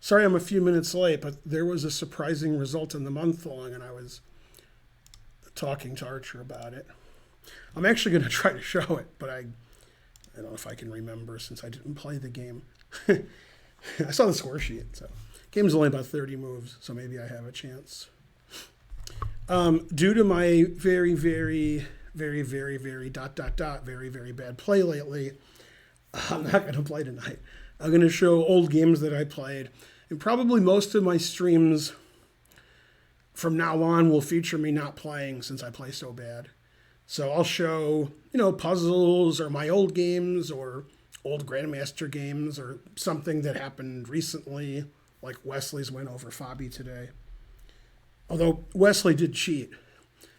Sorry I'm a few minutes late, but there was a surprising result in the month long, and I was talking to Archer about it. I'm actually going to try to show it, but I don't know if I can remember since I didn't play the game. I saw the score sheet, so game's only about 30 moves, so maybe I have a chance. Due to my very, very, very, very, very very, very bad play lately, I'm not going to play tonight. I'm going to show old games that I played, and probably most of my streams from now on will feature me not playing since I play so bad. So I'll show, puzzles or my old games or old Grandmaster games or something that happened recently, like Wesley's win over Fabi today. Although Wesley did cheat,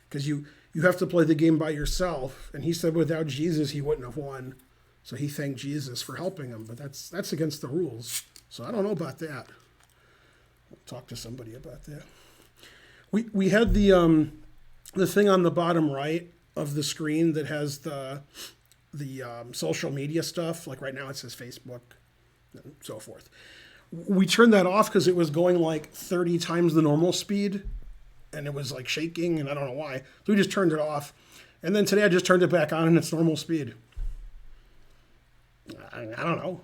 because you have to play the game by yourself, and he said without Jesus he wouldn't have won. So he thanked Jesus for helping him, but that's against the rules. So I don't know about that. I'll talk to somebody about that. We had the thing on the bottom right of the screen that has the social media stuff. Like right now it says Facebook and so forth. We turned that off because it was going like 30 times the normal speed, and it was like shaking, and I don't know why. So we just turned it off. And then today I just turned it back on in its normal speed. I don't know.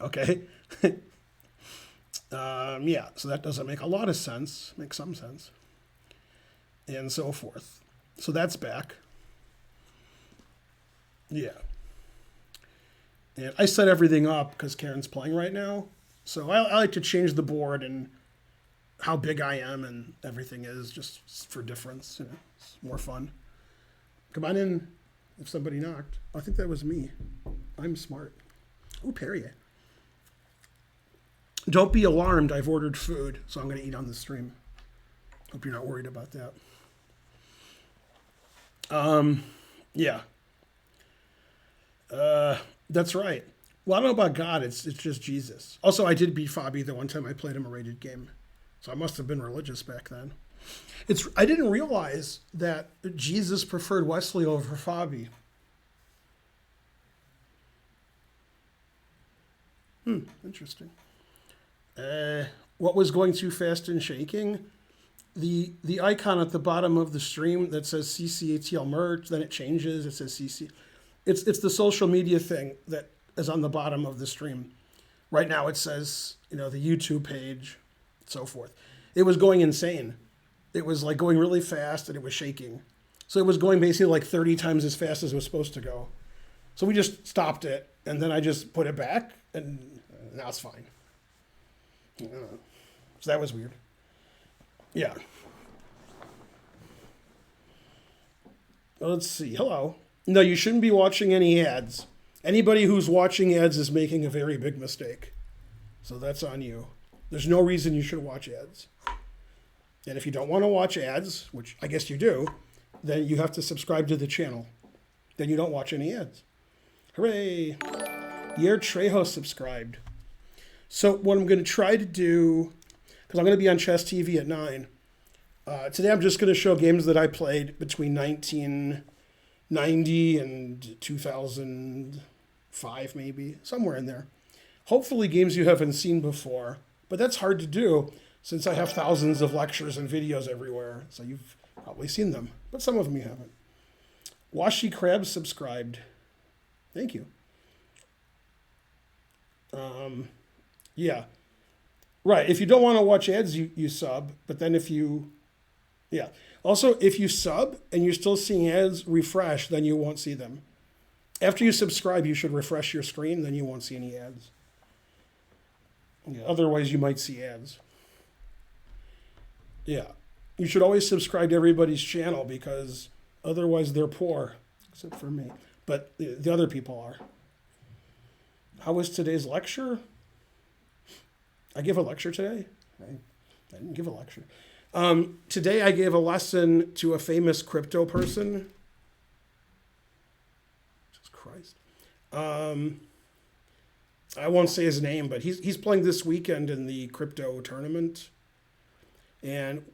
Okay. Yeah, so that doesn't make a lot of sense. Makes some sense. And so forth. So that's back. Yeah. And I set everything up because Karen's playing right now. So I like to change the board and how big I am and everything is just for difference. It's more fun. Come on in if somebody knocked. I think that was me. I'm smart. Oh, Perrier. Don't be alarmed. I've ordered food, so I'm going to eat on the stream. Hope you're not worried about that. Yeah. That's right. Well, I don't know about God. It's just Jesus. Also, I did beat Fabi the one time I played him a rated game. So I must have been religious back then. I didn't realize that Jesus preferred Wesley over Fabi. Interesting. What was going too fast and shaking? The icon at the bottom of the stream that says CCATL merge, then it changes. It says CC. It's the social media thing that is on the bottom of the stream. Right now it says, the YouTube page, so forth. It was going insane. It was like going really fast and it was shaking. So it was going basically like 30 times as fast as it was supposed to go. So we just stopped it, and then I just put it back, and now it's fine. So that was weird. Yeah. Let's see. Hello. No, you shouldn't be watching any ads. Anybody who's watching ads is making a very big mistake. So that's on you. There's no reason you should watch ads. And if you don't want to watch ads, which I guess you do, then you have to subscribe to the channel. Then you don't watch any ads. Hooray! Yer Trejo subscribed. So what I'm going to try to do, because I'm going to be on Chess TV at 9, today I'm just going to show games that I played between 1990 and 2005, maybe, somewhere in there. Hopefully games you haven't seen before, but that's hard to do since I have thousands of lectures and videos everywhere, so you've probably seen them, but some of them you haven't. Washi Crab subscribed. Thank you. Yeah. Right, if you don't want to watch ads, you sub, but then yeah. Also, if you sub and you're still seeing ads, refresh, then you won't see them. After you subscribe, you should refresh your screen, then you won't see any ads. Yeah, otherwise, you might see ads. Yeah. You should always subscribe to everybody's channel because otherwise they're poor, except for me. But the other people are. How was today's lecture? I gave a lecture today? I didn't give a lecture. Today I gave a lesson to a famous crypto person. Jesus Christ. I won't say his name, but he's playing this weekend in the crypto tournament. And,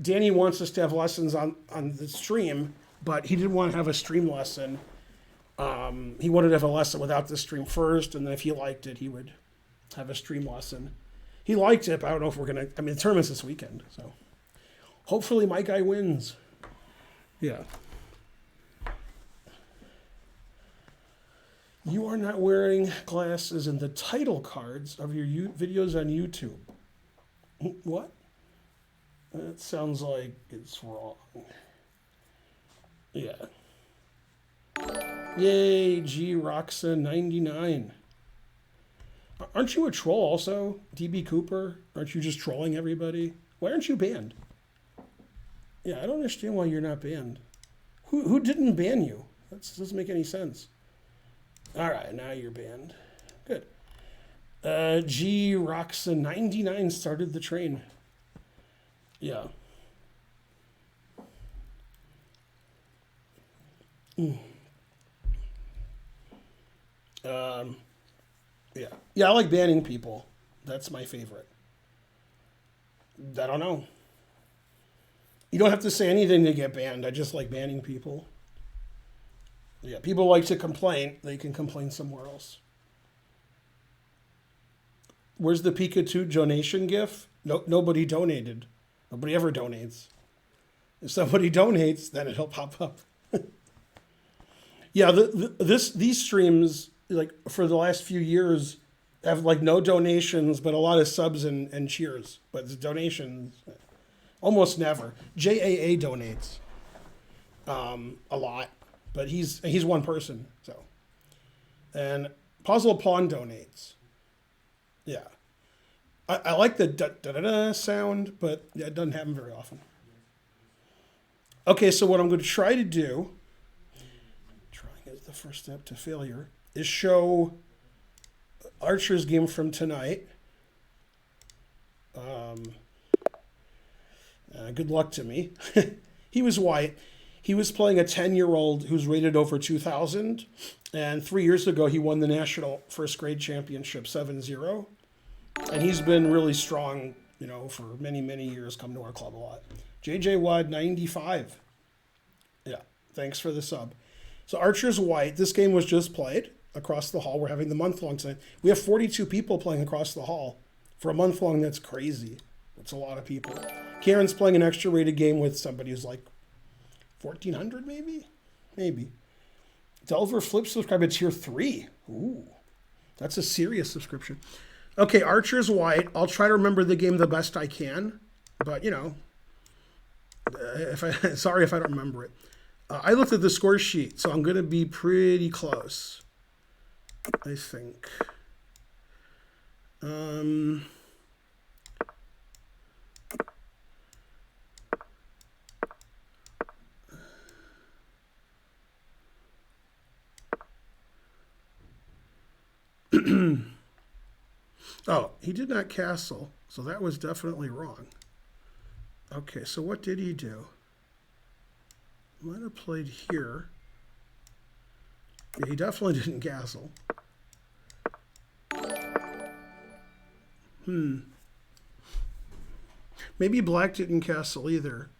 Danny wants us to have lessons on the stream, but he didn't want to have a stream lesson. He wanted to have a lesson without the stream first, and then if he liked it, he would have a stream lesson. he liked it, but I don't know if we're gonna. I mean, the tournament's this weekend, so hopefully my guy wins. Yeah. You are not wearing glasses in the title cards of your videos on YouTube. What? That sounds like it's wrong. Yeah. Yay, G Roxa 99. Aren't you a troll also, DB Cooper? Aren't you just trolling everybody? Why aren't you banned? Yeah, I don't understand why you're not banned. Who didn't ban you? That doesn't make any sense. All right, now you're banned. Good. G Roxa 99 started the train. Yeah. Yeah, I like banning people. That's my favorite. I don't know. You don't have to say anything to get banned. I just like banning people. Yeah, people like to complain. They can complain somewhere else. Where's the Pikachu donation gif? No, nobody donated. Nobody ever donates. If somebody donates, then it'll pop up. Yeah, these streams, like for the last few years, have like no donations, but a lot of subs and cheers. But the donations, almost never. JAA donates a lot, but he's one person. So, and Puzzle Pawn donates. Yeah, I like the da da da da sound, but it doesn't happen very often. Okay, so what I'm going to try to do, trying is the first step to failure, is show Archer's game from tonight. Good luck to me. He was white. He was playing a 10-year-old who's rated over 2,000. And 3 years ago, he won the national first grade championship 7-0. And he's been really strong, you know, for many, many years, come to our club a lot. JJ Watt 95. Yeah, thanks for the sub. So Archer's white. This game was just played across the hall. We're having the month-long tonight. We have 42 people playing across the hall. For a month-long, that's crazy. That's a lot of people. Karen's playing an extra-rated game with somebody who's like 1,400 maybe? Maybe. Delver Flip subscribe to tier 3. Ooh, that's a serious subscription. Okay, Archer's white. I'll try to remember the game the best I can. But, you know, sorry if I don't remember it. I looked at the score sheet, so I'm going to be pretty close, I think. Oh, he did not castle, so that was definitely wrong. Okay, so what did he do? Might have played here. Yeah, he definitely didn't castle. Maybe black didn't castle either.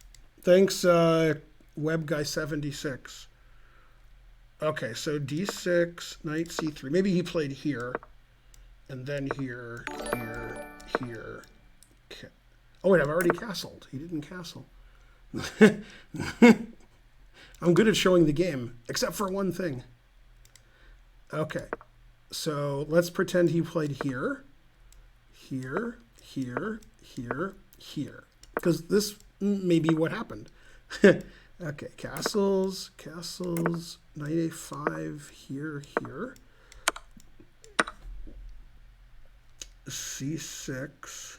Thanks, WebGuy76. Okay, so d6, knight c3. Maybe he played here, and then here, here, here. Oh, wait, I've already castled. He didn't castle. I'm good at showing the game, except for one thing. Okay, so let's pretend he played here, here, here, here, here. Because this may be what happened. Okay, castles, castles, knight a5, here, here. c6.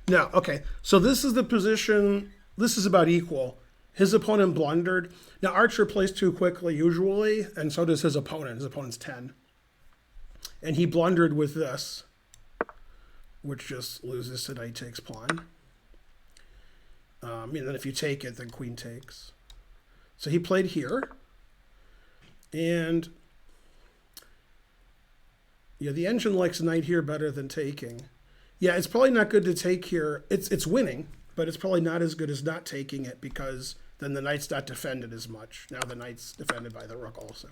No, okay. So this is the position. This is about equal. His opponent blundered. Now Archer plays too quickly usually, and so does his opponent. His opponent's 10. And he blundered with this, which just loses to knight takes pawn. And then if you take it, then queen takes. So he played here. And yeah, the engine likes knight here better than taking. Yeah, it's probably not good to take here. It's winning, but it's probably not as good as not taking it because then the knight's not defended as much. Now the knight's defended by the rook also.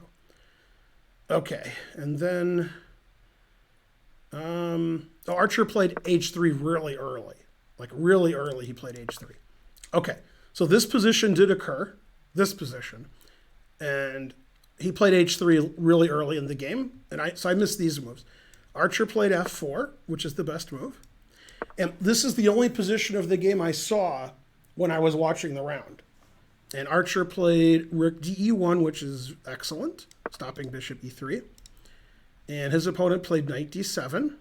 Okay, and then Archer played h3 really early. Like really early, he played h3. Okay, so this position did occur, this position, and he played h3 really early in the game, and so I missed these moves. Archer played f4, which is the best move, and this is the only position of the game I saw when I was watching the round. And Archer played rook de1, which is excellent, stopping bishop e3. And his opponent played knight d7.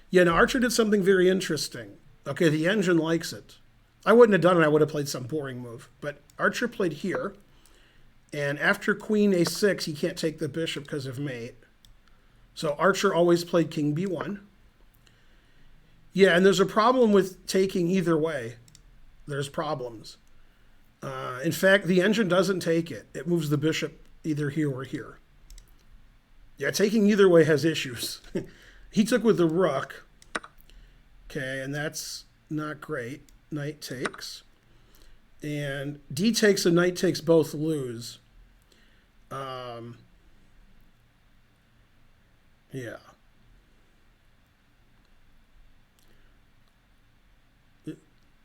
Yeah, now Archer did something very interesting. Okay, the engine likes it. I wouldn't have done it, I would have played some boring move. But Archer played here. And after queen a6, he can't take the bishop because of mate. So Archer always played king b1. Yeah, and there's a problem with taking either way. There's problems. In fact, the engine doesn't take it. It moves the bishop either here or here. Yeah, taking either way has issues. He took with the rook. Okay, and that's not great. Knight takes. And d takes and knight takes both lose. Yeah.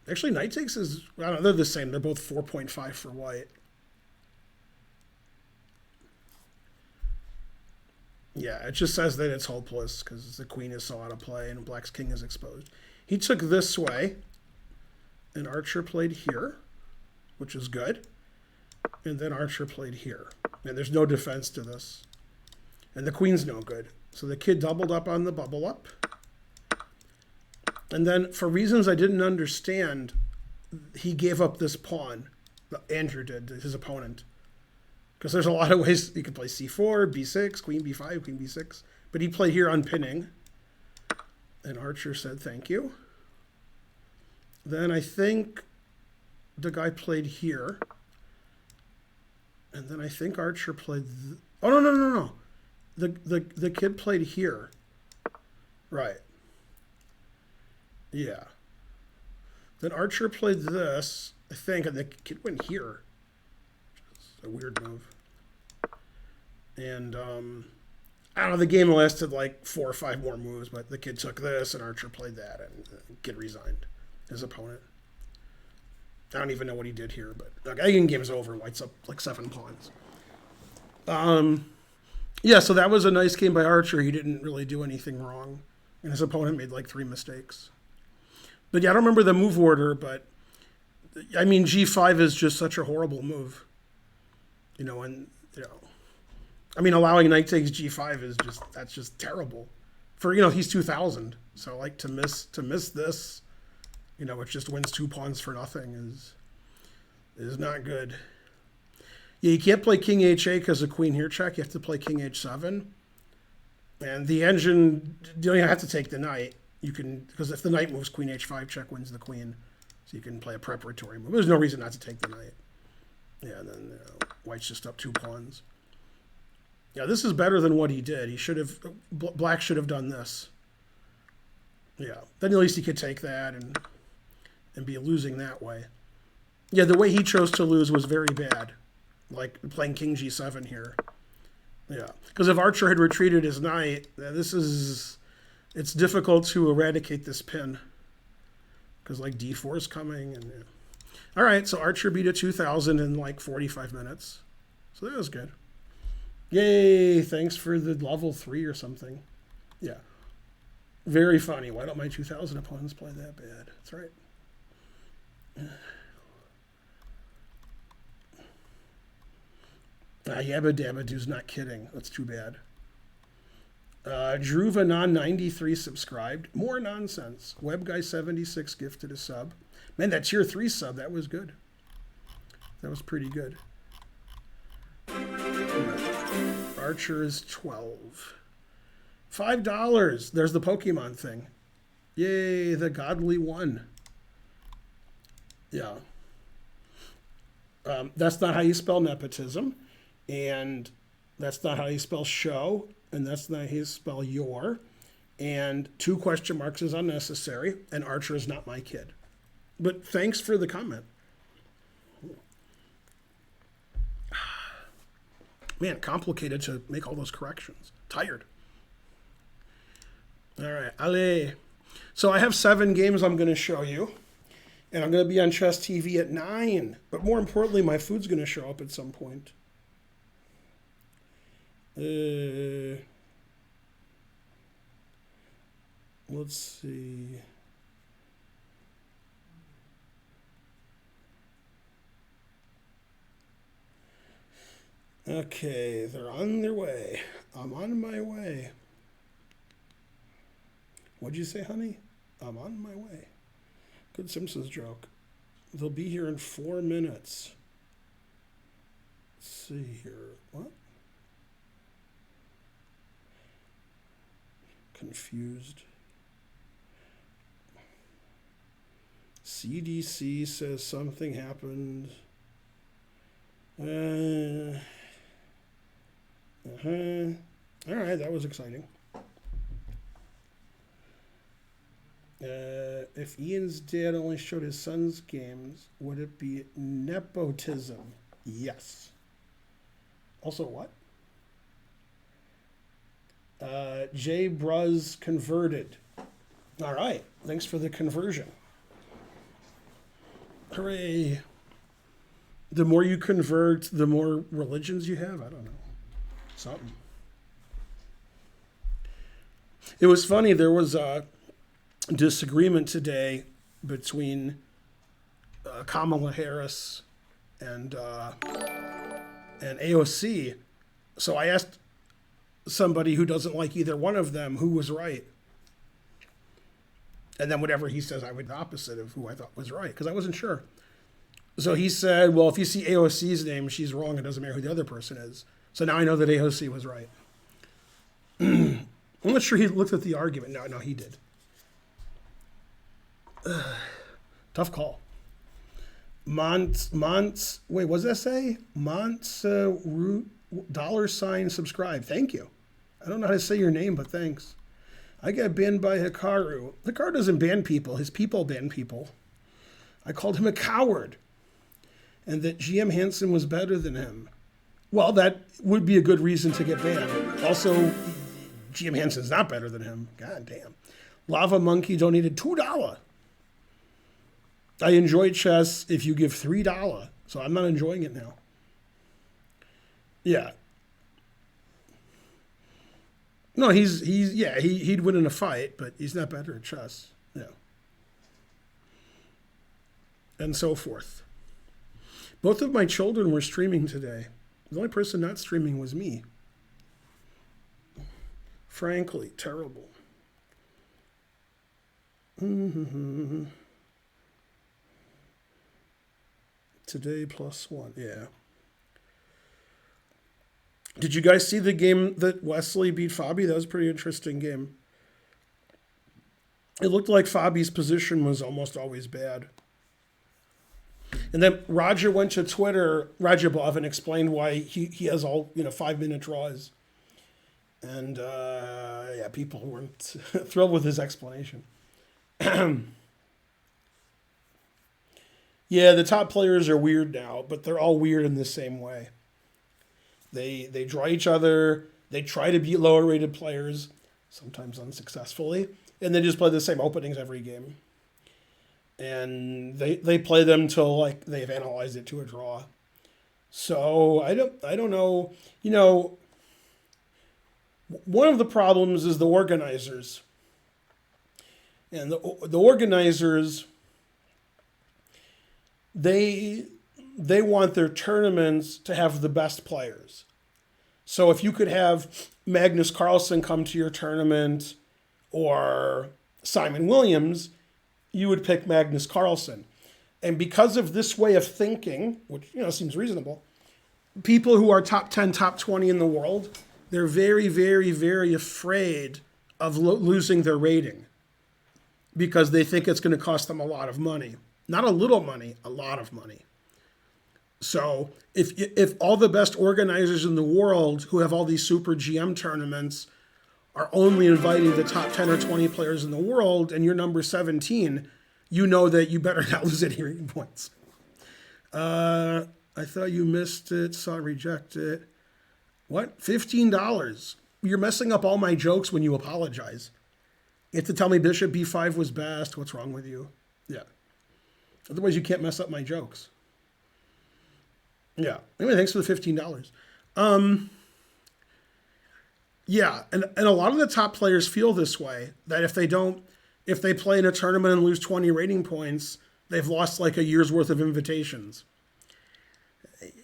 Actually, knight takes is, I don't know, they're the same. They're both 4.5 for white. Yeah, it just says that it's hopeless because the queen is so out of play and black's king is exposed. He took this way, and Archer played here, which is good. And then Archer played here. And there's no defense to this. And the queen's no good. So the kid doubled up on the bubble up. And then, for reasons I didn't understand, he gave up this pawn. Andrew did, his opponent. Because there's a lot of ways you could play c4, b6, queen b5, queen b6. But he played here unpinning. And Archer said, thank you. Then I think the guy played here. And then I think Archer played... oh, no. The kid played here. Right. Yeah. Then Archer played this, I think, and the kid went here. It's a weird move. And, I don't know, the game lasted like 4 or 5 more moves, but the kid took this, and Archer played that, and the kid resigned, his opponent. I don't even know what he did here, but like, I think game's over. White's up like 7 pawns. Yeah, so that was a nice game by Archer. He didn't really do anything wrong, and his opponent made like 3 mistakes. But yeah, I don't remember the move order, but I mean, g5 is just such a horrible move. You know, and, you know, I mean, allowing knight takes g5 is just, that's just terrible. For, you know, he's 2000. So like to miss this, you know, which just wins 2 pawns for nothing is not good. Yeah, you can't play king h8 because of queen here check. You have to play king h7. And the engine, you don't even have to take the knight. You can, because if the knight moves, queen h5 check wins the queen. So you can play a preparatory move. There's no reason not to take the knight. Yeah, and then white's just up 2 pawns. Yeah, this is better than what he did. He should have, black should have done this. Yeah, then at least he could take that and be losing that way. Yeah, the way he chose to lose was very bad. Like playing king g7 here. Yeah, because if Archer had retreated his knight, it's difficult to eradicate this pin. Because like d4 is coming. And yeah. All right, so Archer beat a 2000 in like 45 minutes. So that was good. Yay, thanks for the level 3 or something. Yeah. Very funny. Why don't my 2000 opponents play that bad? That's right. Yabba Dabba Doo's not kidding. That's too bad. Druvanon93 subscribed. More nonsense. Webguy76 gifted a sub. Man, that tier 3 sub, that was good. That was pretty good. Archer is 12. $5. There's the Pokemon thing. Yay, the godly one. Yeah. That's not how you spell nepotism. And that's not how you spell show. And that's not how you spell your. And 2 question marks is unnecessary. And Archer is not my kid. But thanks for the comment. Man, complicated to make all those corrections. Tired. All right, allez. So I have 7 games I'm going to show you. And I'm going to be on Chess TV at 9. But more importantly, my food's going to show up at some point. Let's see. Okay, they're on their way. I'm on my way. What'd you say, honey? I'm on my way. Good Simpsons joke. They'll be here in 4 minutes. Let's see here. What? Confused. CDC says something happened. All right, that was exciting. If Ian's dad only showed his son's games, would it be nepotism? Yes. Also, what? Jay Bruz converted. All right. Thanks for the conversion. Hooray. The more you convert, the more religions you have. I don't know. Something. It was funny. There was a disagreement today between Kamala Harris and AOC. So I asked somebody who doesn't like either one of them who was right. And then whatever he says, I would the opposite of who I thought was right, because I wasn't sure. So he said, well, if you see AOC's name, she's wrong. It doesn't matter who the other person is. So now I know that AOC was right. I'm not sure he looked at the argument. No, he did. Tough call. Wait, what does that say? $sign subscribe. Thank you. I don't know how to say your name, but thanks. I got banned by Hikaru. Hikaru doesn't ban people. His people ban people. I called him a coward. And that GM Hansen was better than him. Well, that would be a good reason to get banned. Also, GM Hansen's not better than him. God damn. Lava Monkey donated $2. I enjoy chess if you give $3. So I'm not enjoying it now. Yeah. No, he'd win in a fight, but he's not better at chess. Yeah. And so forth. Both of my children were streaming today. The only person not streaming was me. Frankly, terrible. Today +1, yeah. Did you guys see the game that Wesley beat Fabi? That was a pretty interesting game. It looked like Fabi's position was almost always bad. And then Roger went to Twitter, Rajabov, and explained why he has all 5-minute draws. And people weren't thrilled with his explanation. Yeah, the top players are weird now, but they're all weird in the same way. They draw each other. They try to beat lower rated players, sometimes unsuccessfully, and they just play the same openings every game. And they play them till they've analyzed it to a draw. So I don't know. One of the problems is the organizers. And the organizers, they want their tournaments to have the best players. So if you could have Magnus Carlsen come to your tournament or Simon Williams, you would pick Magnus Carlsen. And because of this way of thinking, which seems reasonable, people who are top 10, top 20 in the world, they're very, very, very afraid of losing their rating because they think it's going to cost them a lot of money. Not a little money, a lot of money. So if all the best organizers in the world who have all these super GM tournaments are only inviting the top 10 or 20 players in the world and you're number 17, you know that you better not lose any rating points. I thought you missed it, saw reject it. What? $15? You're messing up all my jokes when you apologize. You have to tell me bishop b5 was best. What's wrong with you? Yeah. Otherwise, you can't mess up my jokes. Yeah. Anyway, thanks for the $15. Yeah, and a lot of the top players feel this way, that if they play in a tournament and lose 20 rating points, they've lost like a year's worth of invitations.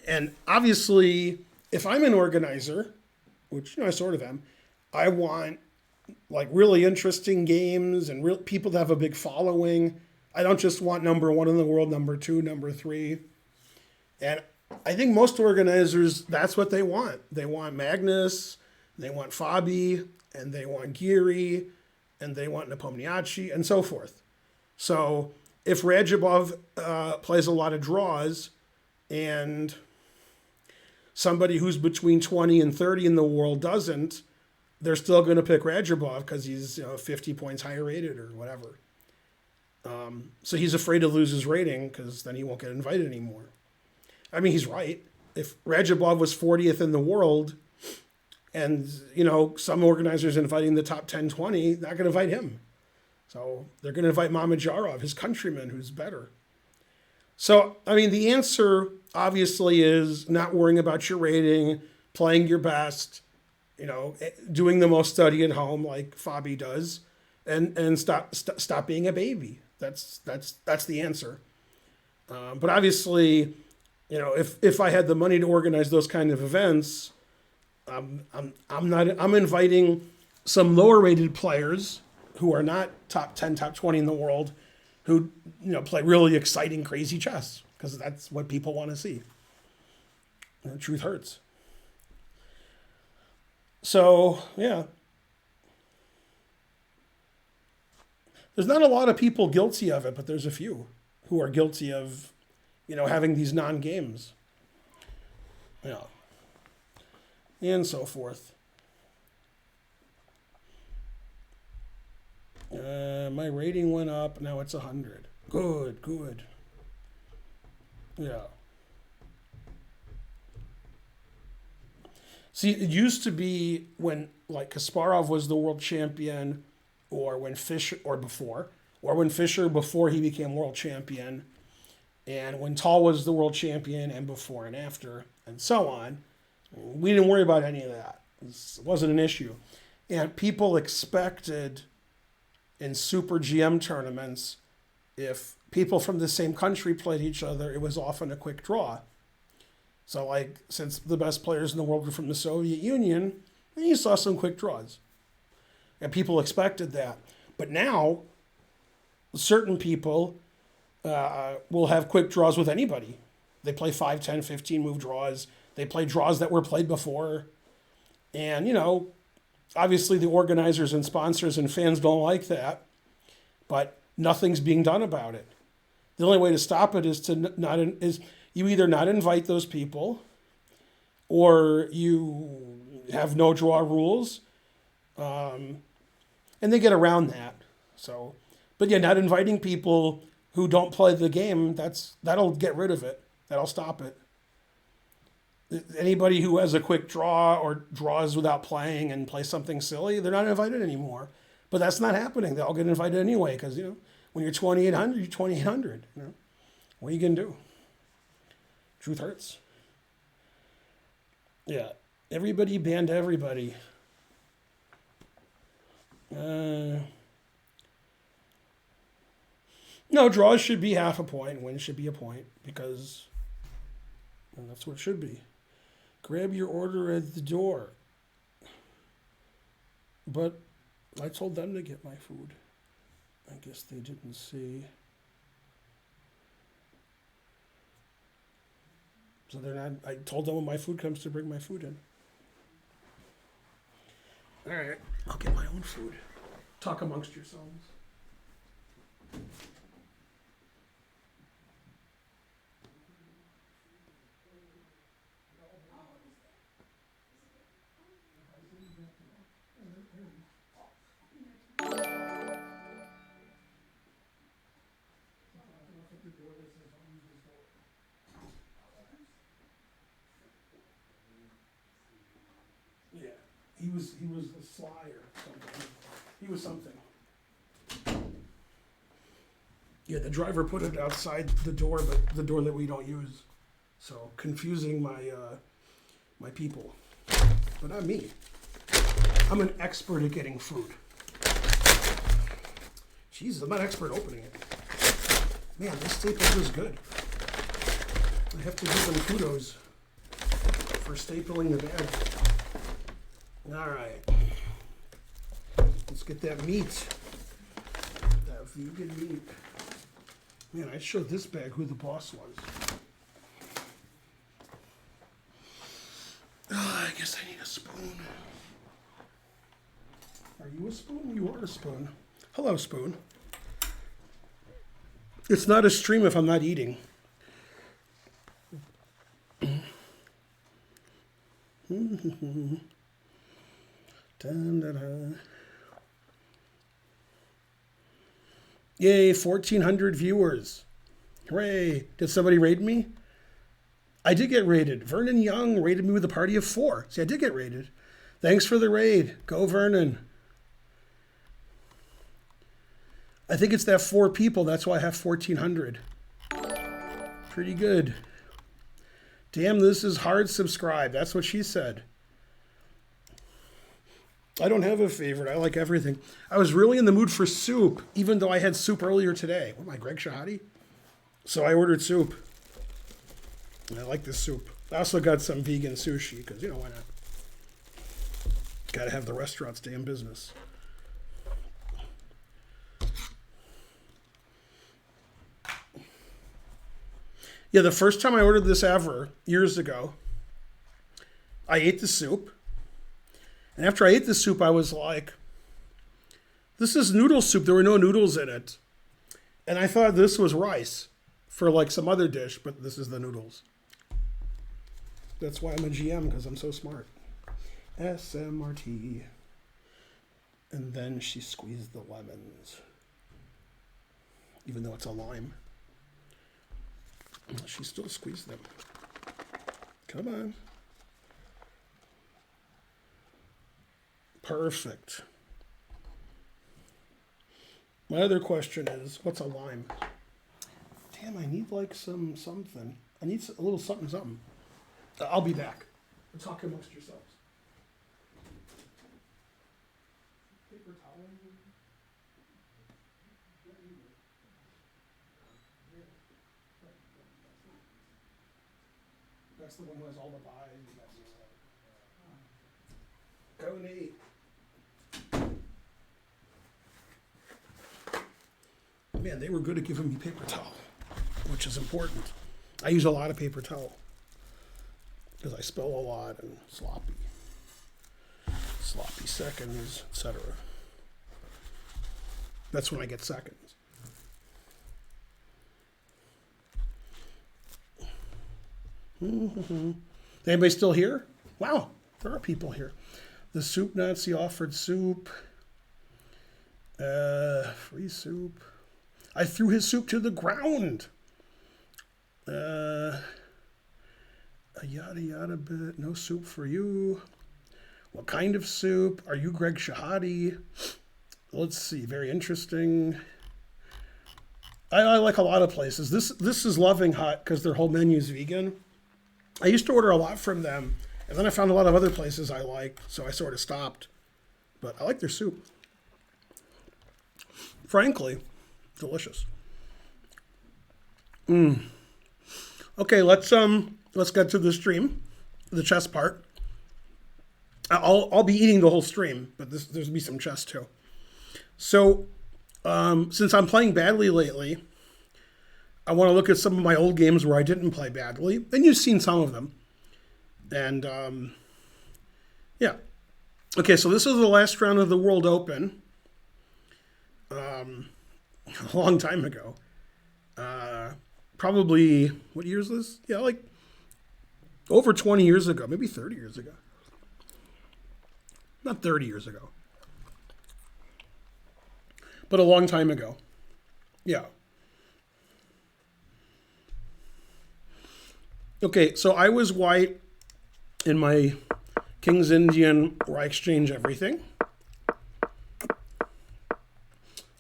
And obviously, if I'm an organizer, which I sort of am, I want like really interesting games and real people to have a big following. I don't just want number one in the world, number two, number three. And I think most organizers, that's what they want. They want Magnus, they want Fabi, and they want Giri, and they want Nepomniachtchi, and so forth. So if Radjabov plays a lot of draws, and somebody who's between 20 and 30 in the world doesn't, they're still going to pick Radjabov because he's 50 points higher rated or whatever. So he's afraid to lose his rating because then he won't get invited anymore. I mean, he's right. If Radjabov was 40th in the world and, some organizers inviting the top 10, 20, not going to invite him. So they're going to invite Mamedyarov, his countryman, who's better. So, I mean, the answer obviously is not worrying about your rating, playing your best, doing the most study at home like Fabi does, and stop being a baby. That's the answer. But obviously, if I had the money to organize those kind of events, I'm inviting some lower rated players who are not top 10, top 20 in the world, who play really exciting, crazy chess, because that's what people want to see. And the truth hurts. So, yeah. There's not a lot of people guilty of it, but there's a few who are guilty of, having these non-games. Yeah. And so forth. My rating went up. Now it's 100. Good. Yeah. See, it used to be when, like, Kasparov was the world champion, or when Fischer, before he became world champion, and when Tal was the world champion, and before and after, and so on. We didn't worry about any of that. It wasn't an issue. And people expected in super GM tournaments, if people from the same country played each other, it was often a quick draw. So, like, since the best players in the world were from the Soviet Union, you saw some quick draws. And people expected that. But now, certain people will have quick draws with anybody. They play 5, 10, 15 move draws. They play draws that were played before. And, obviously the organizers and sponsors and fans don't like that. But nothing's being done about it. The only way to stop it is you either not invite those people, or you have no draw rules, and they get around that. So, but yeah, not inviting people who don't play the game, that'll get rid of it. That'll stop it. Anybody who has a quick draw or draws without playing and plays something silly, they're not invited anymore. But that's not happening. They all get invited anyway because, when you're 2,800, you're 2,800. What are you going to do? Truth hurts. Yeah. Everybody banned everybody. No, draws should be half a point. Wins should be a point because that's what it should be. Grab your order at the door. But I told them to get my food. I guess they didn't see. So they're not, I told them when my food comes to bring my food in. All right, I'll get my own food. Talk amongst yourselves. was a sly or something. He was something. Yeah, the driver put it outside the door, but the door that we don't use. So confusing my people, but not me. I'm an expert at getting food. Jesus, I'm not an expert at opening it. Man, this stapler is good. I have to give them kudos for stapling the bag. All right. Let's get that meat. That vegan meat. Man, I showed this bag who the boss was. I guess I need a spoon. Are you a spoon? You are a spoon. Hello, spoon. It's not a stream if I'm not eating. Dun, dun, dun. Yay, 1,400 viewers. Hooray. Did somebody raid me? I did get raided. Vernon Young raided me with a party of 4. See, I did get raided. Thanks for the raid. Go, Vernon. I think it's that 4 people. That's why I have 1,400. Pretty good. Damn, this is hard subscribe. That's what she said. I don't have a favorite. I like everything. I was really in the mood for soup, even though I had soup earlier today. What am I, Greg Shahadi? So I ordered soup. And I like this soup. I also got some vegan sushi, because, you know, why not? Got to have the restaurant stay in business. Yeah, the first time I ordered this ever, years ago, I ate the soup. And after I ate the soup, I was like, this is noodle soup. There were no noodles in it. And I thought this was rice for like some other dish, but this is the noodles. That's why I'm a GM, because I'm so smart. SMRT. And then she squeezed the lemons. Even though it's a lime. She still squeezed them. Come on. Perfect. My other question is, what's a lime? Damn, I need like something. I need a little something. I'll be back. Talk amongst yourselves. Paper towel? That's the one who has all the buys. Go, Nate. Man, they were good at giving me paper towel, which is important. I use a lot of paper towel because I spill a lot and sloppy seconds, etc. That's when I get seconds. Anybody still here? Wow, there are people here. The Soup Nazi offered soup. Free soup. I threw his soup to the ground. A yada yada bit. No soup for you. What kind of soup? Are you Greg Shahadi? Let's see. Very interesting. I like a lot of places. This is Loving Hut because their whole menu is vegan. I used to order a lot from them, and then I found a lot of other places I like, so I sort of stopped. But I like their soup. Frankly, delicious. Okay, let's get to the stream, the chess part. I'll be eating the whole stream, but there's be some chess too. So, since I'm playing badly lately, I want to look at some of my old games where I didn't play badly, and you've seen some of them. And yeah, okay. So this is the last round of the World Open. A long time ago. Probably, what year is this? Yeah, like over 20 years ago, maybe 30 years ago. Not 30 years ago, but a long time ago. Yeah. Okay, so I was white in my King's Indian, where I exchange everything.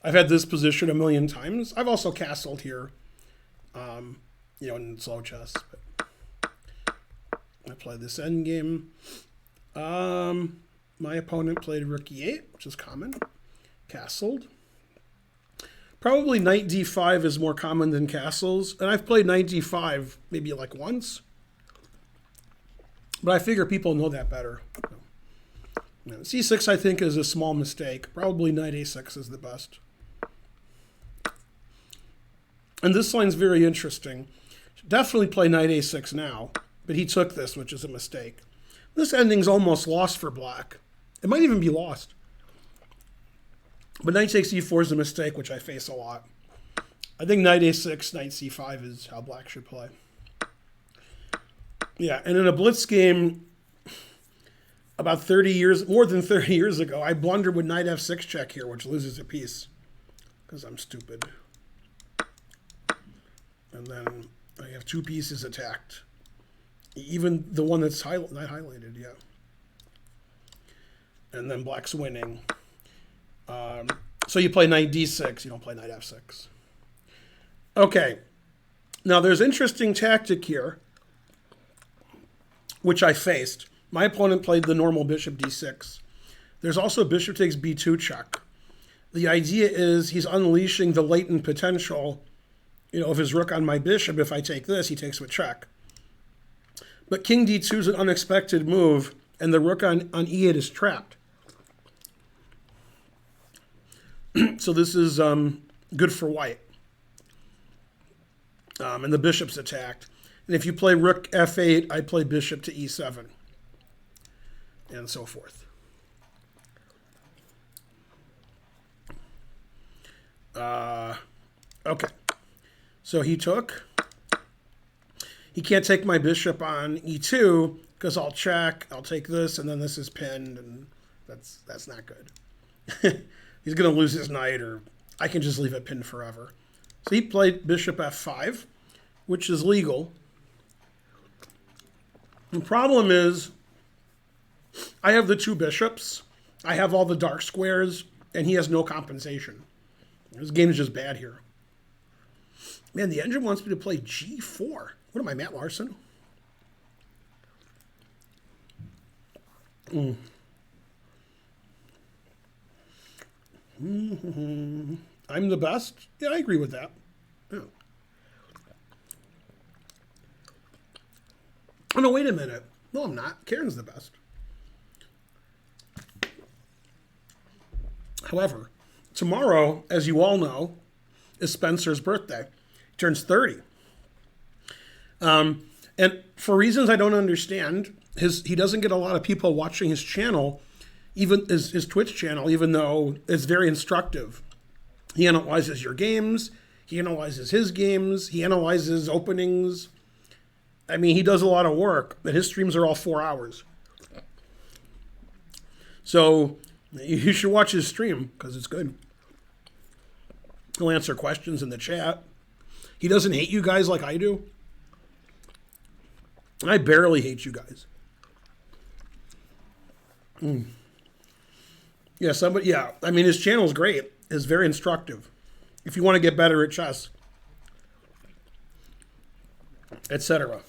I've had this position a million times. I've also castled here, in slow chess. But I played this endgame. My opponent played rook e8, which is common. Castled. Probably knight d5 is more common than castles. And I've played knight d5 maybe like once. But I figure people know that better. c6 I think is a small mistake. Probably knight a6 is the best. And this line's very interesting. Should definitely play knight a6 now. But he took this, which is a mistake. This ending's almost lost for black. It might even be lost. But knight takes e4 is a mistake, which I face a lot. I think knight a6, knight c5 is how black should play. Yeah, and in a blitz game about more than 30 years ago, I blundered with knight f6 check here, which loses a piece because I'm stupid. And then I have two pieces attacked. Even the one that's not highlighted, yeah. And then black's winning. So you play knight d6, you don't play knight f6. Okay, now there's interesting tactic here, which I faced. My opponent played the normal bishop d6. There's also bishop takes b2 check. The idea is he's unleashing the latent potential, of his rook on my bishop. If I take this, he takes with check. But king d2 is an unexpected move, and the rook on e8 is trapped. So this is good for white. And the bishop's attacked. And if you play rook f8, I play bishop to e7. And so forth. Okay. So he took. He can't take my bishop on e2 because I'll check, I'll take this, and then this is pinned, and that's not good. He's going to lose his knight, or I can just leave it pinned forever. So he played bishop f5, which is legal. The problem is I have the two bishops, I have all the dark squares, and he has no compensation. This game is just bad here. Man, the engine wants me to play g4. What am I, Matt Larson? I'm the best? Yeah, I agree with that. Yeah. Oh, no, wait a minute. No, I'm not. Karen's the best. However, tomorrow, as you all know, is Spencer's birthday. He turns 30. And for reasons I don't understand, he doesn't get a lot of people watching his channel, even his Twitch channel, even though it's very instructive. He analyzes your games. He analyzes his games. He analyzes openings. I mean, he does a lot of work, but his streams are all 4 hours. So you should watch his stream because it's good. He'll answer questions in the chat. He doesn't hate you guys like I do. I barely hate you guys. Yeah, I mean, his channel's great. It's very instructive. If you want to get better at chess, etc.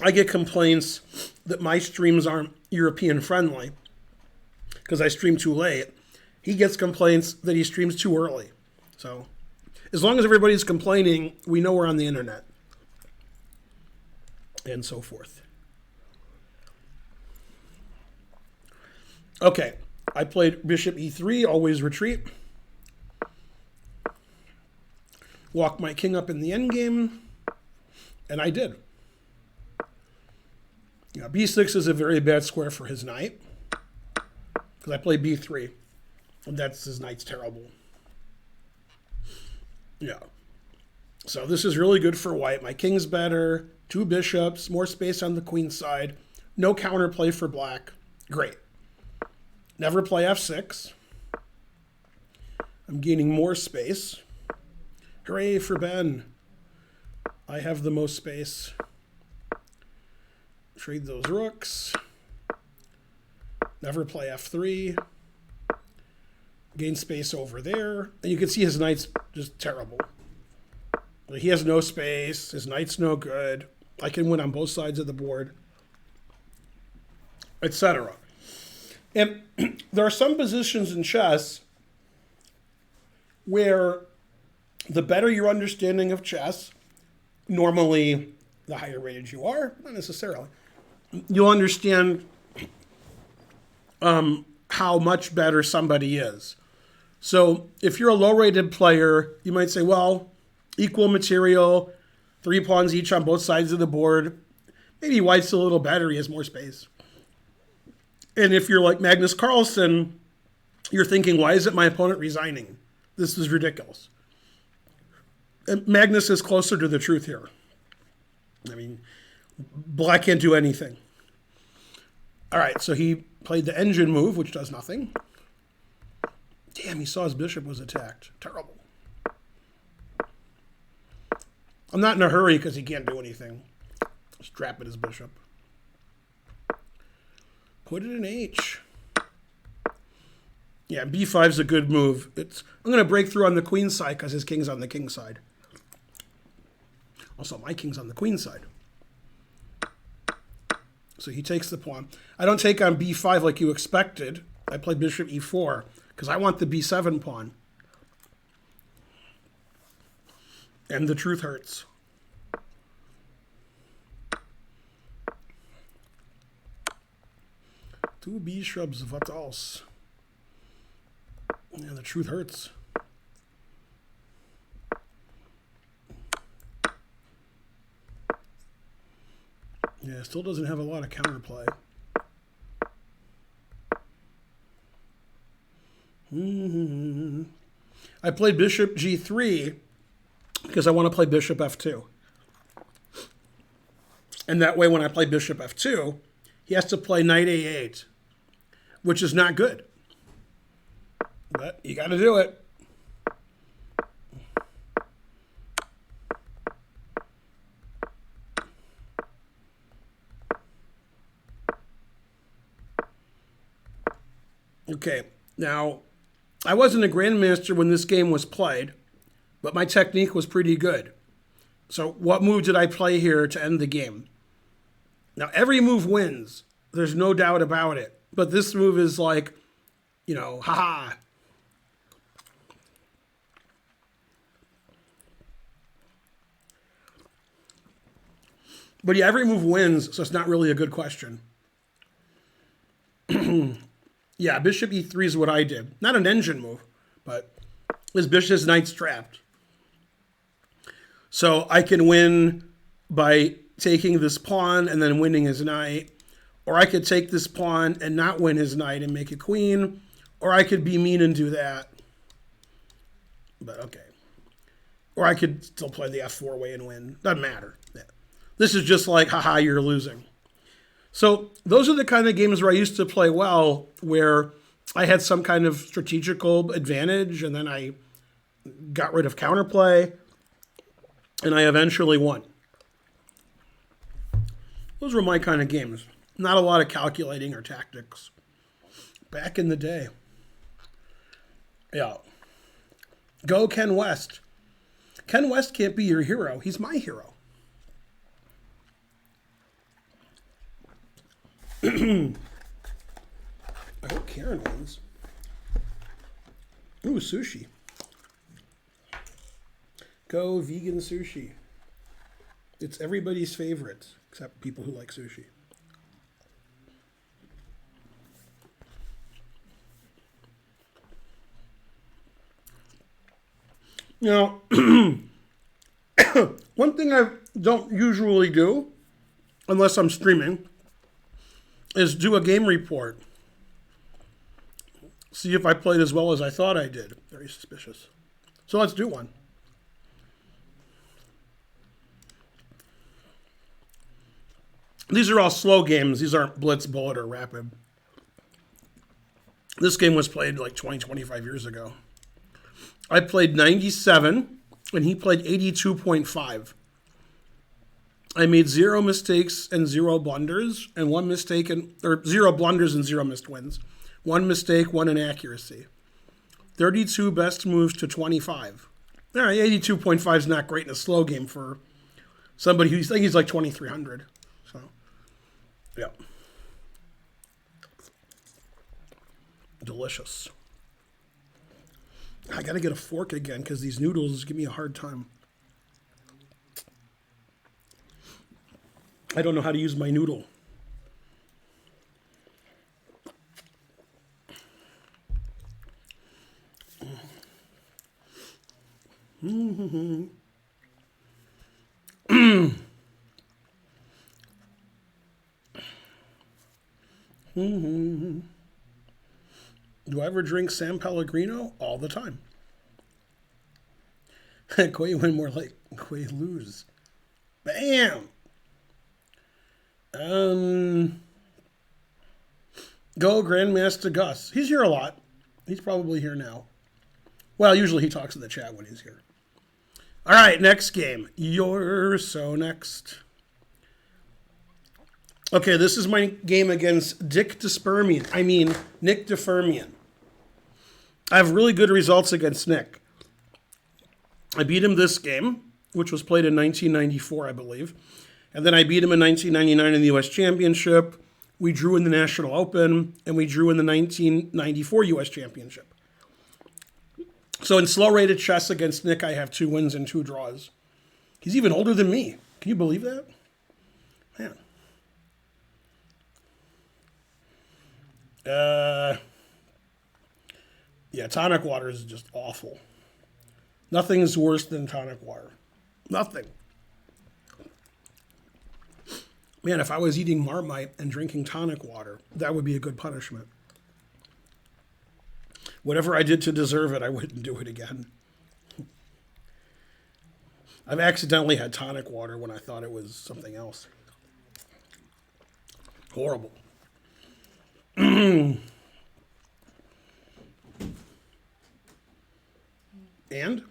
I get complaints that my streams aren't European friendly because I stream too late. He gets complaints that he streams too early. So as long as everybody's complaining, we know we're on the internet. And so forth. Okay, I played bishop e3, always retreat. Walk my king up in the endgame, and I did. Yeah, b6 is a very bad square for his knight, because I played b3, and his knight's terrible. Yeah. So this is really good for white. My king's better, 2 bishops, more space on the queen side, no counterplay for black. Great. Never play f6. I'm gaining more space. Hooray for Ben. I have the most space. Trade those rooks. Never play f3. Gain space over there. And you can see his knight's just terrible. He has no space. His knight's no good. I can win on both sides of the board, etc. And there are some positions in chess where the better your understanding of chess, normally the higher rated you are, not necessarily, you'll understand how much better somebody is. So if you're a low-rated player, you might say, well, equal material, 3 pawns each on both sides of the board. Maybe white's a little better. He has more space. And if you're like Magnus Carlsen, you're thinking, why isn't my opponent resigning? This is ridiculous. And Magnus is closer to the truth here. I mean, black can't do anything. All right, so he played the engine move, which does nothing. Damn, he saw his bishop was attacked. Terrible. I'm not in a hurry because he can't do anything. Just trap at his bishop. Put it in H. Yeah, B5 is a good move. I'm going to break through on the queen side because his king's on the king side. Also, my king's on the queen side. So he takes the pawn. I don't take on B5 like you expected. I play bishop E4 because I want the B7 pawn. And the truth hurts. Two bishops, what else? Yeah, the truth hurts. Yeah, still doesn't have a lot of counterplay. I played bishop G3 because I want to play bishop F2. And that way when I play bishop F2, he has to play knight A8, which is not good. But you got to do it. Okay, now, I wasn't a grandmaster when this game was played, but my technique was pretty good. So what move did I play here to end the game? Now, every move wins. There's no doubt about it. But this move is like, you know, haha. But yeah, every move wins, so it's not really a good question. Yeah, bishop E3 is what I did. Not an engine move, but his knight's trapped. So I can win by taking this pawn and then winning his knight. Or I could take this pawn and not win his knight and make a queen. Or I could be mean and do that. But okay. Or I could still play the F4 way and win. Doesn't matter. Yeah. This is just like, haha, you're losing. So those are the kind of games where I used to play well, where I had some kind of strategical advantage, and then I got rid of counterplay, and I eventually won. Those were my kind of games. Not a lot of calculating or tactics. Back in the day. Yeah. Go Ken West. Ken West can't be your hero. He's my hero. I hope Karen wins. Ooh, sushi. Go vegan sushi. It's everybody's favorite, except people who like sushi. Now, one thing I don't usually do, unless I'm streaming, is do a game report. See if I played as well as I thought I did. Very suspicious. So let's do one. These are all slow games. These aren't blitz, bullet, or rapid. This game was played like 20, 25 years ago. I played 97, and he played 82.5. I made 0 mistakes and 0 blunders, and 1 mistake or 0 blunders and 0 missed wins. 1 mistake, 1 inaccuracy. 32 best moves to 25. All right, 82.5 is not great in a slow game for somebody who's, I think he's like 2,300. So, yeah. Delicious. I got to get a fork again because these noodles give me a hard time. I don't know how to use my noodle. Do I ever drink San Pellegrino? All the time. Quay win more like Quay lose. Bam! Go Grandmaster Gus. He's here a lot. He's probably here now. Well, usually he talks in the chat when he's here. All right, next game. You're so next. Okay, this is my game against Nick Despermian. I have really good results against Nick. I beat him this game, which was played in 1994, I believe. And then I beat him in 1999 in the U.S. Championship. We drew in the National Open, and we drew in the 1994 U.S. Championship. So in slow-rated chess against Nick, I have 2 wins and 2 draws. He's even older than me. Can you believe that? Man. Yeah, tonic water is just awful. Nothing's worse than tonic water. Nothing. Man, if I was eating Marmite and drinking tonic water, that would be a good punishment. Whatever I did to deserve it, I wouldn't do it again. I've accidentally had tonic water when I thought it was something else. Horrible. And?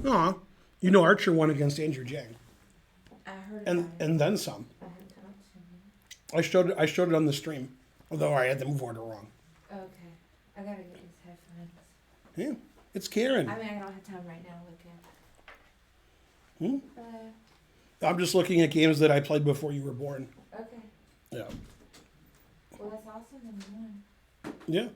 Aw. You know Archer won against Andrew Jang. I heard And then some. I showed it on the stream. Although I had the move order wrong. Okay. I gotta get these headphones. Yeah. It's Karen. I mean, I don't have time right now to look at. I'm just looking at games that I played before you were born. Okay. Yeah. Well, that's awesome. Number 1. Yeah.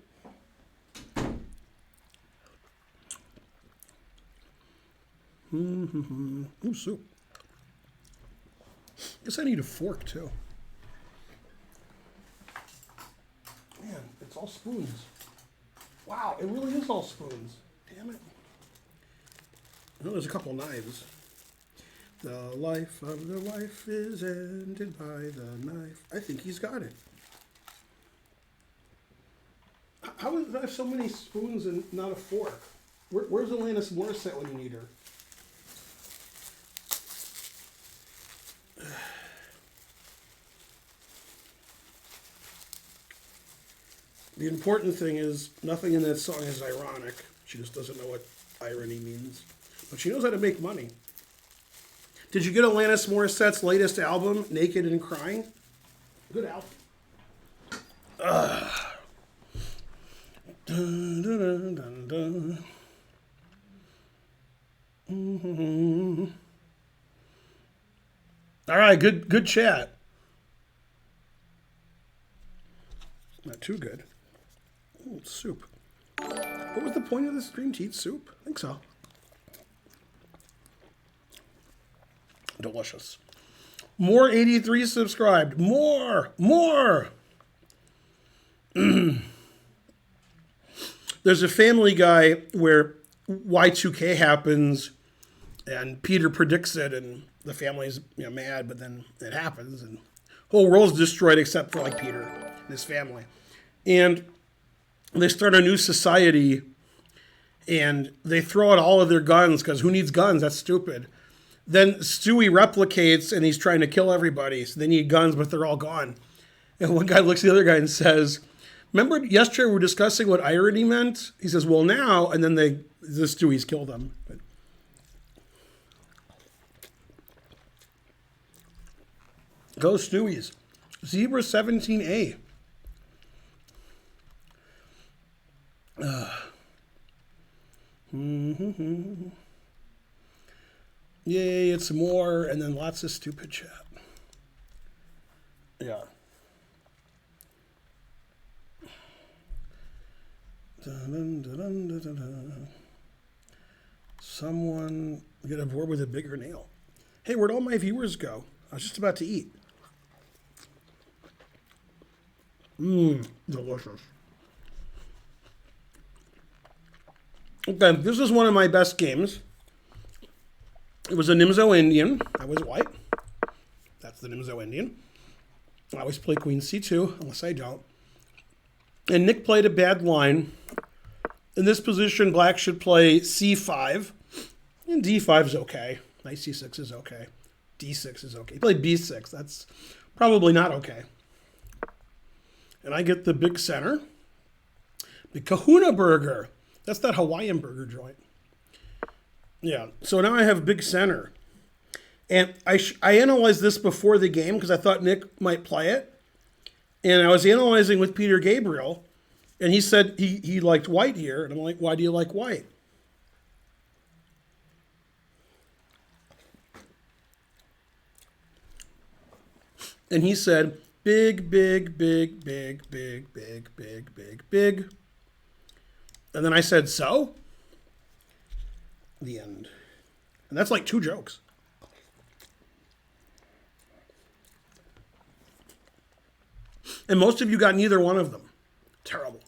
Ooh, soup. Guess I need a fork too. Man, it's all spoons. Wow, it really is all spoons. Damn it. Oh, there's a couple knives. The life of the wife is ended by the knife. I think he's got it. How is there so many spoons and not a fork? Where's Alanis Morissette when you need her? The important thing is nothing in that song is ironic. She just doesn't know what irony means. But she knows how to make money. Did you get Alanis Morissette's latest album, Naked and Crying? Good album. Dun, dun, dun, dun. Mm-hmm. All right, good chat. Not too good. Ooh, soup. What was the point of this stream? To eat soup? I think so. Delicious. More 83 subscribed. More. There's a Family Guy where Y2K happens and Peter predicts it and the family's mad, but then it happens and the whole world's destroyed except for like Peter and his family. And they start a new society and they throw out all of their guns because who needs guns? That's stupid. Then Stewie replicates and he's trying to kill everybody. So they need guns, but they're all gone. And one guy looks at the other guy and says, Remember yesterday we were discussing what irony meant? He says, well, now, and then the Stewies kill them. But go Stewies. Zebra 17A. Yay, it's more, and then lots of stupid chat. Yeah. Dun, dun, dun, dun, dun, dun. Someone get a board with a bigger nail. Hey, where'd all my viewers go? I was just about to eat. Delicious. Okay, this is one of my best games. It was a Nimzo Indian. I was white. That's the Nimzo Indian. I always play Queen C2, unless I don't. And Nick played a bad line. In this position, black should play C5. And D5 is okay. Knight C6 is okay. D6 is okay. He played B6. That's probably not okay. And I get the big center. The Kahuna Burger. That's that Hawaiian burger joint. Yeah. So now I have big center. And I analyzed this before the game because I thought Nick might play it. And I was analyzing with Peter Gabriel. And he said he liked white here. And I'm like, why do you like white? And he said, big, big, big, big, big, big, big, big, big. And then I said, so? The end. And that's like 2 jokes. And most of you got neither one of them. Terrible.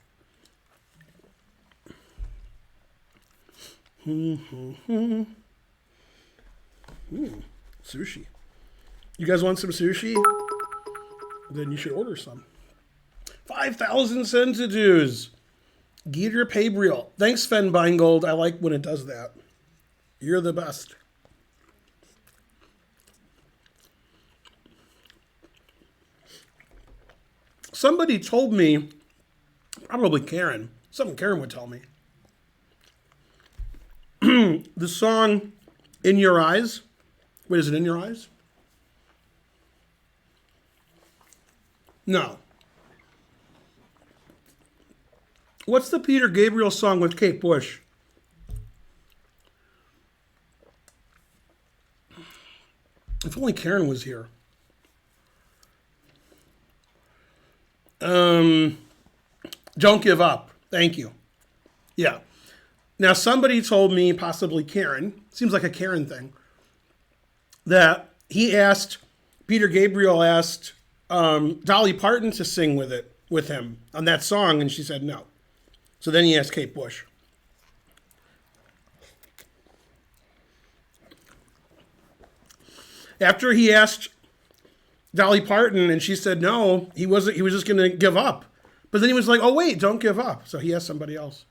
Sushi. You guys want some sushi? Then you should order some. 5,000 centidues. Geeter Pabriel. Thanks, Sven Beingold. I like when it does that. You're the best. Somebody told me, probably Karen, something Karen would tell me. The song In Your Eyes. Wait, is it In Your Eyes? No. What's the Peter Gabriel song with Kate Bush? If only Karen was here. Don't Give Up. Thank you. Yeah. Now, somebody told me, possibly Karen, seems like a Karen thing, that Peter Gabriel asked Dolly Parton to sing with him on that song, and she said no. So then he asked Kate Bush. After he asked Dolly Parton and she said no, he was just going to give up. But then he was like, oh, wait, don't give up. So he asked somebody else.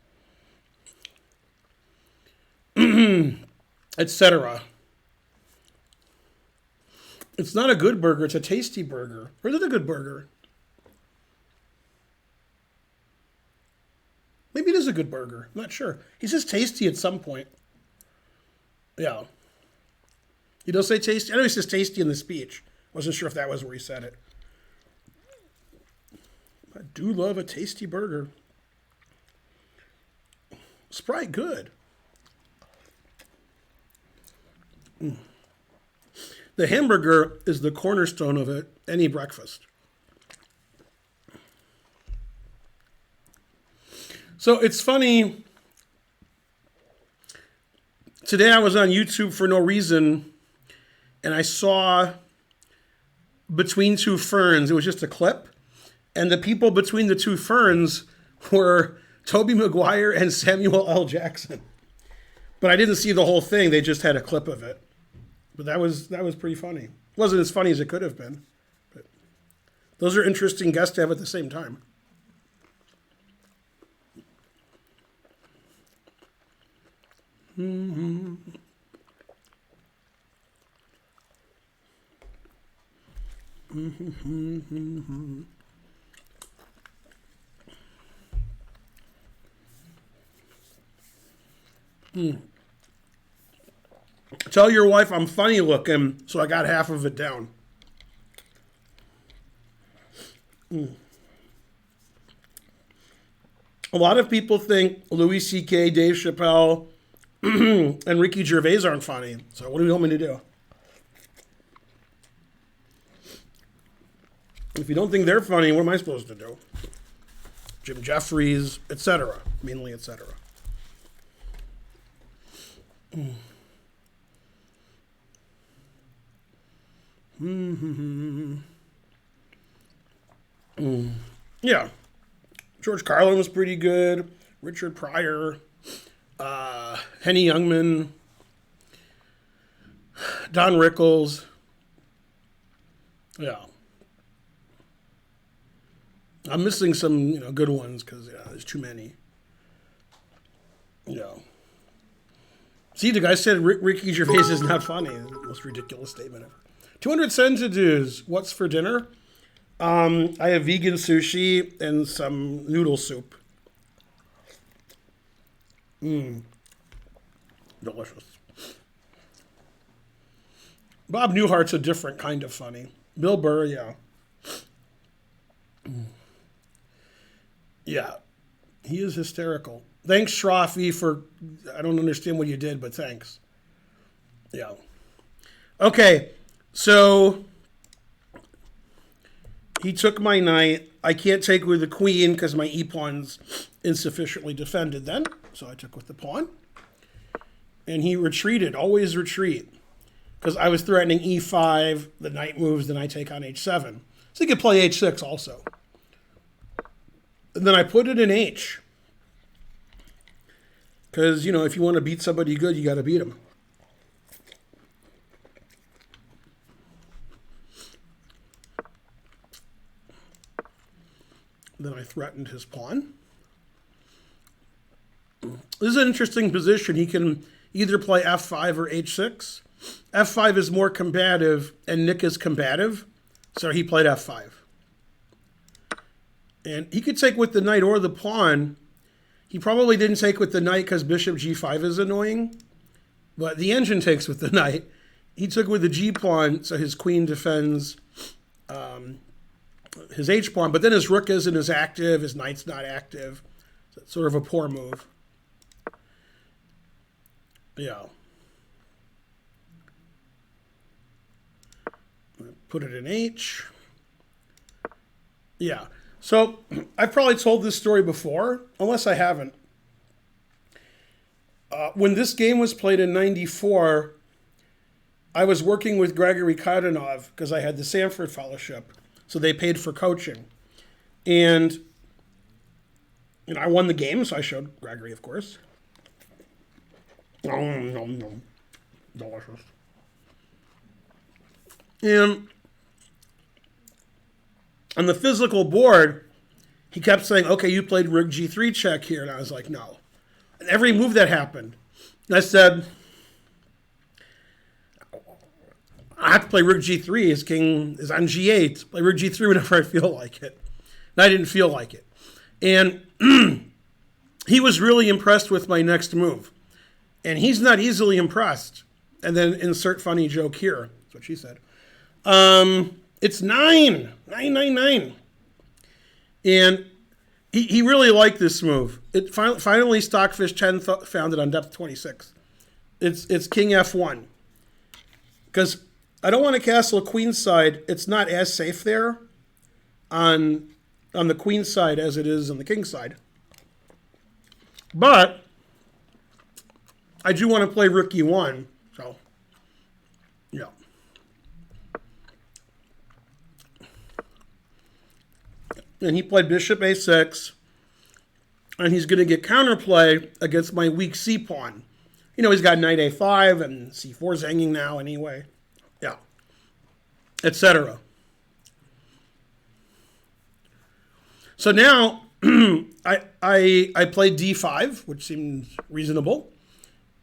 Etc. It's not a good burger. It's a tasty burger. Or is it a good burger? Maybe it is a good burger. I'm not sure. He says tasty at some point. Yeah. He does say tasty. I know he says tasty in the speech. Wasn't sure if that was where he said it. I do love a tasty burger. Sprite good. The hamburger is the cornerstone of any breakfast. So it's funny. Today I was on YouTube for no reason, and I saw Between Two Ferns. It was just a clip. And the people between the two ferns were Tobey Maguire and Samuel L. Jackson. But I didn't see the whole thing. They just had a clip of it. But that was pretty funny. It wasn't as funny as it could have been. But those are interesting guests to have at the same time. Mm-hmm. Mm-hmm. Tell your wife I'm funny looking, so I got half of it down. A lot of people think Louis C.K., Dave Chappelle, and Ricky Gervais aren't funny. So what do you want me to do? If you don't think they're funny, what am I supposed to do? Jim Jeffries, etc. Mainly, etc. Yeah. George Carlin was pretty good. Richard Pryor. Henny Youngman. Don Rickles. Yeah. I'm missing some, good ones because there's too many. Yeah. See, the guy said Ricky Gervais is not funny. The most ridiculous statement ever. 200 sentences. What's for dinner? I have vegan sushi and some noodle soup. Delicious. Bob Newhart's a different kind of funny. Bill Burr, yeah. Yeah. He is hysterical. Thanks, Shrafi, for... I don't understand what you did, but thanks. Yeah. Okay, so... He took my knight. I can't take with the queen because my e-pawn's insufficiently defended then. So I took with the pawn. And he retreated. Always retreat. Because I was threatening e5. The knight moves. Then I take on h7. So he could play h6 also. And then I put it in h. Because, if you want to beat somebody good, you got to beat him. Then I threatened his pawn. This is an interesting position. He can either play f5 or h6. f5 is more combative, and Nick is combative, so he played f5. And he could take with the knight or the pawn. He probably didn't take with the knight because bishop g5 is annoying, but the engine takes with the knight. He took with the g-pawn, so his queen defends his h-pawn, but then his rook isn't as active, his knight's not active. So it's sort of a poor move. Yeah. Put it in h. Yeah. So I've probably told this story before, unless I haven't. When this game was played in '94, I was working with Gregory Kardinov because I had the Sanford Fellowship. So they paid for coaching. And I won the game, so I showed Gregory, of course. Delicious. And on the physical board, he kept saying, okay, you played Rig G3 check here. And I was like, no. And every move that happened, I said, I have to play Rig G3. His king is on G8. Play Rig G3 whenever I feel like it. And I didn't feel like it. And he was really impressed with my next move. And he's not easily impressed. And then insert funny joke here. That's what she said. It's 9. And he really liked this move. It finally Stockfish 10 found it on depth 26. It's king f1. Because I don't want to castle a queen side. It's not as safe there on the queen side as it is on the king side. But I do want to play rook e1. So, yeah. And he played bishop a6. And he's going to get counterplay against my weak c-pawn. He's got knight a5 and c4's hanging now anyway. Yeah. Etc. So now I played d5, which seems reasonable.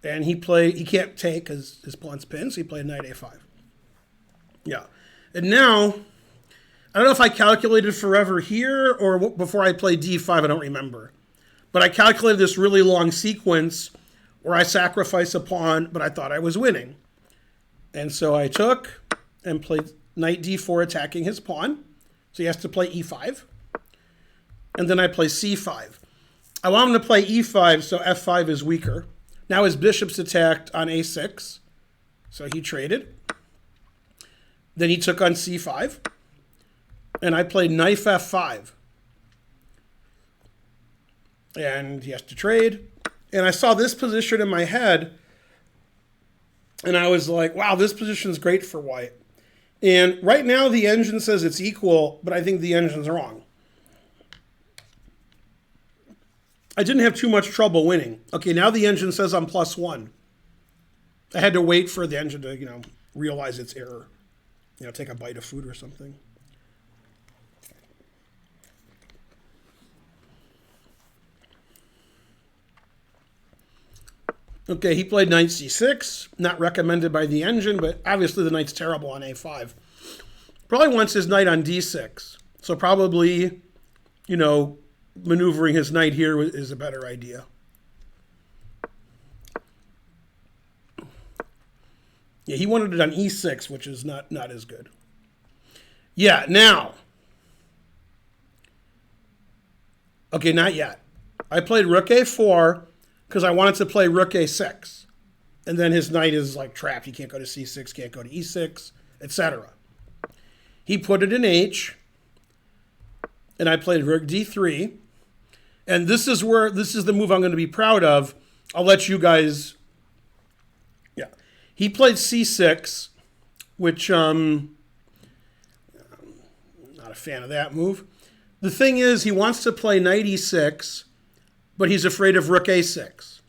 And he can't take because his pawn's pinned, so he played knight a5. Yeah. And now, I don't know if I calculated forever here or before I played d5, I don't remember. But I calculated this really long sequence where I sacrifice a pawn, but I thought I was winning. And so I took and played knight d4 attacking his pawn. So he has to play e5. And then I play c5. I want him to play e5, so f5 is weaker. Now his bishop's attacked on a6. So he traded. Then he took on c5. And I played knight f5. And he has to trade. And I saw this position in my head. And I was like, wow, this position is great for white. And right now the engine says it's equal, but I think the engine's wrong. I didn't have too much trouble winning. Okay, now the engine says I'm +1. I had to wait for the engine to, realize its error. Take a bite of food or something. Okay, he played knight c6. Not recommended by the engine, but obviously the knight's terrible on a5. Probably wants his knight on d6. So probably, maneuvering his knight here is a better idea. Yeah, he wanted it on e6, which is not as good. Yeah, now. Okay, not yet. I played rook a4 because I wanted to play rook a6. And then his knight is trapped. He can't go to c6, can't go to e6, etc. He put it in h. And I played rook d3. And this is the move I'm going to be proud of. I'll let you guys. Yeah. He played c6, which not a fan of that move. The thing is, he wants to play knight e6, but he's afraid of rook a6.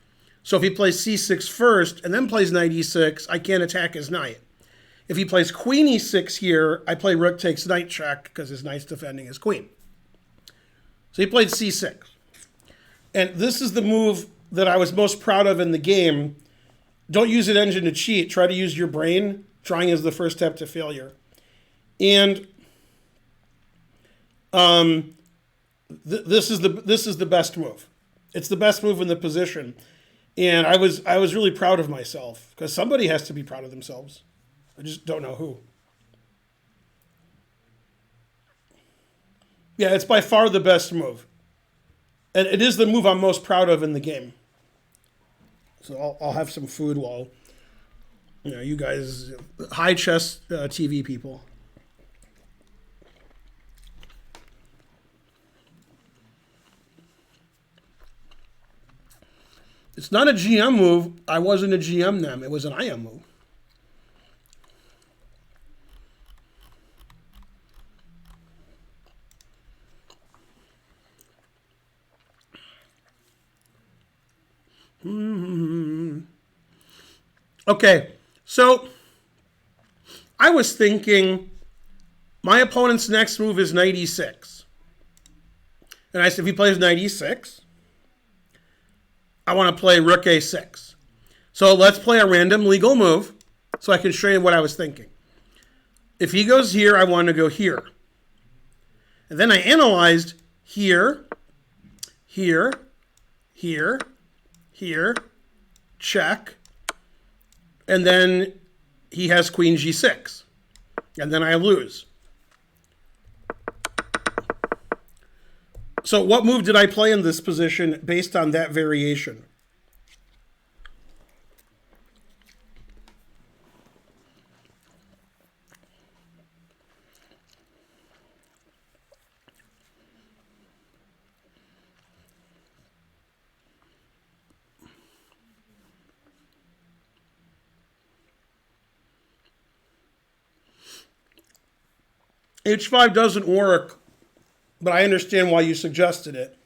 So if he plays c6 first and then plays knight e6, I can't attack his knight. If he plays queen e6 here, I play rook takes knight check because his knight's defending his queen. So he played c6. And this is the move that I was most proud of in the game. Don't use an engine to cheat. Try to use your brain. Trying is the first step to failure. And this is the best move. It's the best move in the position. And I was really proud of myself because somebody has to be proud of themselves. I just don't know who. Yeah, it's by far the best move. And it is the move I'm most proud of in the game. So I'll have some food while, you guys, high chess TV people. It's not a GM move. I wasn't a GM then. It was an IM move. Okay, so I was thinking my opponent's next move is knight e6. And I said, if he plays knight e6, I want to play rook a6. So let's play a random legal move so I can show you what I was thinking. If he goes here, I want to go here. And then I analyzed here, here, here, here, check, and then he has queen g6, and then I lose. So what move did I play in this position based on that variation? H5 doesn't work, but I understand why you suggested it.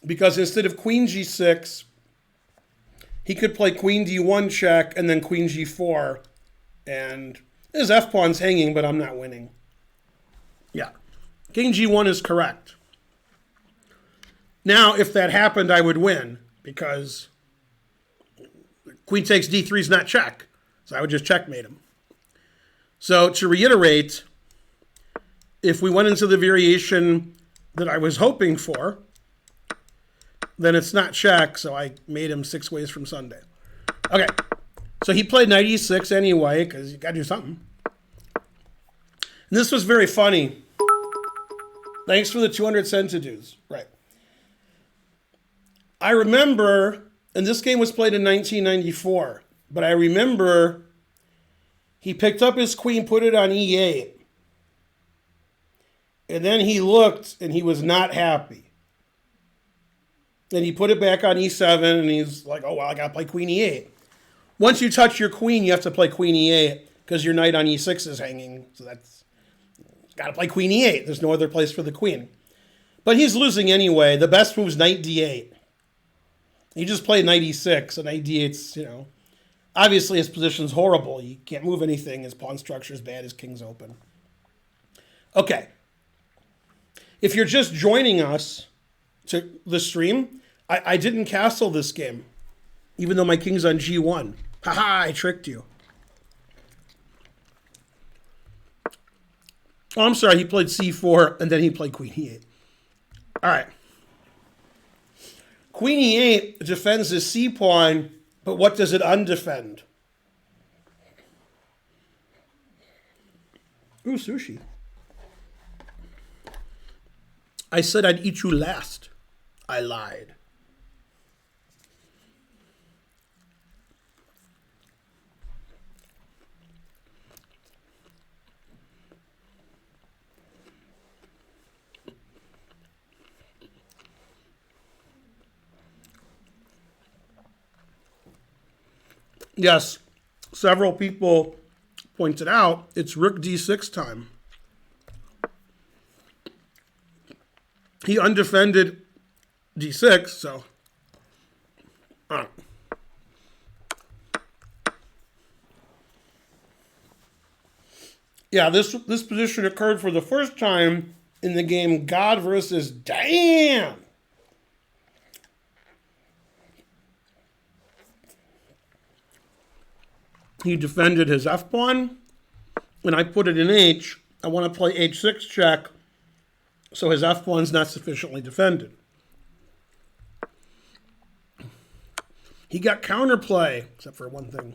Because instead of queen g6, he could play queen d1 check and then queen g4. And his f-pawn's hanging, but I'm not winning. Yeah, king g1 is correct. Now, if that happened, I would win, because queen takes d3 is not check. So I would just checkmate him. So to reiterate, if we went into the variation that I was hoping for, then it's not check, so I made him 6 ways from Sunday. Okay, so he played knight e6 anyway, because you got to do something. And this was very funny. Thanks for the 200 centidues. Right. I remember, and this game was played in 1994, but I remember he picked up his queen, put it on e8. And then he looked, and he was not happy. Then he put it back on e7, and he's like, oh, well, I got to play queen e8. Once you touch your queen, you have to play queen e8, because your knight on e6 is hanging. So that's, got to play queen e8. There's no other place for the queen. But he's losing anyway. The best move is knight d8. He just played knight e6, and knight d8's, obviously his position's horrible. He can't move anything. His pawn structure's bad. His king's open. Okay. If you're just joining us to the stream, I didn't castle this game, even though my king's on g1. Haha, I tricked you. Oh, I'm sorry, he played c4, and then he played queen e8. All right. Queen e8 defends the c-pawn, but what does it undefend? Ooh, sushi. I said I'd eat you last. I lied. Yes, several people pointed out it's rook d6 time. He undefended d6, so. Yeah, this position occurred for the first time in the game God versus Dan. He defended his f-pawn, and I put it in h. I want to play h6 check, so his f-pawn's not sufficiently defended. He got counterplay, except for one thing.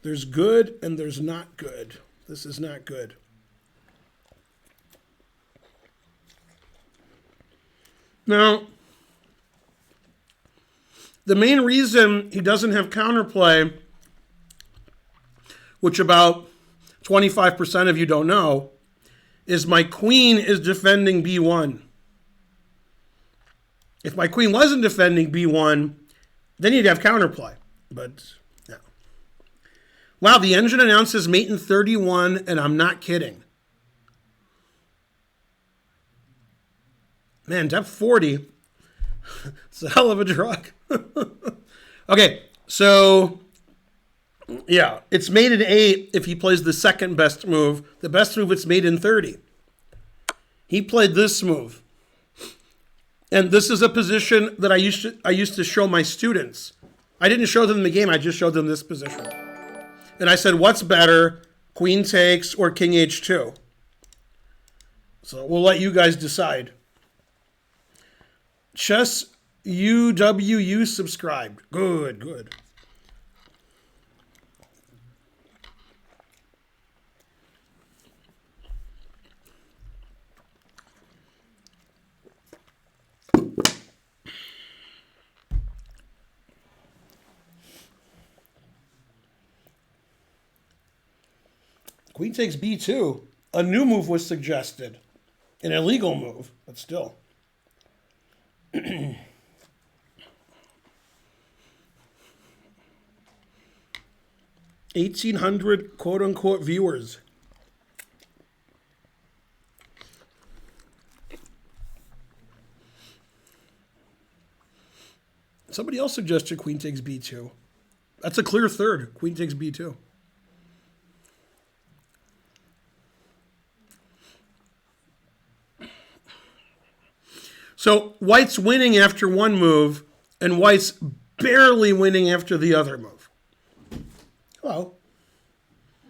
There's good and there's not good. This is not good. Now, the main reason he doesn't have counterplay, which about 25% of you don't know, is my queen is defending b1. If my queen wasn't defending b1, then he'd have counterplay. But no. Wow, the engine announces mate in 31, and I'm not kidding. Man, depth 40. It's a hell of a drug. Okay, so yeah, it's mate in 8 if he plays the second best move. The best move, it's mate in 30. He played this move. And this is a position that I used to show my students. I didn't show them the game, I just showed them this position. And I said, what's better, queen takes or king h2? So we'll let you guys decide. Chess UWU subscribed. Good, good. Queen takes b2. A new move was suggested. An illegal move, but still. 1,800 quote-unquote viewers. Somebody else suggested queen takes b2. That's a clear third. Queen takes b2. So white's winning after one move, and white's barely winning after the other move. Hello.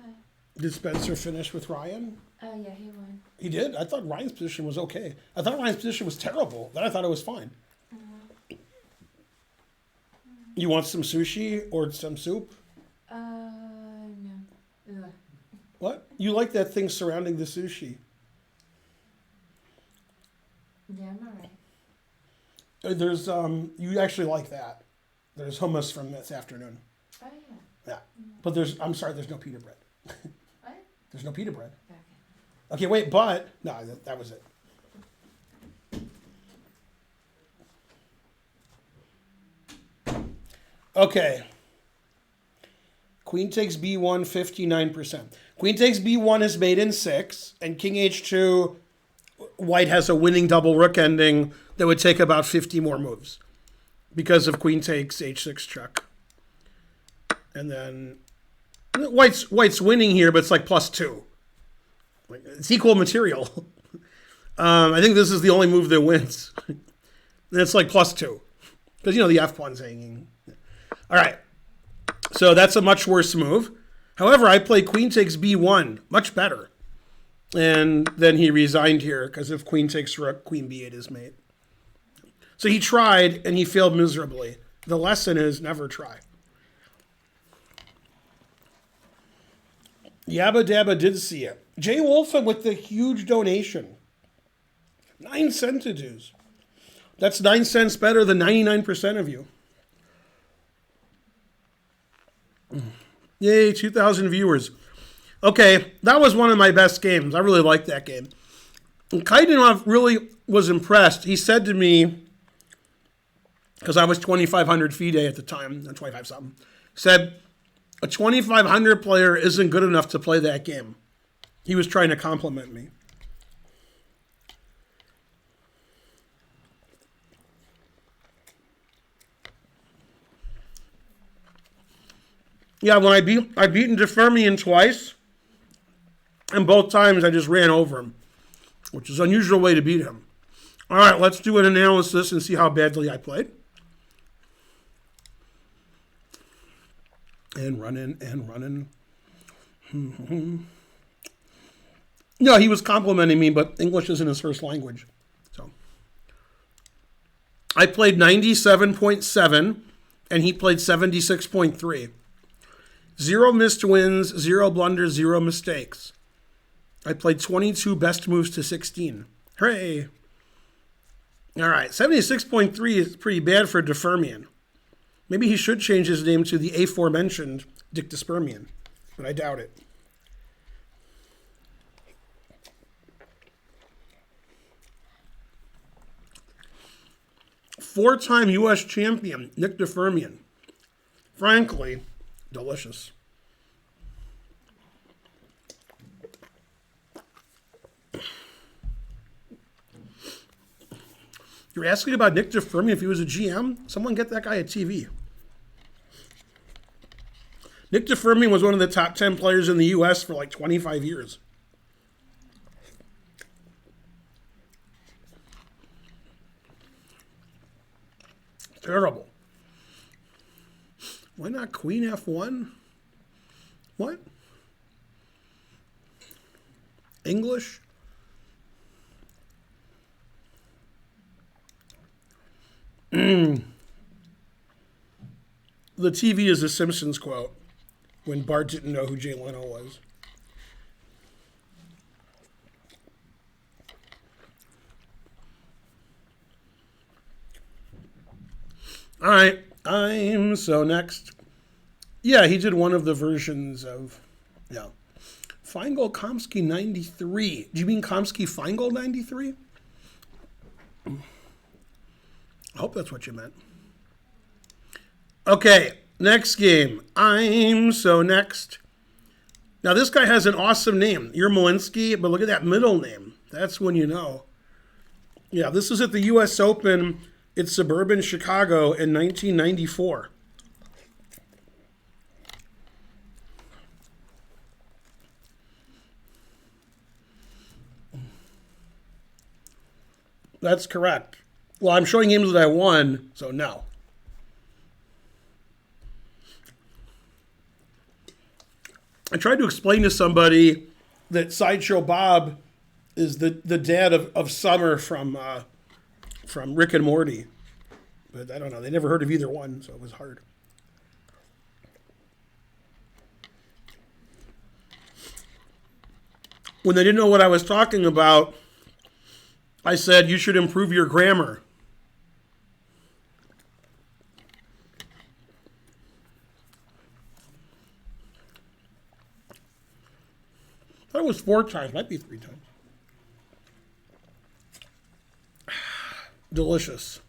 Hi. Did Spencer finish with Ryan? Oh yeah, he won. He did? I thought Ryan's position was okay. I thought Ryan's position was terrible. Then I thought it was fine. You want some sushi or some soup? No. Ugh. What? You like that thing surrounding the sushi? Yeah, I'm alright. There's you actually like that. There's hummus from this afternoon. Oh yeah. Yeah. But I'm sorry, there's no pita bread. What? There's no pita bread. Okay. Okay, wait, but no, that was it. Okay. Queen takes B1, 59%. Queen takes B1 is mate in 6, and King H2, White has a winning double rook ending that would take about 50 more moves because of Queen takes H6 check. And then White's winning here, but it's like +2. Like, it's equal material. I think this is the only move that wins. And it's like +2. Because, the F1's hanging. All right. So that's a much worse move. However, I play Queen takes B1. Much better. And then he resigned here because if Queen takes Rook, Queen B8 is mate. So he tried and he failed miserably. The lesson is never try. Yabba Dabba did see it. Jay Wolfen with the huge donation. 9 centidues. That's 9 cents better than 99% of you. Yay, 2,000 viewers. Okay, that was one of my best games. I really liked that game. And Kaidanov really was impressed. He said to me, because I was 2,500 FIDE at the time, 25 something, said, a 2,500 player isn't good enough to play that game. He was trying to compliment me. Yeah, when I beaten Defermian twice, and both times I just ran over him, which is an unusual way to beat him. All right, let's do an analysis and see how badly I played. And running and running. No, he was complimenting me, but English isn't his first language. So I played 97.7, and he played 76.3. 0 missed wins, 0 blunders, 0 mistakes. I played 22 best moves to 16. Hooray! All right, 76.3 is pretty bad for Defermian. Maybe he should change his name to the aforementioned Dictospermian, but I doubt it. Four-time U.S. champion, Nick Defermian. Frankly, delicious. You're asking about Nick Defermian if he was a GM? Someone get that guy a TV. Nick Defermian was one of the top 10 players in the U.S. for like 25 years. Terrible. Why not Queen F1? What? English? The TV is a Simpsons quote when Bart didn't know who Jay Leno was. All right, I'm so next. Yeah, he did one of the versions of, yeah. Feingold Komsky 93. Do you mean Komsky Feingold 93? I hope that's what you meant. Okay, next game. I'm so next. Now, this guy has an awesome name. You're Malinsky, but look at that middle name. That's when you know. Yeah, this is at the U.S. Open. It's suburban Chicago in 1994. That's correct. Well, I'm showing games that I won, so no. I tried to explain to somebody that Sideshow Bob is the dad of Summer from Rick and Morty. But I don't know. They never heard of either one, so it was hard. When they didn't know what I was talking about, I said, you should improve your grammar. I thought it was 4 times. Might be 3 times. Delicious.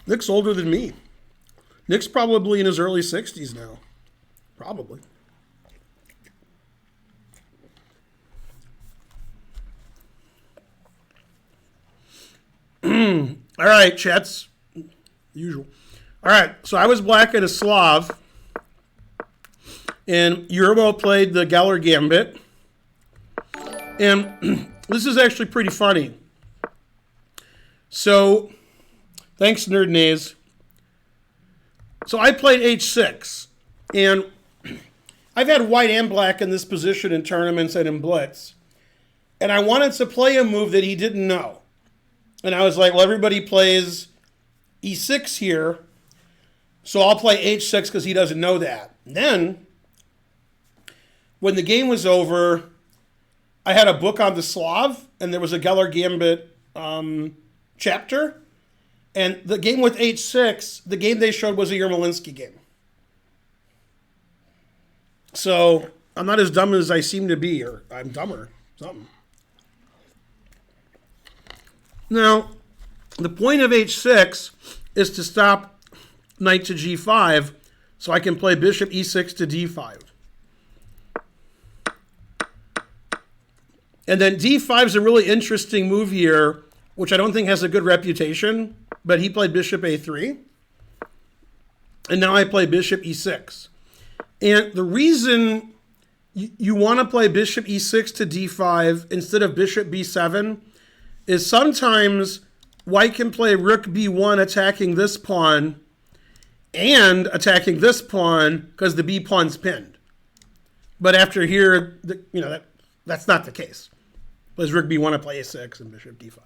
Nick's older than me. Nick's probably in his early 60s now. Probably. All right, chats. Usual. All right, so I was black and a Slav. And Yerbo played the Geller Gambit. And this is actually pretty funny. So, thanks, Nerd Naze. So I played H6. And I've had white and black in this position in tournaments and in Blitz. And I wanted to play a move that he didn't know. And I was like, well, everybody plays E6 here. So I'll play H6 because he doesn't know that. And then, when the game was over, I had a book on the Slav, and there was a Geller Gambit chapter. And the game with H6, the game they showed was a Yermolinsky game. So I'm not as dumb as I seem to be, or I'm dumber, something. Now, the point of H6 is to stop knight to G5, so I can play bishop E6 to D5. And then D5 is a really interesting move here, which I don't think has a good reputation, but he played bishop A3. And now I play bishop E6. And the reason you want to play bishop E6 to D5 instead of bishop B7 is sometimes white can play rook B1 attacking this pawn and attacking this pawn because the B pawn's pinned. But after here, that's not the case. Because rook B1 I play A6 and bishop D5.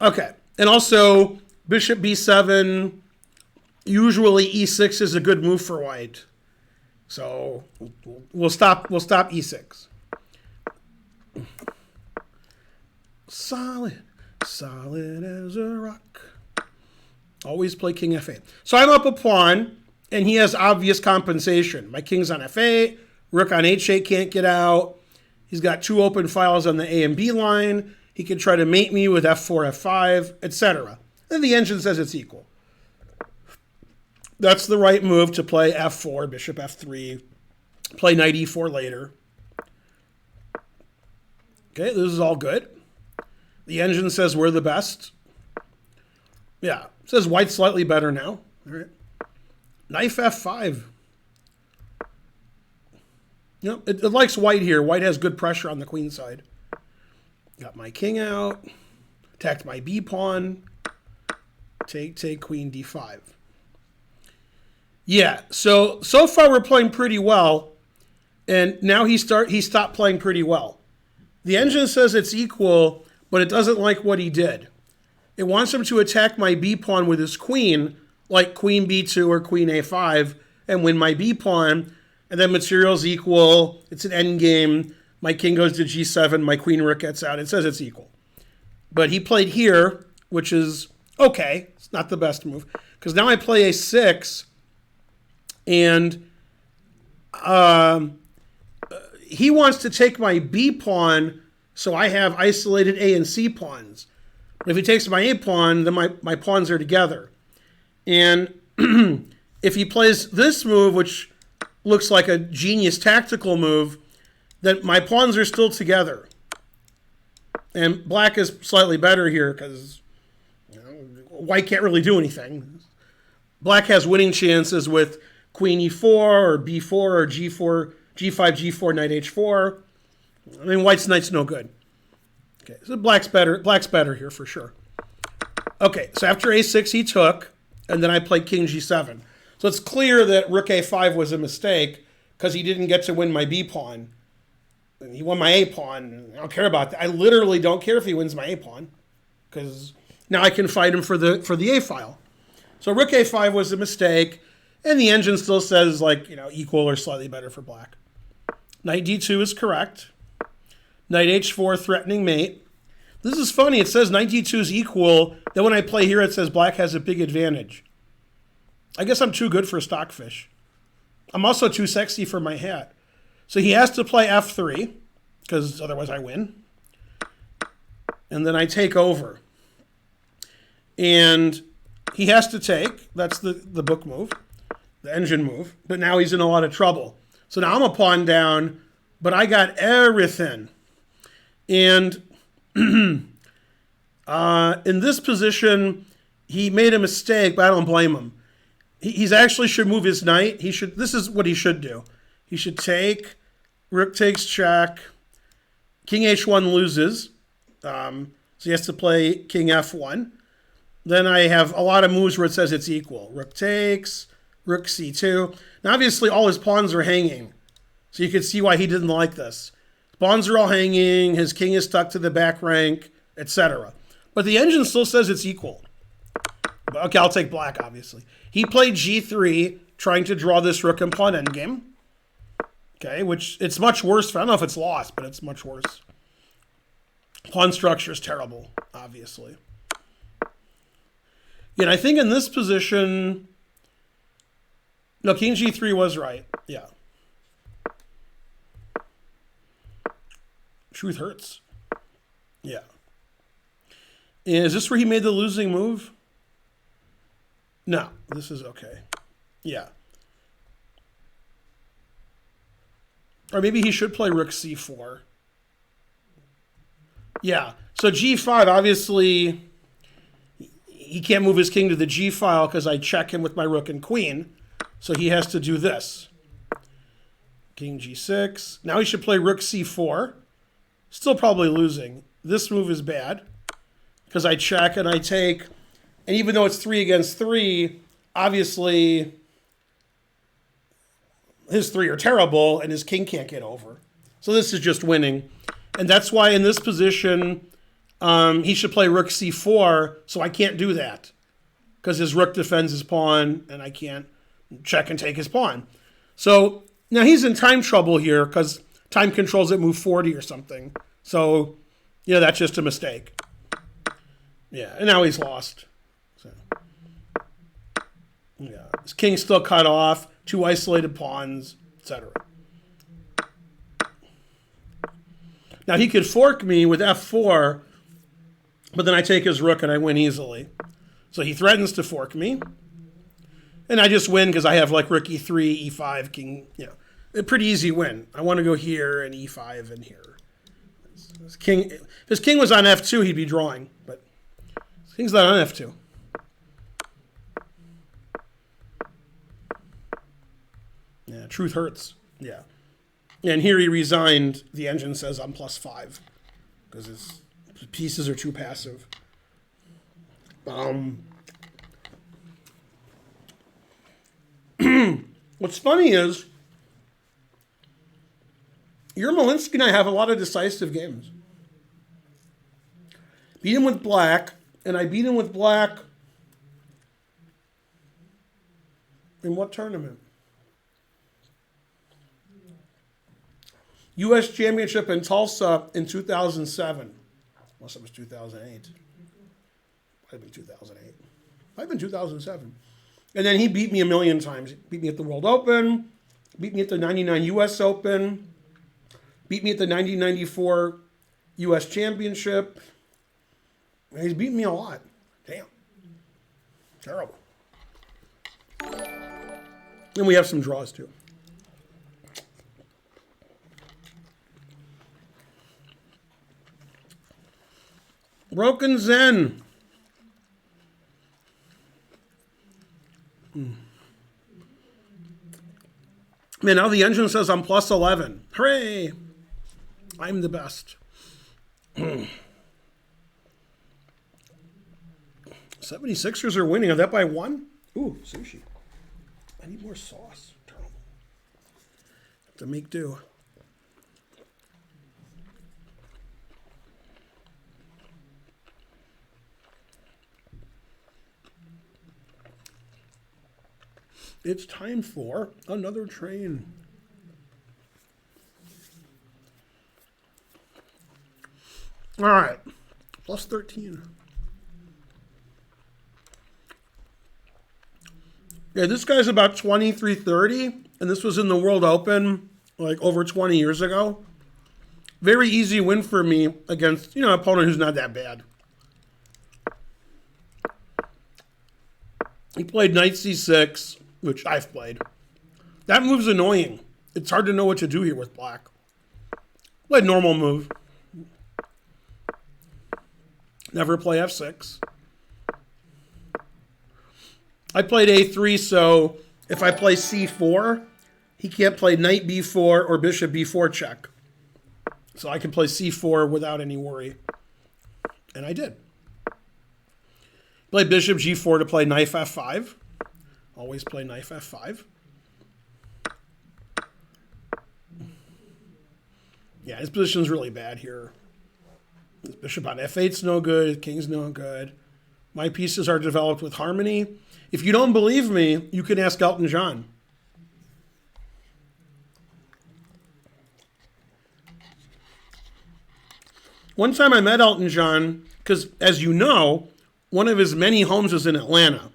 Okay, and also bishop B7, usually E6 is a good move for white. So we'll stop E6. Solid as a rock. Always play king F8. So I'm up a pawn, and he has obvious compensation. My king's on F8, rook on H8 can't get out. He's got 2 open files on the A and B line. He can try to mate me with F4, F5, etc. And the engine says it's equal. That's the right move to play F4, bishop F3, play knight E4 later. Okay, this is all good. The engine says we're the best. Yeah, it says white's slightly better now. All right. Knight F5. Yep, it likes white here. White has good pressure on the queen side. Got my king out. Attacked my B pawn. Take queen D5. Yeah, so far we're playing pretty well. And now he stopped playing pretty well. The engine says it's equal, but it doesn't like what he did. It wants him to attack my B pawn with his queen, like queen B2 or queen A5, and win my B pawn. And then material's equal. It's an endgame. My king goes to G7. My queen rook gets out. It says it's equal. But he played here, which is okay. It's not the best move. Because now I play A6. And he wants to take my B pawn, so I have isolated A and C pawns. But if he takes my A pawn, then my pawns are together. And if he plays this move, which looks like a genius tactical move, then my pawns are still together. And black is slightly better here because white can't really do anything. Black has winning chances with queen E4 or B4 or G4, G5, G4, knight H4. I mean, white's knight's no good. Okay, so black's better here for sure. Okay, so after a6 he took, and then I played king g7. So it's clear that rook a5 was a mistake because he didn't get to win my b pawn. He won my a pawn. I don't care about that. I literally don't care if he wins my a pawn because now I can fight him for the a file. So rook a5 was a mistake, and the engine still says like equal or slightly better for black. Knight d2 is correct. Knight h4 threatening mate. This is funny. It says knight d2 is equal. Then when I play here, it says black has a big advantage. I guess I'm too good for stockfish. I'm also too sexy for my hat. So he has to play f3 because otherwise I win. And then I take over. And he has to take. That's the book move, the engine move. But now he's in a lot of trouble. So now I'm a pawn down, but I got everything. And in this position, he made a mistake, but I don't blame him. He's actually should move his knight. This is what he should do. He should take, rook takes check, king h1 loses. So he has to play king f1. Then I have a lot of moves where it says it's equal. Rook takes, rook c2. Now obviously all his pawns are hanging. So you can see why he didn't like this. Pawns are all hanging, his king is stuck to the back rank, etc. But the engine still says it's equal. But, okay, I'll take black, obviously. He played g3, trying to draw this rook and pawn endgame. Okay, which it's much worse. I don't know if it's lost, but it's much worse. Pawn structure is terrible, obviously. Yeah, and I think in this position, no, king g3 was right. Yeah. Truth hurts. Yeah. And is this where he made the losing move? No, this is okay. Yeah. Or maybe he should play rook c4. Yeah. So g5, obviously, he can't move his king to the g file because I check him with my rook and queen. So he has to do this. King g6. Now he should play rook c4. Still probably losing. This move is bad because I check and I take. And even though it's 3 against 3, obviously his 3 are terrible and his king can't get over. So this is just winning. And that's why in this position, he should play rook c4, so I can't do that because his rook defends his pawn and I can't check and take his pawn. So now he's in time trouble here because time controls at move 40 or something. So, that's just a mistake. Yeah, and now he's lost. So, yeah, his king's still cut off, 2 isolated pawns, etc. Now he could fork me with f4, but then I take his rook and I win easily. So he threatens to fork me. And I just win because I have like rook e3, e5, king, a pretty easy win. I want to go here and e5 and here. If his king was on f2, he'd be drawing, but his king's not on f2. Yeah, truth hurts. Yeah. And here he resigned. The engine says I'm +5 because his pieces are too passive. What's funny is Yermolinsky and I have a lot of decisive games. Beat him with black, and I beat him with black in what tournament? U.S. Championship in Tulsa in 2007. Unless it was 2008. Might have been 2008. Might have been 2007. And then he beat me a million times. He beat me at the World Open, beat me at the 99 U.S. Open, beat me at the 1994 U.S. Championship. And he's beaten me a lot. Damn. Terrible. And we have some draws, too. Broken Zen. Man, now the engine says I'm +11. Hooray! I'm the best. 76ers are winning. Are that by one? Ooh, sushi. I need more sauce. Terrible. Have to make do. It's time for another train. All right, plus 13. Yeah, this guy's about 23-30, and this was in the World Open like over 20 years ago. Very easy win for me against, an opponent who's not that bad. He played knight c6, which I've played. That move's annoying. It's hard to know what to do here with black. Played normal move. Never play f6. I played a3, so if I play c4, he can't play knight b4 or bishop b4 check. So I can play c4 without any worry. And I did. Play bishop g4 to play knight f5. Always play knight f5. Yeah, his position's really bad here. His bishop on f8's no good. King's no good. My pieces are developed with harmony. If you don't believe me, you can ask Elton John. One time I met Elton John, because as you know, one of his many homes is in Atlanta.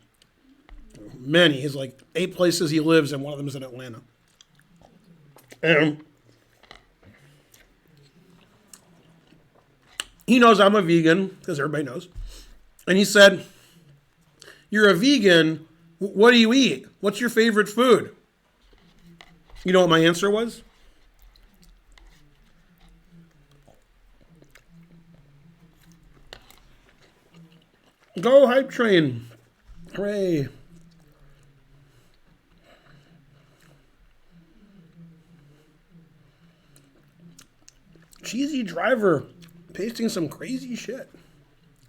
Many. He's like 8 places he lives, and one of them is in Atlanta. And he knows I'm a vegan, because everybody knows. And he said, "You're a vegan. What do you eat? What's your favorite food?" You know what my answer was? Go Hype Train. Hooray. Cheesy Driver pasting some crazy shit.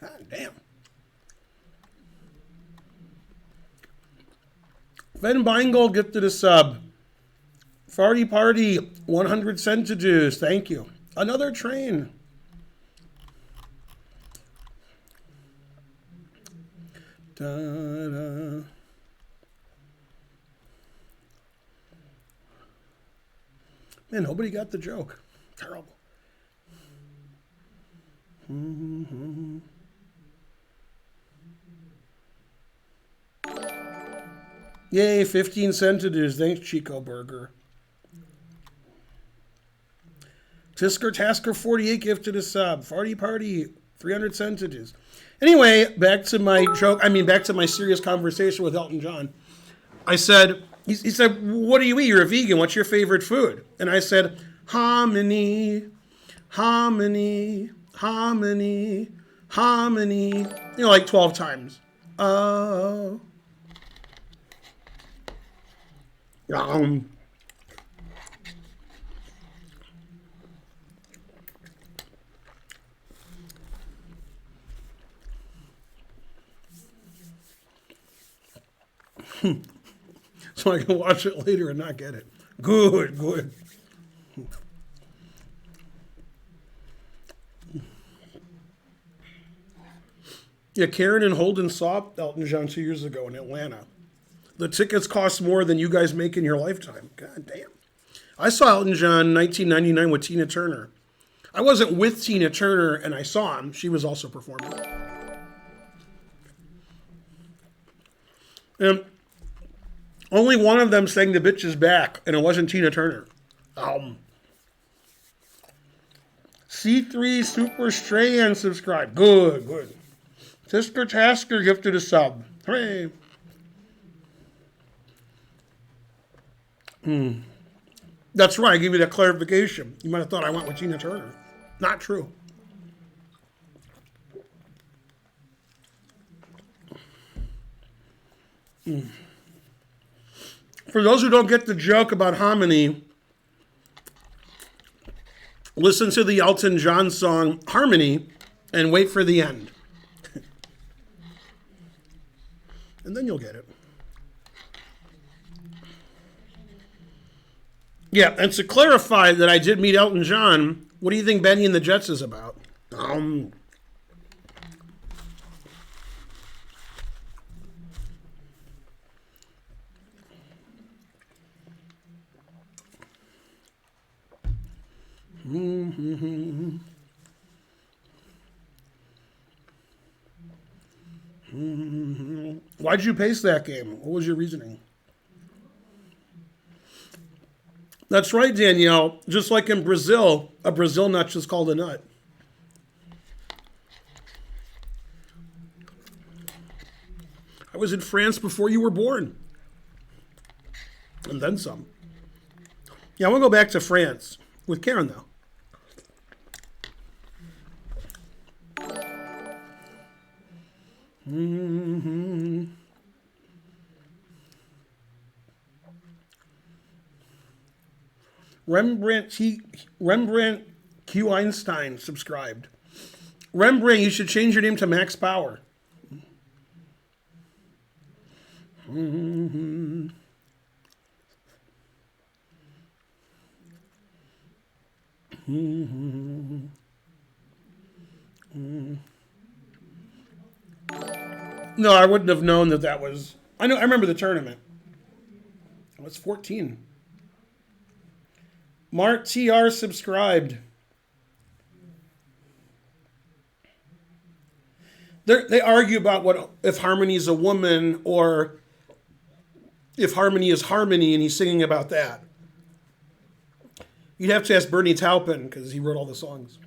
God damn. Ben Beingold gifted a sub. Farty Party, 100 centidues. Thank you. Another train. Da-da. Man, nobody got the joke. Terrible. Mm-hmm. Yay, 15 centidues. Thanks, Chico Burger. Tisker Tasker 48 gifted a sub. Farty Party, 300 centidues. Anyway, back to my joke. Back to my serious conversation with Elton John. I said, he said, "What do you eat? You're a vegan. What's your favorite food?" And I said, "Hominy, hominy, hominy, hominy." Like 12 times. Oh. So I can watch it later and not get it. Good, good. Yeah, Karen and Holden saw Elton John 2 years ago in Atlanta. The tickets cost more than you guys make in your lifetime. God damn. I saw Elton John in 1999 with Tina Turner. I wasn't with Tina Turner and I saw him. She was also performing. And only one of them sang "The Bitch Is Back," and it wasn't Tina Turner. C3 Super Stray and subscribe. Good, good. Sister Tasker gifted a sub. Hooray. That's right, I gave you that clarification. You might have thought I went with Tina Turner. Not true. For those who don't get the joke about hominy, listen to the Elton John song Harmony and wait for the end. and then you'll get it. Yeah, and to clarify that I did meet Elton John, what do you think Benny and the Jets is about? Why'd you pace that game? What was your reasoning? That's right, Danielle. Just like in Brazil, a Brazil nut's just called a nut. I was in France before you were born. And then some. Yeah, I want to go back to France with Karen, though. Rembrandt Q. Einstein subscribed. Rembrandt, you should change your name to Max Power. No, I wouldn't have known that was. I remember the tournament. I was 14. Mark TR subscribed. They argue about if Harmony is a woman or if Harmony is Harmony, and he's singing about that. You'd have to ask Bernie Taupin because he wrote all the songs.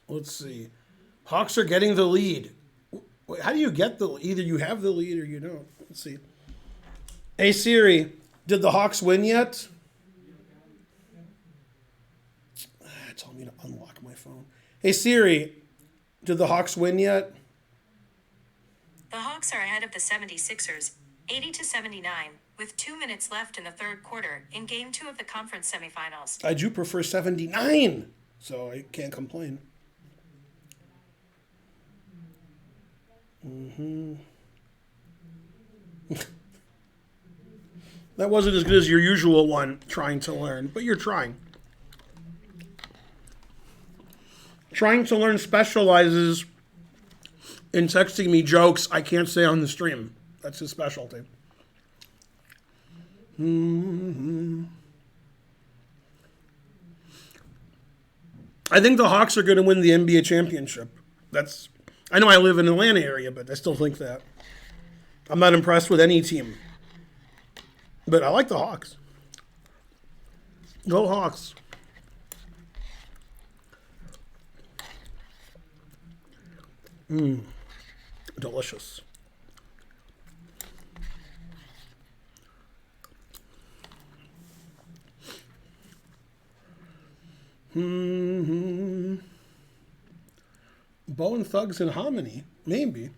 Let's see. Hawks are getting the lead. How do you get the lead? Either you have the lead or you don't. Let's see. Hey Siri, did the Hawks win yet? It told me to unlock my phone. Hey Siri, did the Hawks win yet? The Hawks are ahead of the 76ers, 80-79, with 2 minutes left in the third quarter in Game 2 of the conference semifinals. I do prefer 79, so I can't complain. That wasn't as good as your usual one, trying to learn, but you're trying. Trying to learn specializes in texting me jokes I can't say on the stream. That's his specialty. I think the Hawks are going to win the NBA championship. I know I live in the Atlanta area, but I still think that. I'm not impressed with any team. But I like the Hawks. Go Hawks. Delicious. Bone Thugs and Harmony, maybe.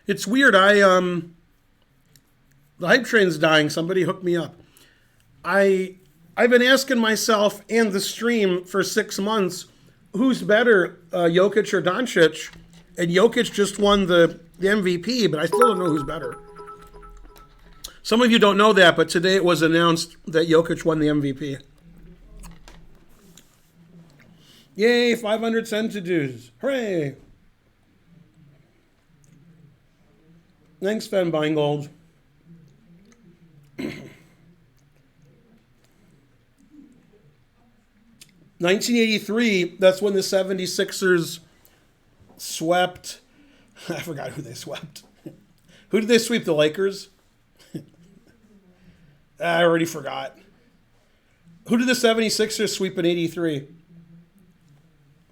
It's weird. The hype train's dying. Somebody hooked me up. I've been asking myself and the stream for 6 months, who's better, Jokic or Doncic? And Jokic just won the MVP, but I still don't know who's better. Some of you don't know that, but today it was announced that Jokic won the MVP. Yay, 500 centidues. Hooray. Thanks, Sven Beingold. 1983, that's when the 76ers swept. I forgot who they swept. Who did they sweep? The Lakers? I already forgot. Who did the 76ers sweep in 83?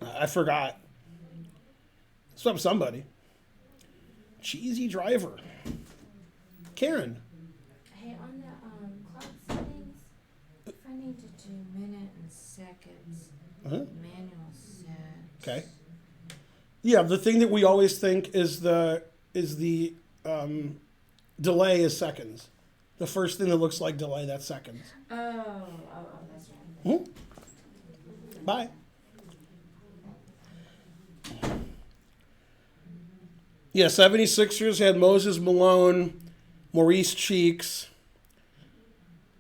I forgot. Swept somebody. Cheesy driver. Karen. Hey, on the clock settings, if I need to do minute and seconds, manual set. Okay. Yeah, the thing that we always think is the delay is seconds. The first thing that looks like delay, that's seconds. Oh, that's right. Bye. Yeah, 76ers had Moses Malone, Maurice Cheeks,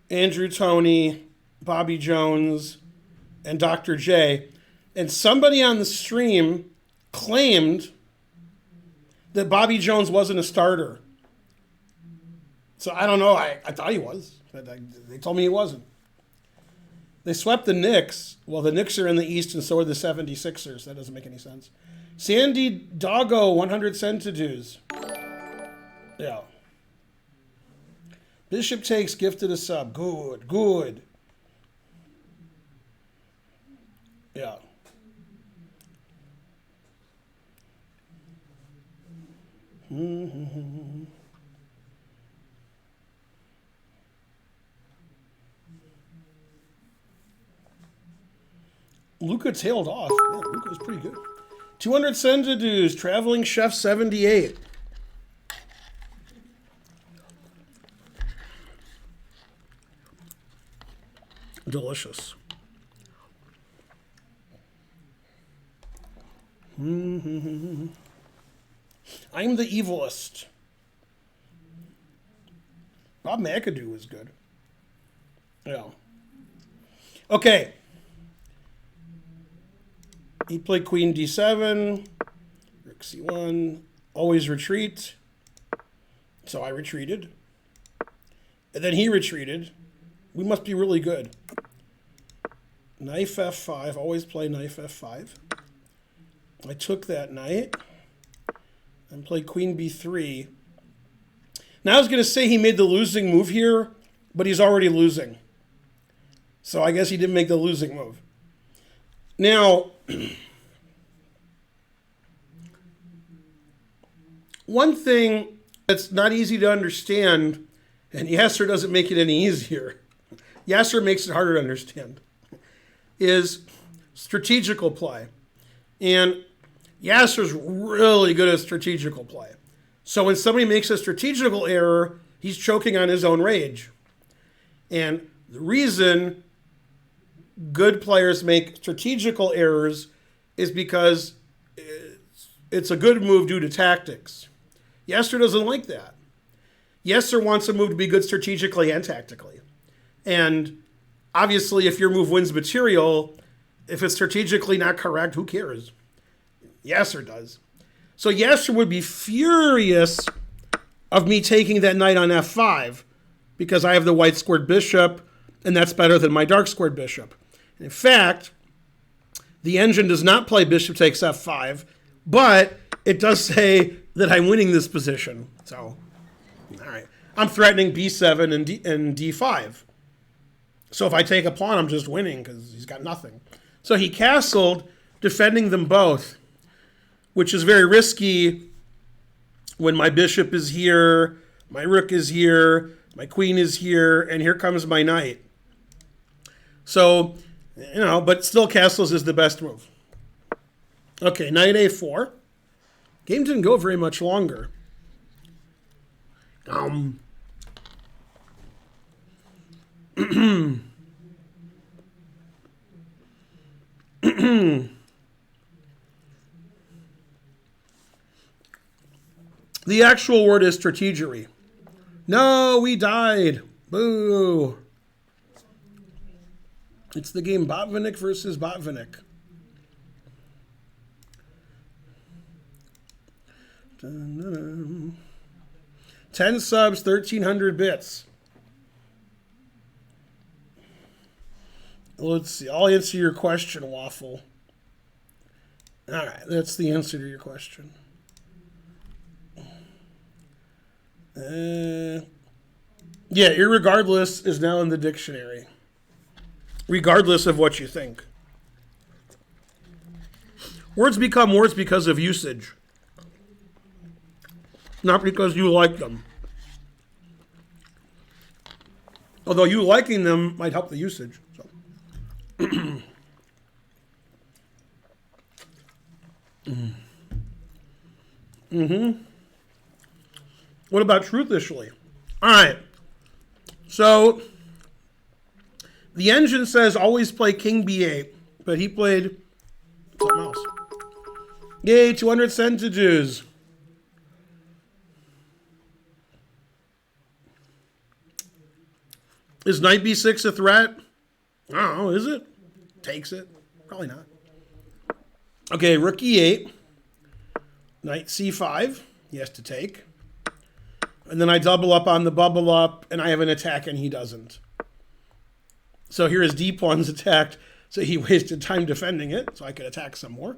Andrew Toney, Bobby Jones, and Dr. J. And somebody on the stream claimed that Bobby Jones wasn't a starter. So I don't know. I thought he was, but they told me he wasn't. They swept the Knicks. Well, the Knicks are in the East, and so are the 76ers. That doesn't make any sense. Sandy Doggo, 100 centidues. Yeah. Bishop takes gifted a sub. Good, good. Yeah. Mm-hmm. Luka tailed off. Man, Luka was pretty good. 200 centidues. Traveling Chef 78. Delicious. Mm-hmm. I'm the evilest. Bob McAdoo was good. Yeah. Okay. He played Queen D7, Rook C1, always retreat. So I retreated. And then he retreated. We must be really good. Knight F5, always play knight F5. I took that knight and played Queen B3. Now I was going to say he made the losing move here, but he's already losing. So I guess he didn't make the losing move. Now, one thing that's not easy to understand, and Yasser doesn't make it any easier, Yasser makes it harder to understand, is strategical play. And Yasser's really good at strategical play. So when somebody makes a strategical error, he's choking on his own rage. And the reason good players make strategical errors is because it's a good move due to tactics. Yasser doesn't like that. Yasser wants a move to be good strategically and tactically. And obviously, if your move wins material, if it's strategically not correct, who cares? Yasser does. So Yasser would be furious of me taking that knight on f5 because I have the white squared bishop, and that's better than my dark squared bishop. In fact, the engine does not play bishop takes f5, but it does say that I'm winning this position. So, all right. I'm threatening b7 and d5. So if I take a pawn, I'm just winning because he's got nothing. So he castled, defending them both, which is very risky when my bishop is here, my rook is here, my queen is here, and here comes my knight. So, but still castles is the best move. Okay, knight a4. Game didn't go very much longer. The actual word is strategery. No, we died. Boo. It's the game Botvinnik versus Botvinnik. 10 subs, 1,300 bits. Let's see. I'll answer your question, Waffle. All right, that's the answer to your question. Yeah, irregardless is now in the dictionary. Regardless of what you think. Words become words because of usage. Not because you like them. Although you liking them might help the usage. So. What about truthishly? All right. So the engine says always play king b8, but he played something else. Yay, 200 centidues. Is knight b6 a threat? I don't know, is it? Takes it? Probably not. Okay, rook e8. Knight c5. He has to take. And then I double up on the bubble up, and I have an attack, and he doesn't. So here his d pawn's attacked, so he wasted time defending it, so I could attack some more.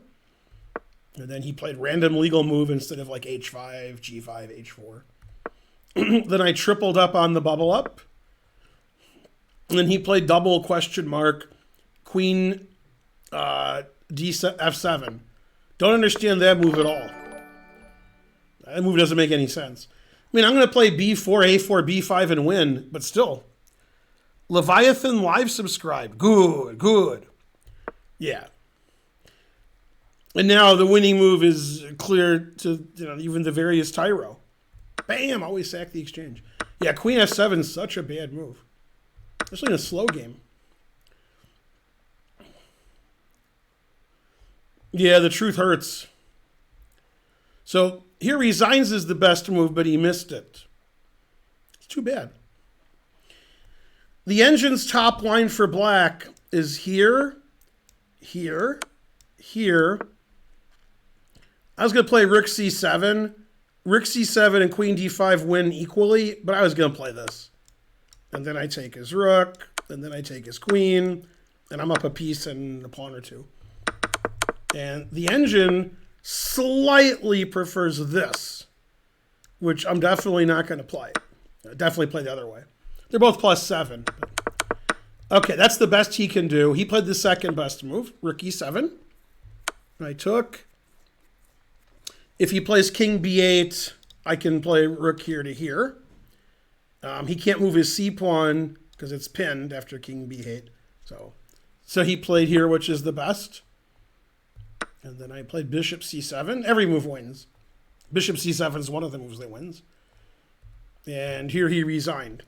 And then he played random legal move instead of like h5, g5, h4. Then I tripled up on the bubble up. And then he played double question mark, queen f7. Don't understand that move at all. That move doesn't make any sense. I mean, I'm going to play b4, a4, b5 and win, but still. Leviathan live subscribe. Good, good. Yeah. And now the winning move is clear to even the various Tyro. Bam! Always sack the exchange. Yeah, queen f7 is such a bad move. Especially in a slow game. Yeah, the truth hurts. So here resigns is the best move, but he missed it. It's too bad. The engine's top line for black is here, here, here. I was going to play rook c7. Rook c7 and queen d5 win equally, but I was going to play this. And then I take his rook, and then I take his queen, and I'm up a piece and a pawn or two. And the engine slightly prefers this, which I'm definitely not going to play. I definitely play the other way. They're both +7. Okay, that's the best he can do. He played the second best move, rook e7. I took. If he plays king b8, I can play rook here to here. He can't move his c pawn because it's pinned after king b8. So he played here, which is the best. And then I played bishop c7. Every move wins. Bishop c7 is one of the moves that wins. And here he resigned.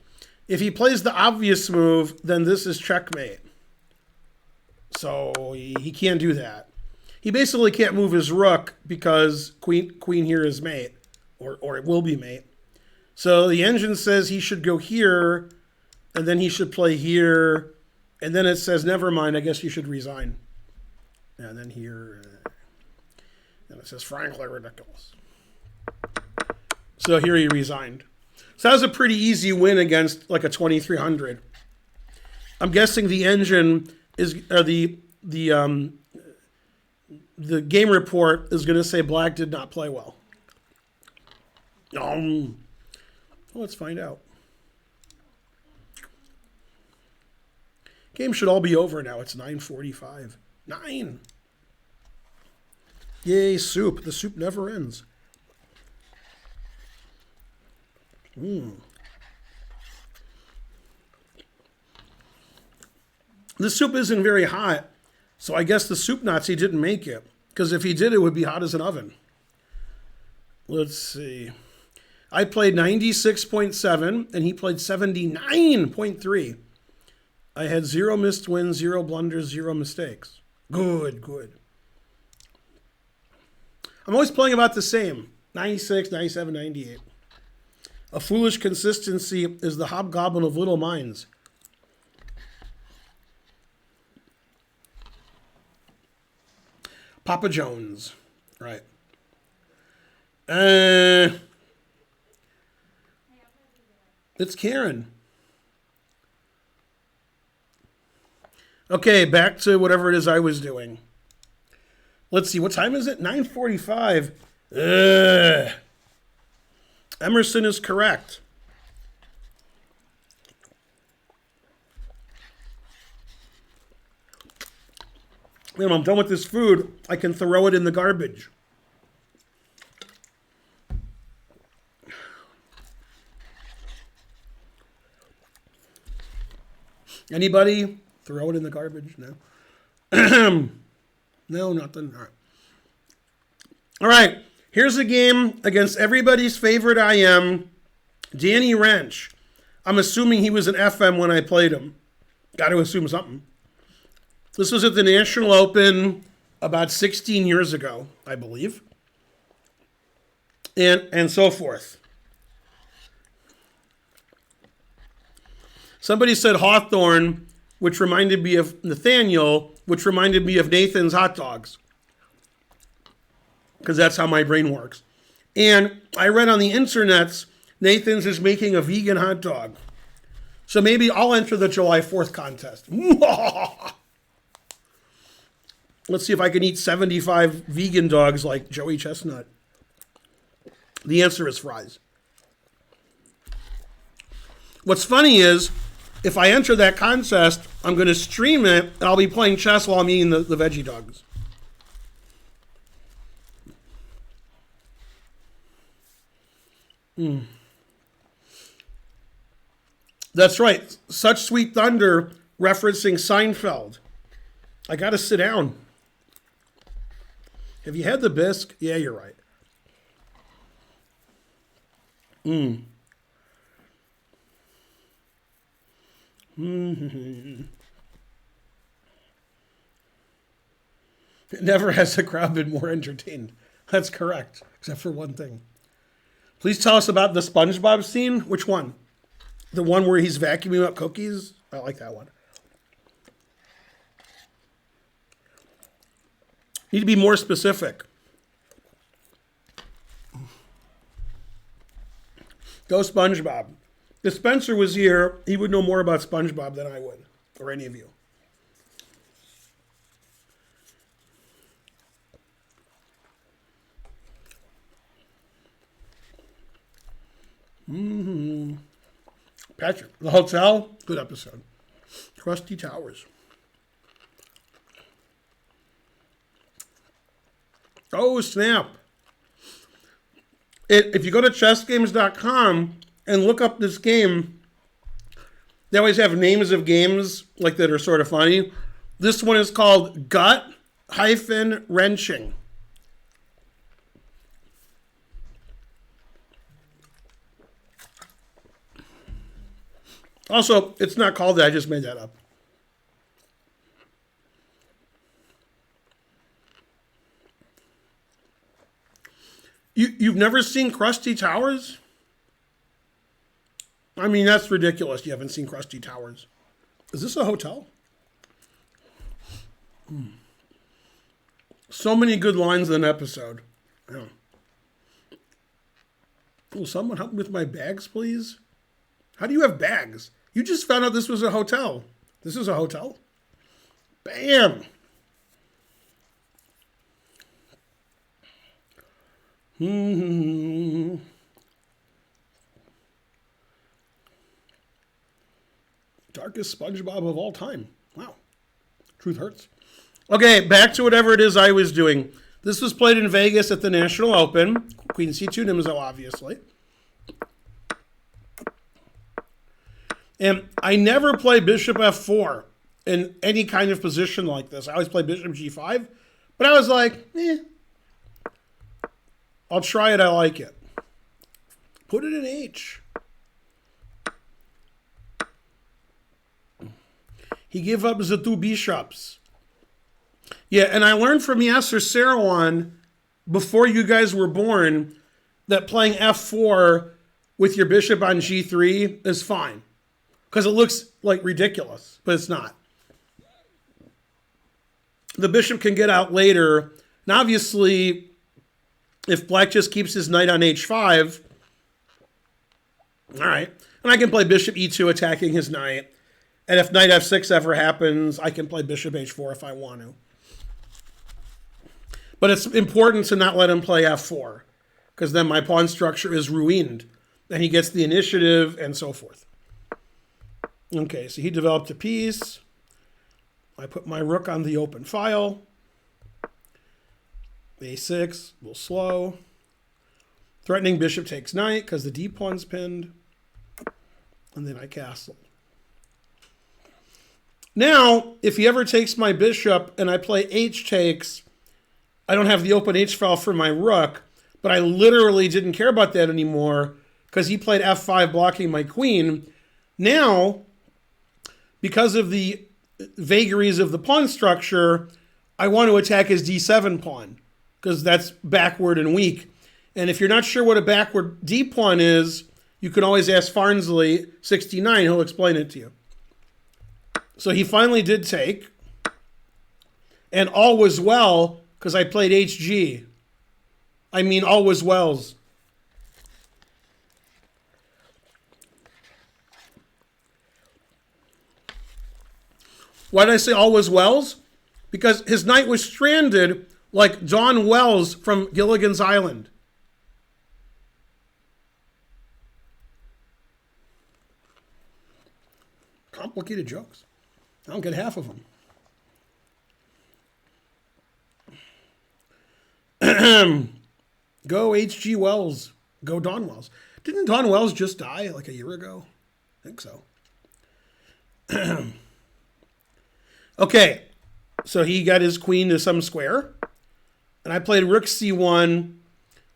If he plays the obvious move, then this is checkmate. So he can't do that. He basically can't move his rook because queen here is mate, or it will be mate. So the engine says he should go here, and then he should play here, and then it says, never mind, I guess you should resign. And then here, and it says, frankly ridiculous. So here he resigned. So that was a pretty easy win against like a 2300. I'm guessing the engine is, or the game report is going to say black did not play well. Let's find out. Game should all be over now. It's 9:45. 9. Yay, soup. The soup never ends. The soup isn't very hot, so I guess the soup Nazi didn't make it. Because if he did, it would be hot as an oven. Let's see. I played 96.7, and he played 79.3. I had 0 missed wins, 0 blunders, 0 mistakes. Good, good. I'm always playing about the same. 96, 97, 98. A foolish consistency is the hobgoblin of little minds. Papa Jones. Right. It's Karen. Okay, back to whatever it is I was doing. Let's see, what time is it? 9:45. Emerson is correct. When I'm done with this food, I can throw it in the garbage. Anybody? Throw it in the garbage? No. No, nothing. All right. All right. Here's a game against everybody's favorite IM, Danny Wrench. I'm assuming he was an FM when I played him. Got to assume something. This was at the National Open about 16 years ago, I believe. And so forth. Somebody said Hawthorne, which reminded me of Nathaniel, which reminded me of Nathan's hot dogs. Because that's how my brain works. And I read on the internets, Nathan's is making a vegan hot dog. So maybe I'll enter the July 4th contest. Let's see if I can eat 75 vegan dogs like Joey Chestnut. The answer is fries. What's funny is, if I enter that contest, I'm going to stream it, and I'll be playing chess while I'm eating the veggie dogs. That's right. Such Sweet Thunder referencing Seinfeld. I got to sit down. Have you had the bisque? Yeah, you're right. Never has the crowd been more entertained. That's correct, except for one thing. Please tell us about the SpongeBob scene. Which one? The one where he's vacuuming up cookies? I like that one. Need to be more specific. Go SpongeBob. If Spencer was here, he would know more about SpongeBob than I would, or any of you. Patrick, The Hotel, good episode. Krusty Towers. Oh, snap. If you go to chessgames.com and look up this game, they always have names of games like that are sort of funny. This one is called Gut-Wrenching. Also, it's not called that. I just made that up. You've never seen Krusty Towers? I mean, that's ridiculous. You haven't seen Krusty Towers. Is this a hotel? So many good lines in an episode. Yeah. Will someone help me with my bags, please? How do you have bags? You just found out this was a hotel. This is a hotel? Bam! Darkest SpongeBob of all time. Wow. Truth hurts. Okay, back to whatever it is I was doing. This was played in Vegas at the National Open. Queen C2 Nimzo, obviously. And I never play Bishop F4 in any kind of position like this. I always play Bishop G5. But I was like, I'll try it. I like it. Put it in H. He gave up the two bishops. Yeah, and I learned from Yasser Seirawan before you guys were born that playing F4 with your bishop on G3 is fine. Because it looks like ridiculous, but it's not. The bishop can get out later. And obviously, if black just keeps his knight on H5, all right. And I can play bishop E2 attacking his knight. And if knight F6 ever happens, I can play bishop H4 if I want to. But it's important to not let him play F4, because then my pawn structure is ruined. And he gets the initiative and so forth. Okay, so he developed a piece. I put my rook on the open file. A6, a little slow. Threatening bishop takes knight because the d pawn's pinned. And then I castle. Now, if he ever takes my bishop and I play h takes, I don't have the open h file for my rook, but I literally didn't care about that anymore because he played f5 blocking my queen. Now, because of the vagaries of the pawn structure, I want to attack his d7 pawn because that's backward and weak. And if you're not sure what a backward d pawn is, you can always ask Farnsley 69. He'll explain it to you. So he finally did take. And all was well because I played HG. I mean, all was wells. Why did I say all was wells? Because his knight was stranded like John Wells from Gilligan's Island. Complicated jokes. I don't get half of them. Go H.G. Wells. Go Don Wells. Didn't Don Wells just die like a year ago? I think so. Okay, so he got his queen to some square. And I played rook c1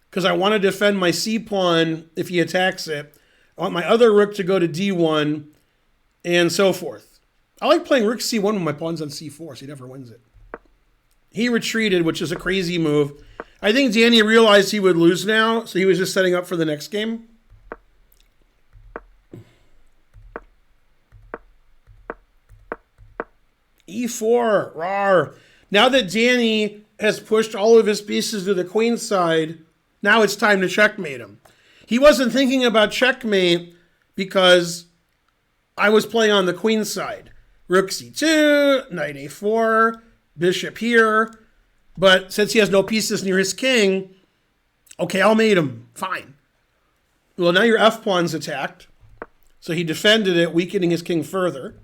because I want to defend my c-pawn if he attacks it. I want my other rook to go to d1 and so forth. I like playing rook c1 when my pawn's on c4, so he never wins it. He retreated, which is a crazy move. I think Danny realized he would lose now, so he was just setting up for the next game. E4, rawr. Now that Danny has pushed all of his pieces to the queen side, now it's time to checkmate him. He wasn't thinking about checkmate because I was playing on the queen side. Rook c2, knight a4, bishop here. But since he has no pieces near his king, okay, I'll mate him. Fine. Well, now your f-pawn's attacked. So he defended it, weakening his king further.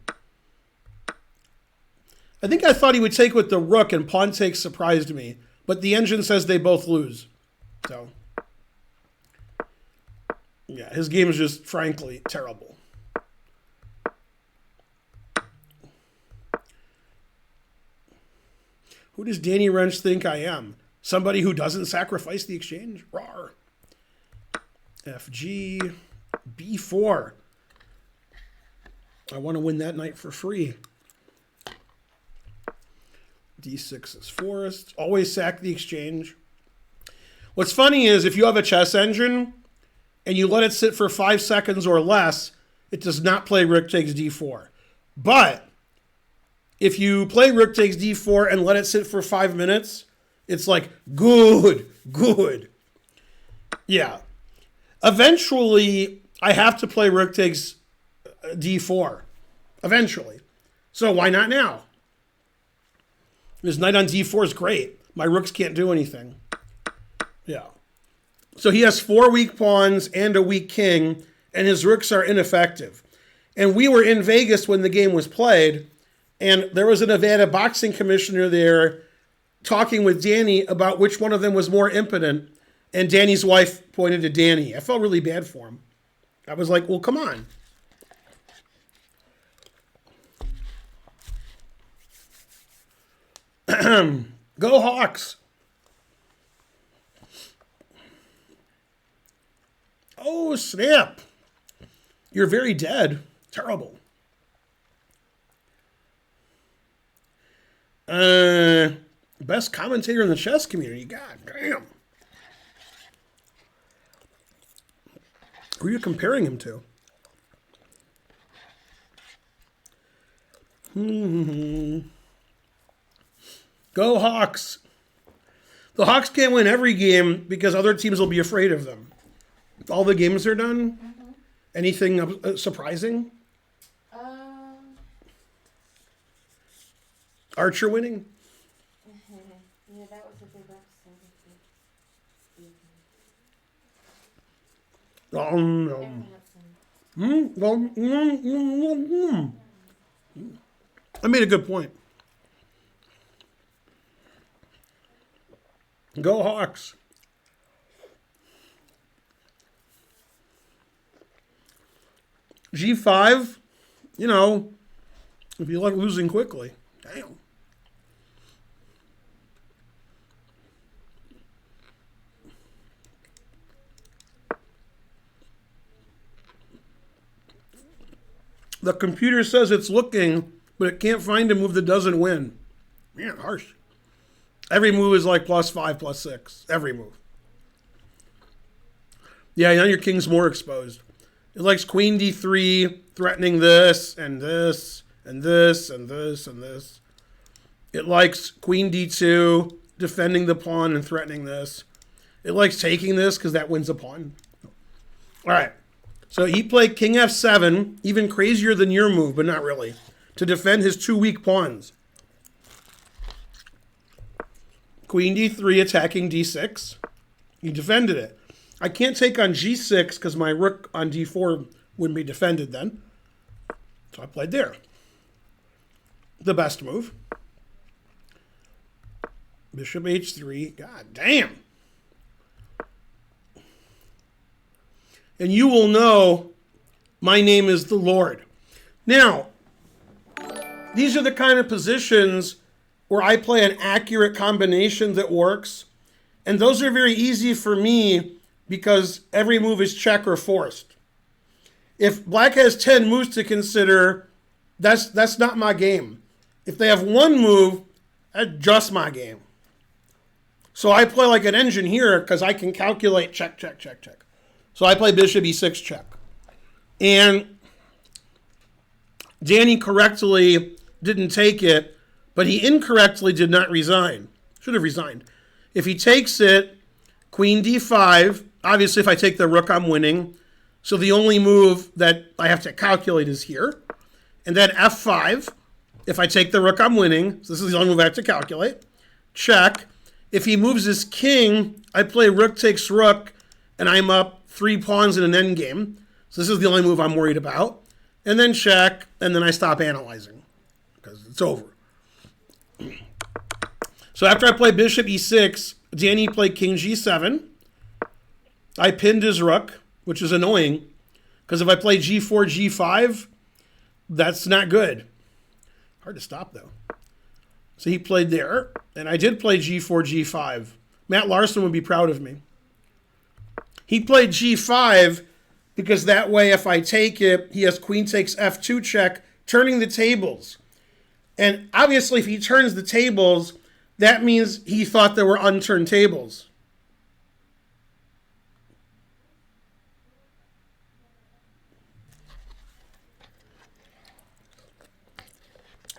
I think I thought he would take with the rook, and pawn take surprised me. But the engine says they both lose. So, yeah, his game is just, frankly, terrible. Who does Danny Wrench think I am? Somebody who doesn't sacrifice the exchange? Rawr. FG, B4. I want to win that knight for free. D6 is forest. Always sack the exchange. What's funny is if you have a chess engine and you let it sit for 5 seconds or less, it does not play rook takes d4. But if you play rook takes d4 and let it sit for 5 minutes, it's like, good, good. Yeah. Eventually, I have to play rook takes d4. Eventually. So why not now? His knight on d4 is great. My rooks can't do anything. Yeah. So he has 4 weak pawns and a weak king, and his rooks are ineffective. And we were in Vegas when the game was played, and there was a Nevada boxing commissioner there talking with Danny about which one of them was more impotent, and Danny's wife pointed to Danny. I felt really bad for him. I was like, well, come on. Go Hawks. Oh, snap. You're very dead. Terrible. Best commentator in the chess community. God damn. Who are you comparing him to? Go Hawks. The Hawks can't win every game because other teams will be afraid of them. All the games are done? Mm-hmm. Anything surprising? Archer winning? Yeah, that was a big upset. I made a good point. Go Hawks. G5, you know, if you like losing quickly. Damn. The computer says it's looking, but it can't find a move that doesn't win. Man, harsh. Every move is like +5, +6. Every move. Yeah, now your king's more exposed. It likes queen d3, threatening this, and this, and this, and this, and this. It likes queen d2, defending the pawn and threatening this. It likes taking this because that wins a pawn. All right. So he played king f7, even crazier than your move, but not really, to defend his two weak pawns. Queen d3 attacking d6. He defended it. I can't take on g6 because my rook on d4 wouldn't be defended then. So I played there. The best move. Bishop h3. God damn. And you will know my name is the Lord. Now, these are the kind of positions where I play an accurate combination that works. And those are very easy for me because every move is check or forced. If black has 10 moves to consider, that's not my game. If they have one move, that's just my game. So I play like an engine here because I can calculate check, check, check, check. So I play bishop e6 check. And Danny correctly didn't take it, but he incorrectly did not resign. Should have resigned. If he takes it, queen d5. Obviously, if I take the rook, I'm winning. So the only move that I have to calculate is here. And then f5. If I take the rook, I'm winning. So this is the only move I have to calculate. Check. If he moves his king, I play rook takes rook, and I'm up 3 pawns in an endgame. So this is the only move I'm worried about. And then check, and then I stop analyzing because it's over. So after I play bishop e6, Danny played king g7. I pinned his rook, which is annoying because if I play g4, g5, that's not good. Hard to stop though. So he played there, and I did play g4, g5. Matt Larson would be proud of me. He played g5 because that way if I take it, he has queen takes f2 check, turning the tables. And obviously if he turns the tables, that means he thought there were unturned tables.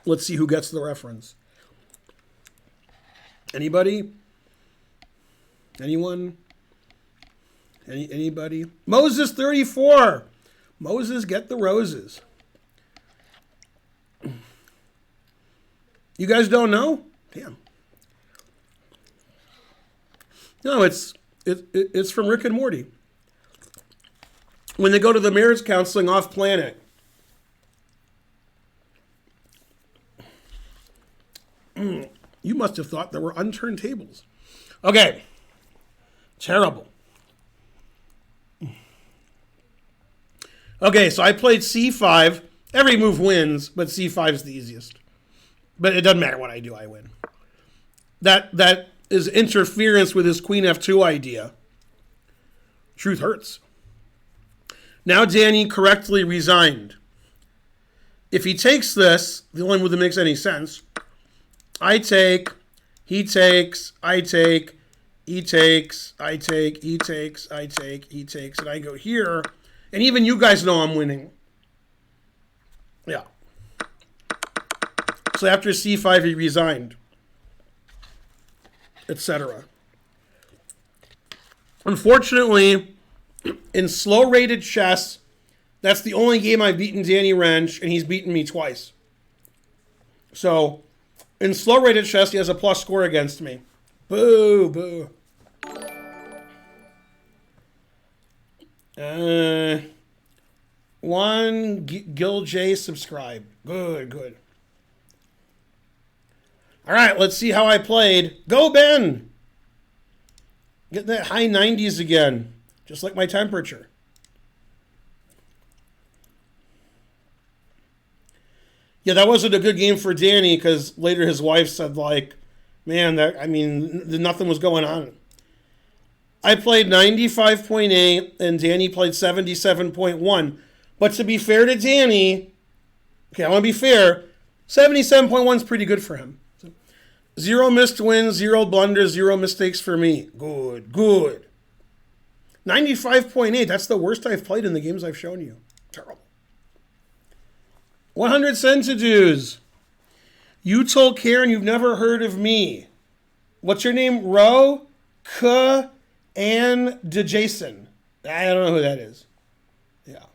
Let's see who gets the reference. Anybody? Anyone? Anybody? Moses 34. Moses, get the roses. You guys don't know? Damn. No, it's from Rick and Morty. When they go to the marriage counseling off planet. You must have thought there were unturned tables. Okay. Terrible. Okay, so I played c5. Every move wins, but c5 is the easiest. But it doesn't matter what I do, I win. That is interference with his queen f2 idea. Truth hurts. Now Danny correctly resigned. If he takes this, the only move that makes any sense, I take, he takes, I take, he takes, I take, he takes, I take, he takes, and I go here. And even you guys know I'm winning. Yeah. So after c5, he resigned, etc. Unfortunately, in slow-rated chess, that's the only game I've beaten Danny Rensch, and he's beaten me twice. So, in slow-rated chess, he has a plus score against me. Boo, boo. One Gil J subscribe. Good, good. All right, let's see how I played. Go, Ben! Get that high 90s again, just like my temperature. Yeah, that wasn't a good game for Danny because later his wife said, like, man, nothing was going on. I played 95.8 and Danny played 77.1. But to be fair to Danny, okay, I want to be fair, 77.1 is pretty good for him. 0 missed wins, 0 blunders, 0 mistakes for me. Good, good. 95.8. That's the worst I've played in the games I've shown you. Terrible. 100 Centidues. You told Karen you've never heard of me. What's your name? Ro K and DeJason. I don't know who that is. Yeah.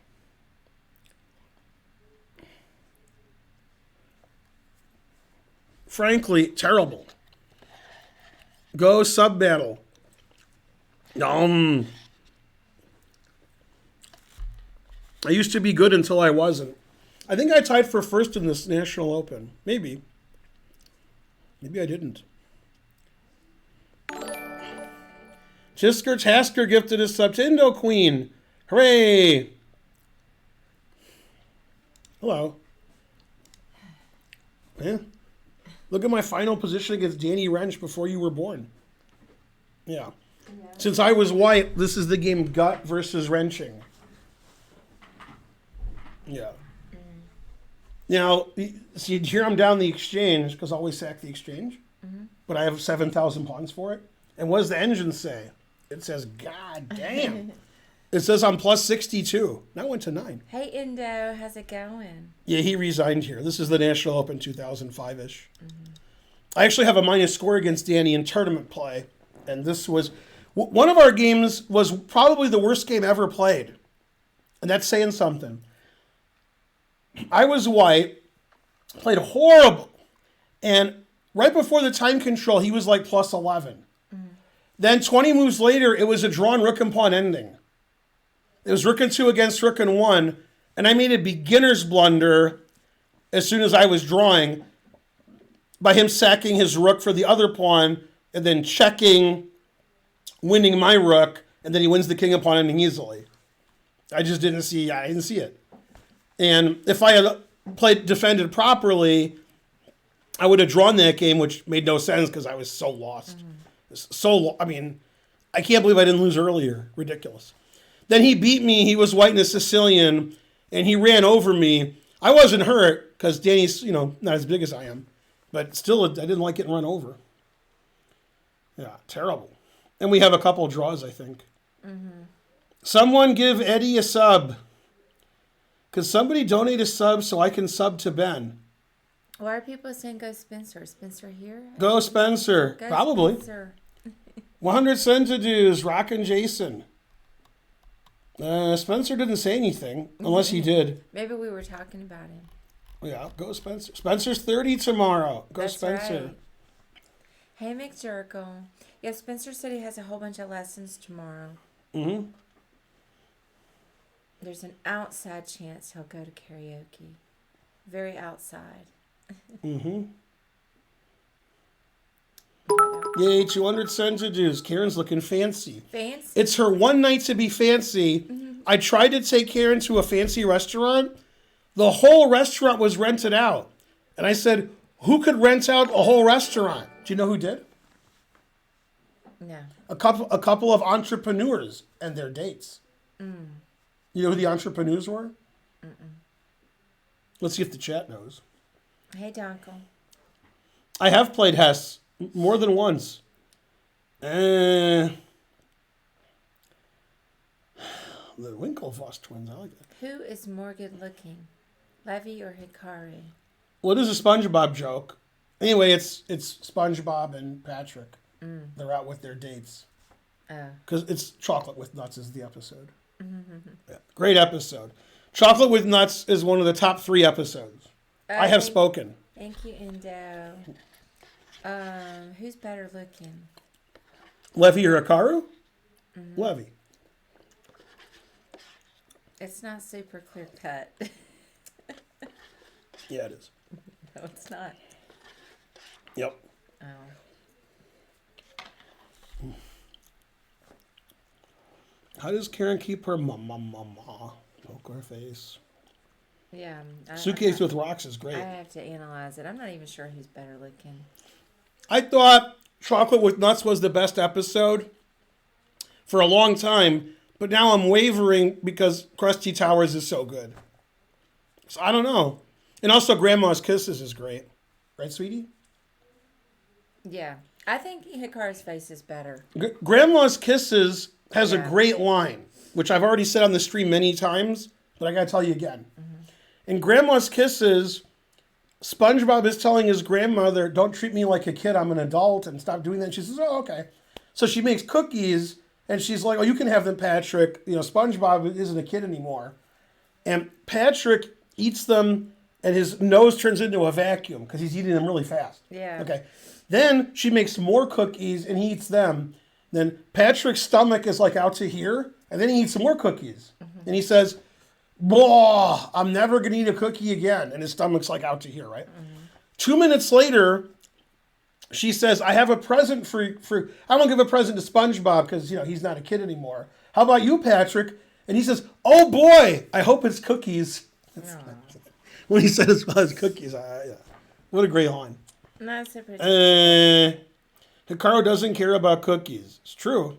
Frankly, terrible. Go sub battle. I used to be good until I wasn't. I think I tied for first in this National Open. Maybe. Maybe I didn't. Jisker Tasker gifted a sub to Indo Queen. Hooray! Hello. Yeah. Look at my final position against Danny Wrench before you were born. Yeah. Since I was white, this is the game gut versus wrenching. Yeah. Now, see, here I'm down the exchange, because I always sack the exchange. But I have 7,000 pawns for it. And what does the engine say? It says, God damn. It says I'm plus 62. Now went to 9. Hey, Indo, how's it going? Yeah, he resigned here. This is the National Open 2005-ish. I actually have a minus score against Danny in tournament play. And this was... One of our games was probably the worst game ever played. And that's saying something. I was white, played horrible. And right before the time control, he was like plus 11. Then 20 moves later, it was a drawn rook and pawn ending. It was rook and 2 against rook and 1. And I made a beginner's blunder as soon as I was drawing by him sacking his rook for the other pawn and then checking, winning my rook, and then he wins the king and pawn ending easily. I didn't see it. And if I had defended properly, I would have drawn that game, which made no sense because I was so lost. I can't believe I didn't lose earlier. Ridiculous. Then he beat me. He was white and a Sicilian, and he ran over me. I wasn't hurt because Danny's, not as big as I am. But still, I didn't like getting run over. Yeah, terrible. And we have a couple of draws, I think. Someone give Eddie a sub. Could somebody donate a sub so I can sub to Ben? Why are people saying go Spencer? Spencer here? Go Spencer. Go Probably. Spencer. 100 Centidues, Rockin' Jason. Spencer didn't say anything, unless he did. Maybe we were talking about him. Yeah, go Spencer. Spencer's 30 tomorrow. Go That's Spencer. Right. Hey, McJerkle. Yeah, Spencer said he has a whole bunch of lessons tomorrow. There's an outside chance he'll go to karaoke. Very outside. Yay, 200 Centidues. Karen's looking fancy. Fancy? It's her one night to be fancy. I tried to take Karen to a fancy restaurant. The whole restaurant was rented out. And I said, who could rent out a whole restaurant? Do you know who did? No. A couple of entrepreneurs and their dates. You know who the entrepreneurs were? Let's see if the chat knows. Hey, Donkel. I have played Hess more than once. The Winklevoss twins, I like that. Who is more good looking, Levy or Hikari? Well, it is a SpongeBob joke. Anyway, it's SpongeBob and Patrick. They're out with their dates. Oh. Because it's Chocolate with Nuts is the episode. Yeah, great episode. Chocolate with Nuts is one of the top 3 episodes. I have spoken. Thank you, Indo. Who's better looking? Levy or Hikaru? Levy. It's not super clear cut. Yeah, it is. No, it's not. Yep. Oh. How does Karen keep her mama? Poker face. Yeah. Suitcase with rocks is great. I have to analyze it. I'm not even sure who's better looking. I thought Chocolate with Nuts was the best episode for a long time, but now I'm wavering because Krusty Towers is so good. So I don't know. And also Grandma's Kisses is great. Right, sweetie? Yeah. I think Hikari's face is better. Grandma's Kisses has a Yeah. great line, which I've already said on the stream many times, but I got to tell you again. In Grandma's Kisses, SpongeBob is telling his grandmother, "Don't treat me like a kid. I'm an adult, and stop doing that." And she says, "Oh, okay." So she makes cookies, and she's like, "Oh, you can have them, Patrick. You know, SpongeBob isn't a kid anymore." And Patrick eats them, and his nose turns into a vacuum because he's eating them really fast. Yeah. Okay. Then she makes more cookies, and he eats them. Then Patrick's stomach is like out to here, and then he eats some more cookies, and he says, "Whoa, I'm never gonna eat a cookie again." And his stomach's like out to here, right? 2 minutes later, she says, "I have a present for I won't give a present to SpongeBob because he's not a kid anymore. How about you, Patrick?" And he says, "Oh boy, I hope it's cookies." When he said it's cookies, yeah. What a great line. That's a pretty. Hikaru doesn't care about cookies. It's true.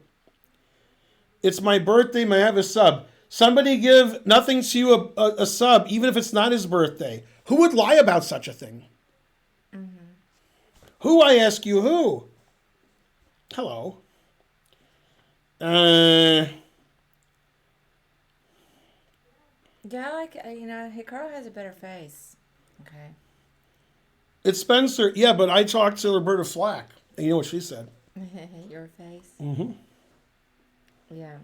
It's my birthday. May I have a sub? Somebody give nothing to you a sub, even if it's not his birthday. Who would lie about such a thing? Who, I ask you, who? Hello. Yeah, I like Hikaru has a better face. Okay. It's Spencer. Yeah, but I talked to Roberta Flack, and you know what she said. Your face. Mm-hmm. Yeah.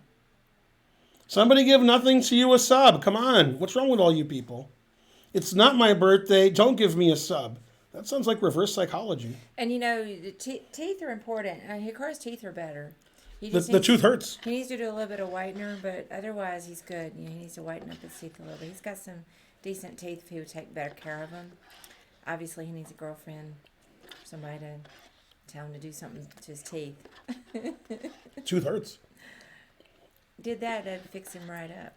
Somebody give nothing to you a sub. Come on. What's wrong with all you people? It's not my birthday. Don't give me a sub. That sounds like reverse psychology. And the teeth are important. Hikaru's teeth are better. The tooth hurts. He needs to do a little bit of whitener, but otherwise he's good. He needs to whiten up his teeth a little bit. He's got some decent teeth if he would take better care of them. Obviously, he needs a girlfriend, somebody to tell him to do something to his teeth. Tooth hurts. Did that'd fix him right up.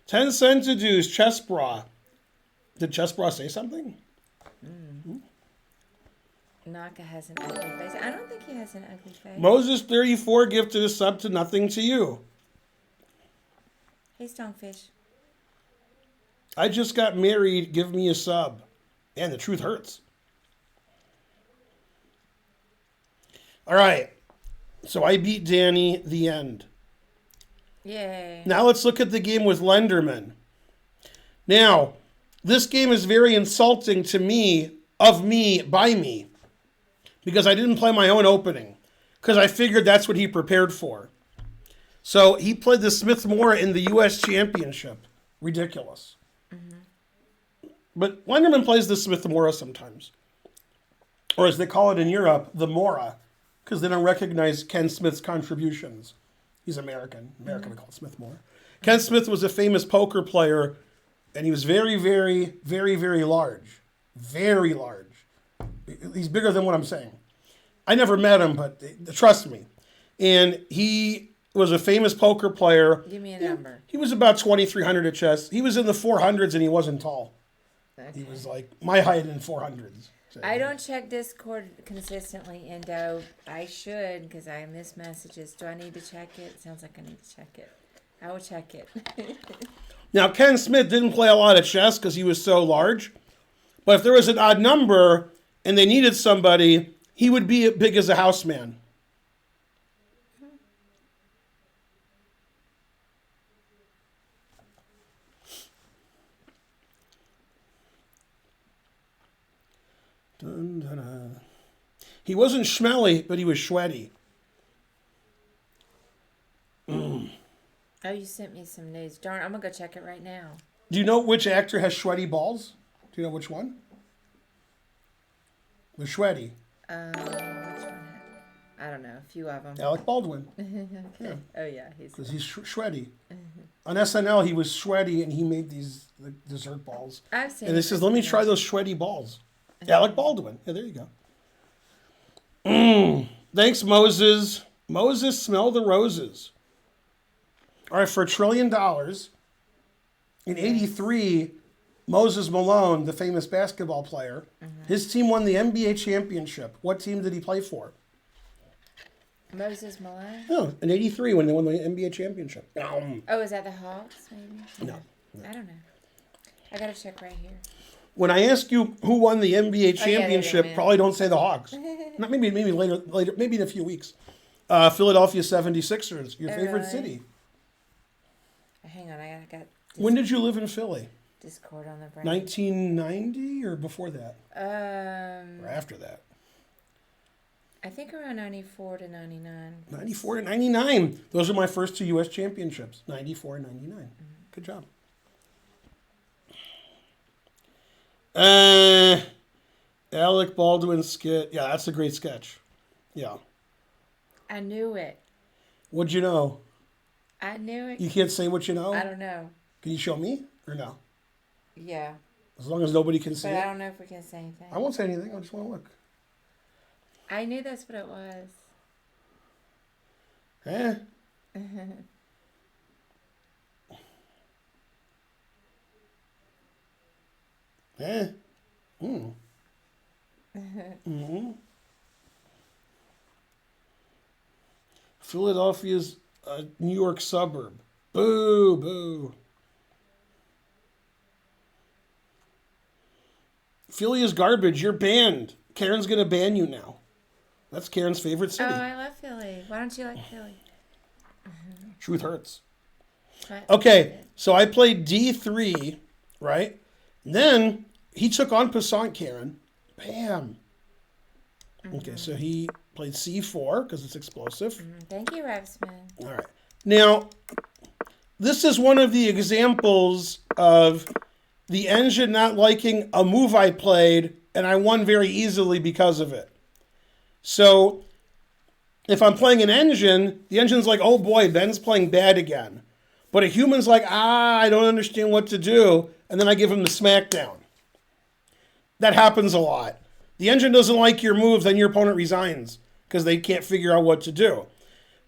10 cents to dues, chest bra. Did chest bra say something? Naka has an ugly face. I don't think he has an ugly face. Moses 34 gifted a sub to nothing to you. Hey, Stonefish. I just got married. Give me a sub. And the truth hurts. All right. So I beat Danny. The end. Yay. Now let's look at the game with Lenderman. Now, this game is very insulting to me, of me, by me. Because I didn't play my own opening. Because I figured that's what he prepared for. So he played the Smith Morra in the U.S. Championship. Ridiculous. But Lenderman plays the Smith Morra sometimes. Or as they call it in Europe, the Morra. Because they don't recognize Ken Smith's contributions. He's American. American, we call it Smith Morra. Ken Smith was a famous poker player. And he was very, very, very, very large. Very large. He's bigger than what I'm saying. I never met him, but trust me. And he was a famous poker player. Give me a number. He was about 2,300 at chess. He was in the 400s and he wasn't tall. Okay. He was like my height in 400s. So, I don't check Discord consistently, Indo. I should because I miss messages. Do I need to check it? Sounds like I need to check it. I will check it. Now, Ken Smith didn't play a lot of chess because he was so large. But if there was an odd number and they needed somebody, he would be big as a house man. Dun, dun, dun. He wasn't schmelly, but he was sweaty. Oh, you sent me some news. Darn, I'm going to go check it right now. Do you know which actor has sweaty balls? Do you know which one? The sweaty. Which one? I don't know. A few of them. Alec Baldwin. Okay. Yeah. Oh, yeah. Because he's sweaty. On SNL, he was sweaty and he made these dessert balls. I've seen And he says, "Let me try those sweaty balls." Alec Baldwin. Yeah, there you go. Thanks, Moses. Moses, smell the roses. All right, for $1 trillion, in 83, Moses Malone, the famous basketball player, his team won the NBA championship. What team did he play for? Moses Malone? Oh, in 83 when they won the NBA championship. Oh, is that the Hawks, maybe? No. I don't know. I got to check right here. when I ask you who won the NBA they don't championship, win. probably don't say the Hawks. Not maybe later, maybe in a few weeks. Philadelphia 76ers, your Oh, favorite really? city. Hang on, I got When did you live in Philly? Discord on the brain. 1990 or before that? Or Um, after that? I think around 94 to 99. 94 to 99. Those are my first two U.S. championships, 94 and 99. Good job. Alec Baldwin skit. Yeah, that's a great sketch. Yeah. I knew it. What'd you know? I knew it. You can't say what you know? I don't know. Can you show me or no? Yeah, As long as nobody can see but I it. don't know if we can say anything. I won't say anything. I just want to look. I knew that's what it was. Eh? Eh? Mm. Mm-hmm. Philadelphia's a New York suburb. Boo, boo. Philly is garbage. You're banned. Karen's going to ban you now. That's Karen's favorite Oh, city. I love Philly. Why don't you like Philly? Truth hurts. But- Okay, so I played D3, right? Then he took on Passant Karen. Bam. Okay, so he played C4 because it's explosive. Thank you, Revsman. All right. Now, this is one of the examples of the engine not liking a move I played, and I won very easily because of it. So, if I'm playing an engine, the engine's like, oh boy, Ben's playing bad again. But a human's like, I don't understand what to do, and then I give him the smackdown. That happens a lot. The engine doesn't like your move, then your opponent resigns because they can't figure out what to do.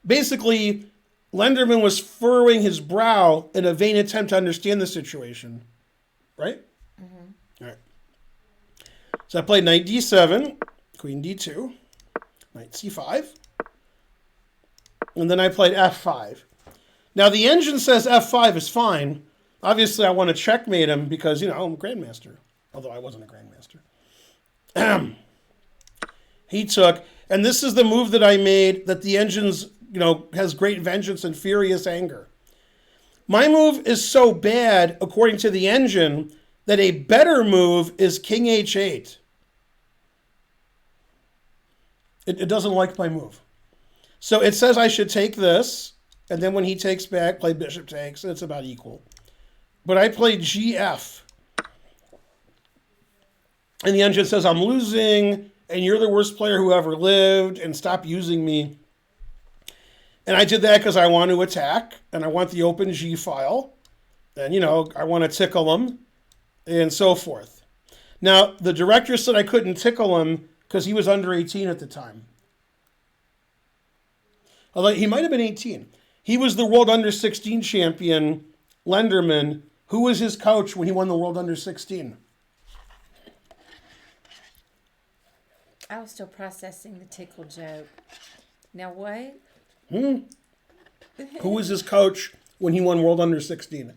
Basically, Lenderman was furrowing his brow in a vain attempt to understand the situation. Right? All right. So I played knight d7, queen d2, knight c5, and then I played f5. Now the engine says f5 is fine. Obviously, I want to checkmate him because, I'm a grandmaster, although I wasn't a grandmaster. He took, and this is the move that I made that the engine's, has great vengeance and furious anger. My move is so bad, according to the engine, that a better move is king h8. It doesn't like my move. So it says I should take this, and then when he takes back, play bishop takes, and it's about equal. But I played gf. And the engine says I'm losing, and you're the worst player who ever lived, and stop using me. And I did that because I want to attack, and I want the open G file, and, I want to tickle him, and so forth. Now, the director said I couldn't tickle him because he was under 18 at the time. Although he might have been 18. He was the world under 16 champion, Lenderman. Who was his coach when he won the world under 16? I was still processing the tickle joke. Now what? Who was his coach when he won world under 16?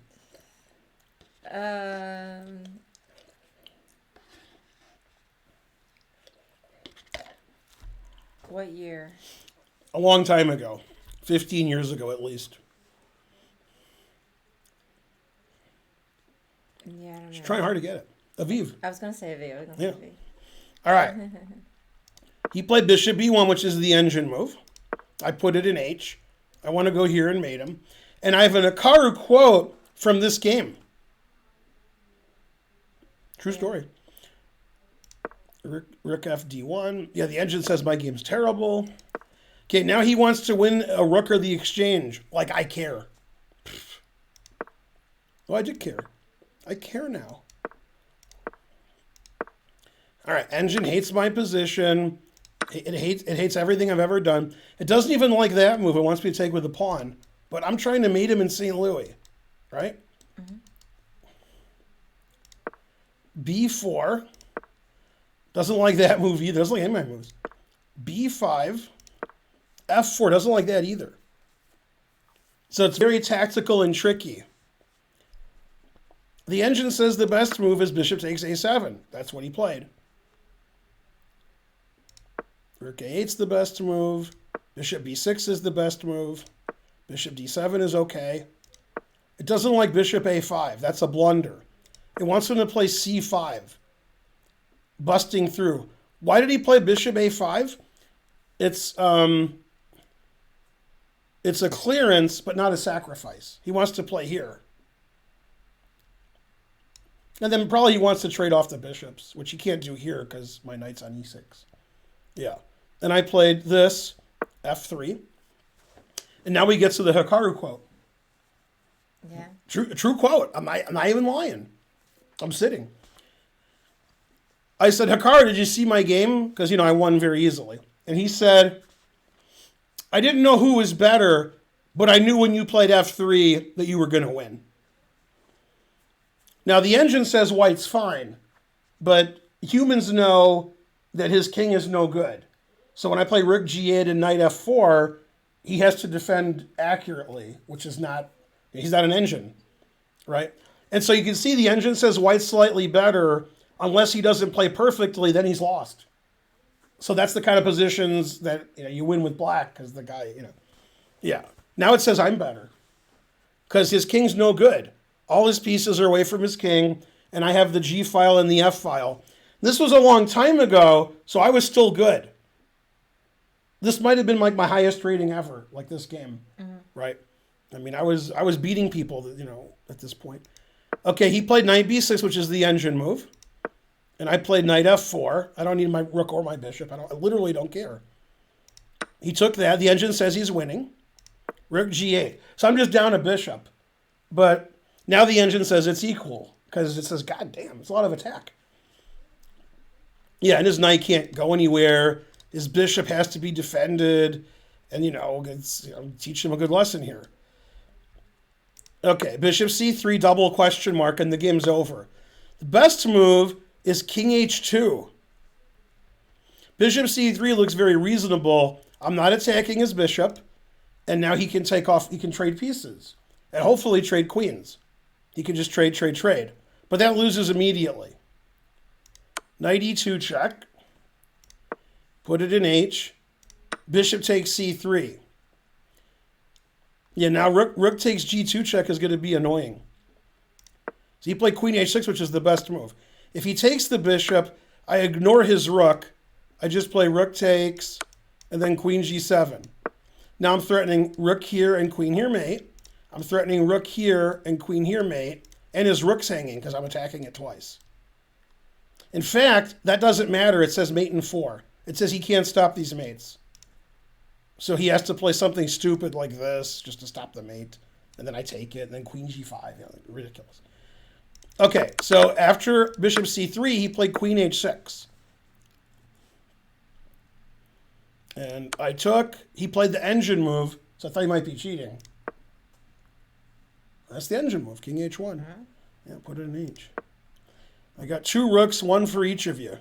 What year? A long time ago. 15 years ago, at least. Yeah, I don't know. He's trying hard to get it. Aviv. I was gonna say a V. I was gonna Yeah. say a V. All right. He played bishop b1, which is the engine move. I put it in h. I want to go here and mate him. And I have an Akaru quote from this game. True story. Rook f d1. Yeah, the engine says my game's terrible. Okay, now he wants to win a rook or the exchange. Like I care. Oh, I did care. I care now. All right, engine hates my position. It hates everything I've ever done. It doesn't even like that move. It wants me to take with the pawn. But I'm trying to mate him in St. Louis, right? B4. Doesn't like that move either. Doesn't like any of my moves. B5. F4. Doesn't like that either. So it's very tactical and tricky. The engine says the best move is bishop takes a7. That's what he played. Rook a8's the best move. Bishop b6 is the best move. Bishop d7 is okay. It doesn't like bishop a5. That's a blunder. It wants him to play c5, busting through. Why did he play bishop a5? It's a clearance, but not a sacrifice. He wants to play here. And then probably he wants to trade off the bishops, which he can't do here because my knight's on e6. Yeah. And I played this, f3. And now we get to the Hikaru quote. Yeah. True quote. I'm not even lying. I'm sitting. I said, Hikaru, did you see my game? Because, I won very easily. And he said, I didn't know who was better, but I knew when you played f3 that you were going to win. Now, the engine says white's fine, but humans know that his king is no good. So when I play rook g8 and knight f4, he has to defend accurately, which is not, he's not an engine, right? And so you can see the engine says white's slightly better. Unless he doesn't play perfectly, then he's lost. So that's the kind of positions that you win with black because the guy, yeah. Now it says I'm better because his king's no good. All his pieces are away from his king, and I have the G file and the F file. This was a long time ago, so I was still good. This might have been like my highest rating ever, like this game, right? I mean, I was beating people, at this point. Okay, he played knight b6, which is the engine move. And I played knight f4. I don't need my rook or my bishop. I literally don't care. He took that. The engine says he's winning. Rook g8. So I'm just down a bishop. But now the engine says it's equal. Because it says, God damn, it's a lot of attack. Yeah, and his knight can't go anywhere. His bishop has to be defended. And, teach him a good lesson here. Okay, bishop c3, double question mark, and the game's over. The best move is king h2. Bishop c3 looks very reasonable. I'm not attacking his bishop. And now he can he can trade pieces. And hopefully trade queens. He can just trade. But that loses immediately. Knight e2 check. Put it in h. Bishop takes c3. Yeah, now rook takes g2 check is going to be annoying. So he played queen h6, which is the best move. If he takes the bishop, I ignore his rook. I just play rook takes, and then queen g7. Now I'm threatening rook here and queen here mate. I'm threatening rook here and queen here mate, and his rook's hanging because I'm attacking it twice. In fact, that doesn't matter. It says mate in 4. It says he can't stop these mates. So he has to play something stupid like this just to stop the mate. And then I take it, and then queen g5. Ridiculous. Okay, so after bishop c3, he played queen h6. And he played the engine move, so I thought he might be cheating. That's the engine move, king h1. Yeah, put it in h. I got 2 rooks, 1 for each of you.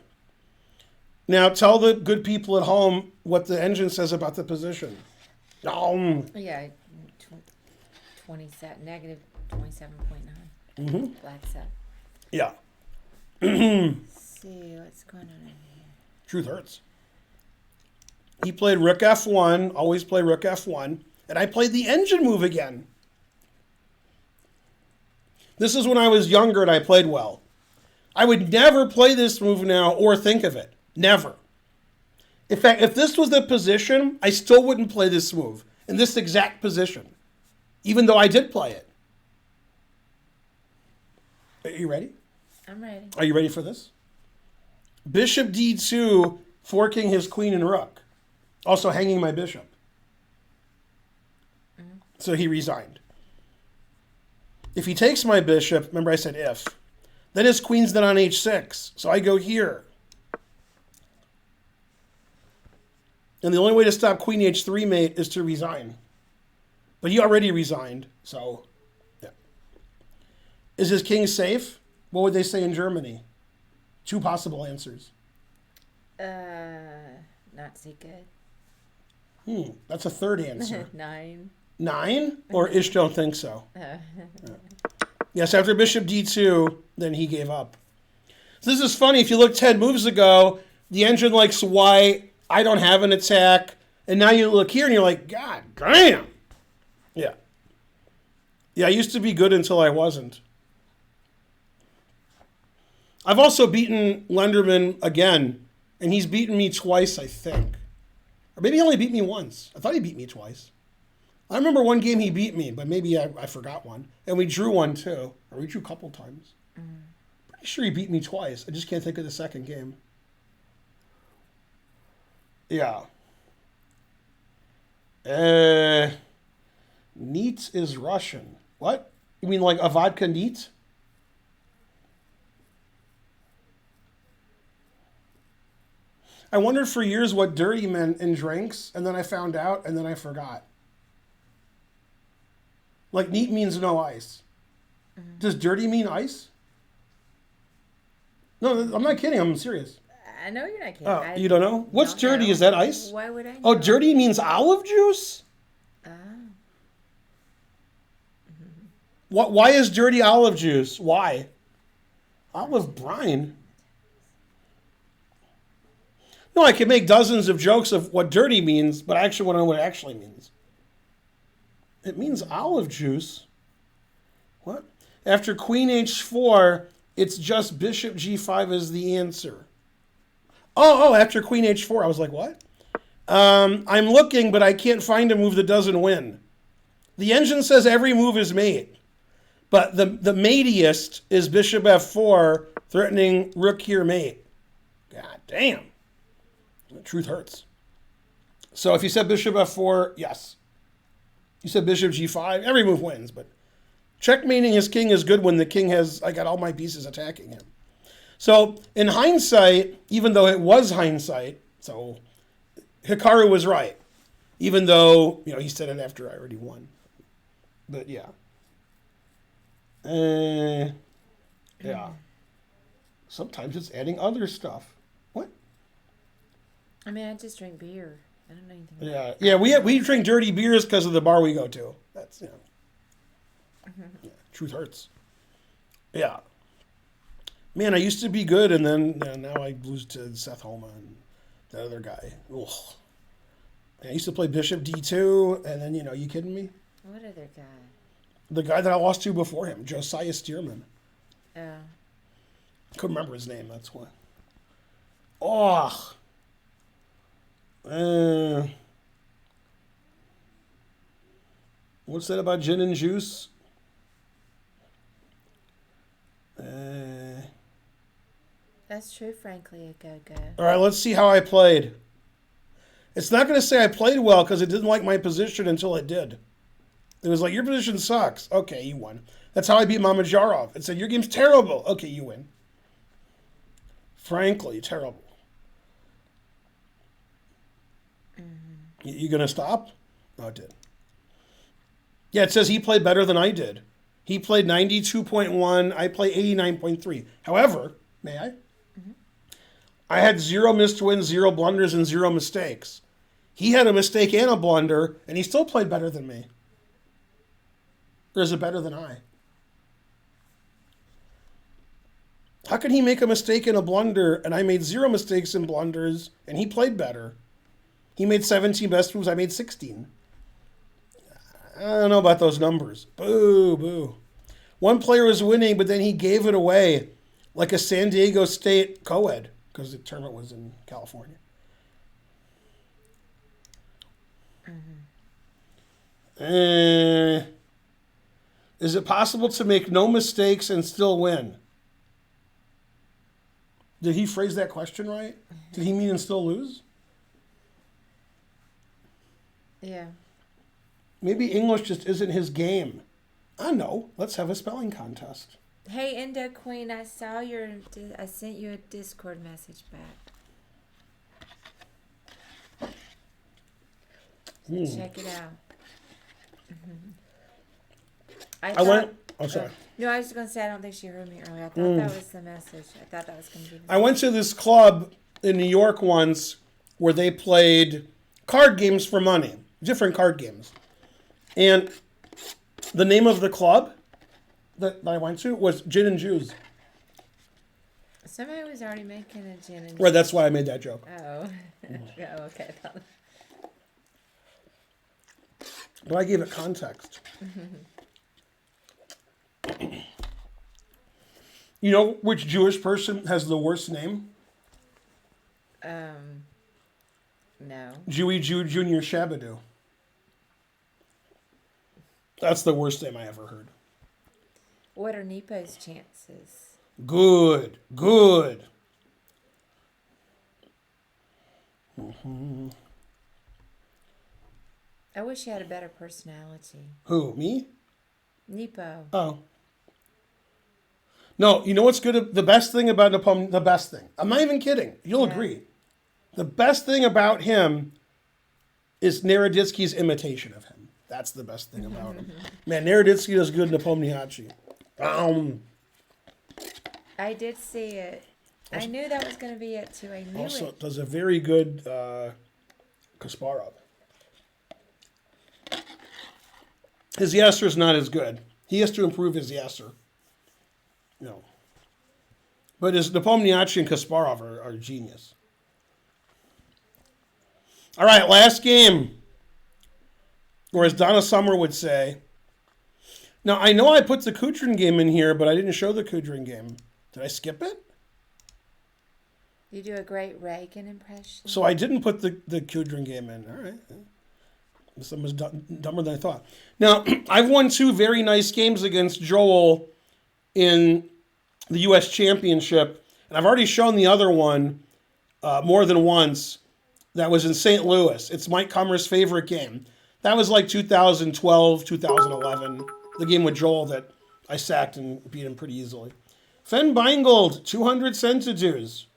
Now, tell the good people at home what the engine says about the position. Yeah, negative 27.9. Black set. Yeah. Let's see what's going on in here. Truth hurts. He played rook f1, always play rook f1, and I played the engine move again. This is when I was younger and I played well. I would never play this move now or think of it. Never. In fact, if this was the position, I still wouldn't play this move in this exact position, even though I did play it. Are you ready? I'm ready. Are you ready for this? Bishop d2, forking his queen and rook. Also hanging my bishop. So he resigned. If he takes my bishop, remember I said if, then his queen's then on h6. So I go here. And the only way to stop queen h3 mate is to resign. But he already resigned, so yeah. Is his king safe? What would they say in Germany? 2 possible answers. Not so good. That's a third answer. 9. 9? Or ish don't think so. Yes, after bishop d2, then he gave up. So this is funny. If you look 10 moves ago, the engine likes white. I don't have an attack. And now you look here and you're like, God damn. Yeah. Yeah, I used to be good until I wasn't. I've also beaten Lenderman again, and he's beaten me twice, I think. Or maybe he only beat me once. I thought he beat me twice. I remember one game he beat me, but maybe I forgot one. And we drew one too. Or we drew a couple times. Pretty sure he beat me twice. I just can't think of the second game. Yeah. Neat is Russian. What? You mean like a vodka neat? I wondered for years what dirty meant in drinks, and then I found out, and then I forgot. Like neat means no ice. Does dirty mean ice? No, I'm not kidding. I'm serious. I know you're not kidding. Oh, you don't know? What's dirty? know. Is that ice? Why would I know? Oh, dirty means olive juice? Oh. What? Why is dirty olive juice? Why? Olive brine? No, I can make dozens of jokes of what dirty means, but I actually want to know what it actually means. It means olive juice. What? After queen h4, it's just bishop g5 is the answer. Oh, after queen h4. I was like, what? I'm looking, but I can't find a move that doesn't win. The engine says every move is mate. But the matiest is bishop f4, threatening rook here mate. God damn. The truth hurts. So if you said bishop f4, yes. You said bishop g5, every move wins, but checkmating his king is good when the king has, I got all my pieces attacking him. So in hindsight, even though it was hindsight, so Hikaru was right. Even though, he said it after I already won. But yeah. Yeah. Sometimes it's adding other stuff. What? I mean, I just drink beer. I don't know anything about it. Yeah. We drink dirty beers because of the bar we go to. That's yeah, truth hurts. Yeah. Man, I used to be good, and then now I lose to Seth Homa and that other guy. Ugh. I used to play Bishop D2, and then you kidding me? What other guy? The guy that I lost to before him, Josiah Stearman. Oh. Couldn't remember his name. That's why. Oh. What's that about gin and juice? That's true, frankly, a go-go. All right, let's see how I played. It's not going to say I played well because it didn't like my position until it did. It was like, your position sucks. Okay, you won. That's how I beat Mamajarov. It said, your game's terrible. Okay, you win. Frankly, terrible. You going to stop? Oh, it did. Yeah, it says he played better than I did. He played 92.1. I play 89.3. However, may I? I had 0 missed wins, 0 blunders, and 0 mistakes. He had a mistake and a blunder, and he still played better than me. Or is it better than I? How could he make a mistake and a blunder, and I made 0 mistakes and blunders, and he played better? He made 17 best moves, I made 16. I don't know about those numbers. Boo, boo. One player was winning, but then he gave it away like a San Diego State co-ed because the tournament was in California. Is it possible to make no mistakes and still win? Did he phrase that question right? Did he mean and still lose? Yeah. Maybe English just isn't his game. I know. Let's have a spelling contest. Hey, Indo Queen, I sent you a Discord message back. Check it out. I went. Oh, sorry. No, I was just going to say I don't think she heard me earlier. I thought that was the message. I thought that was going to be the I went to this club in New York once where they played card games for money, different card games. And the name of the club that I went to was Gin and Juice. Somebody was already making a gin and Right, that's why I made that joke. Oh. Oh, okay. I thought- But I gave it context. You know which Jewish person has the worst name? No. Jewy Jew Junior Shabadoo. That's the worst name I ever heard. What are Nepo's chances? Good, good. I wish he had a better personality. Who, me? Nepo. Oh. No, you know what's good? The best thing about Napoleon, the best thing. I'm not even kidding. You'll Yeah. agree. The best thing about him is Naroditsky's imitation of him. That's the best thing about him. Man, Naroditsky does good in Nepomniachtchi. I did see it. I knew that was going to be it too. I knew Also it. does a very good Kasparov. His Yasser is not as good. He has to improve his Yasser. No. But his Nepomniachtchi and Kasparov are genius. All right, last game. Or as Donna Summer would say. Now, I know I put the Kudrin game in here, but I didn't show the Kudrin game. Did I skip it? You do a great Reagan impression. So I didn't put the Kudrin game in. All right. This one was dumber than I thought. Now, I've won 2 very nice games against Joel in the U.S. Championship. And I've already shown the other one more than once. That was in St. Louis. It's Mike Kummer's favorite game. That was like 2012, 2011. The game with Joel that I sacked and beat him pretty easily. Fen Beingold, 200 Centitudes.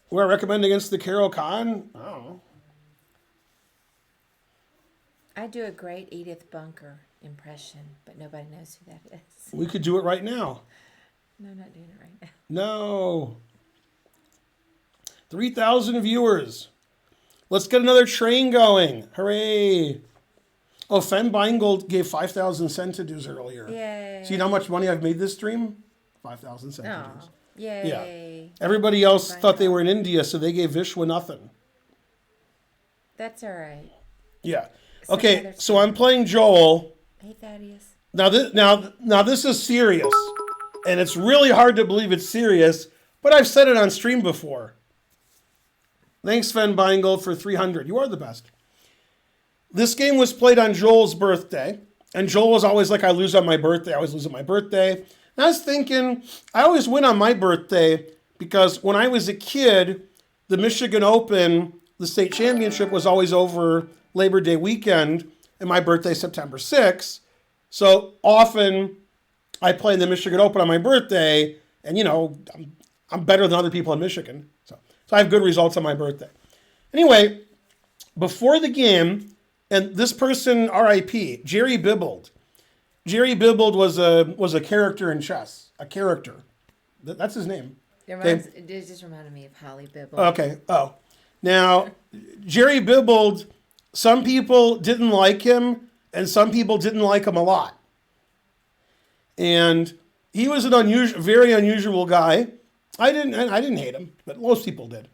Who I recommend against the Carol Khan? I don't know. I do a great Edith Bunker impression, but nobody knows who that is. We could do it right now. No, I'm not doing it right now. No. 3,000 viewers. Let's get another train going. Hooray. Oh, Fen Beingold gave 5,000 Centitudes earlier. Yay. See how much money I've made this stream? 5,000 Centitudes. Oh, yay. Everybody else thought they Beingold. were in India, so they gave Vishwa nothing. That's all right. Yeah. Some Okay, other so I'm playing Joel. Hey, Thaddeus. Now this is serious, and it's really hard to believe it's serious. But I've said it on stream before. Thanks, Sven Beingold, for 300. You are the best. This game was played on Joel's birthday, and Joel was always like, I lose on my birthday. I always lose on my birthday. And I was thinking, I always win on my birthday because when I was a kid, the Michigan Open, the state championship, was always over Labor Day weekend, and my birthday September 6th. So often I play in the Michigan Open on my birthday, and I'm better than other people in Michigan. So I have good results on my birthday. Anyway, before the game, and this person, R.I.P., Jerry Bibbled. Jerry Bibbled was a character in chess. A character. That's his name. It just reminded me of Holly Bibble. Okay. Oh. Now, Jerry Bibbled, some people didn't like him, and some people didn't like him a lot. And he was an very unusual guy. I didn't hate him, but most people did.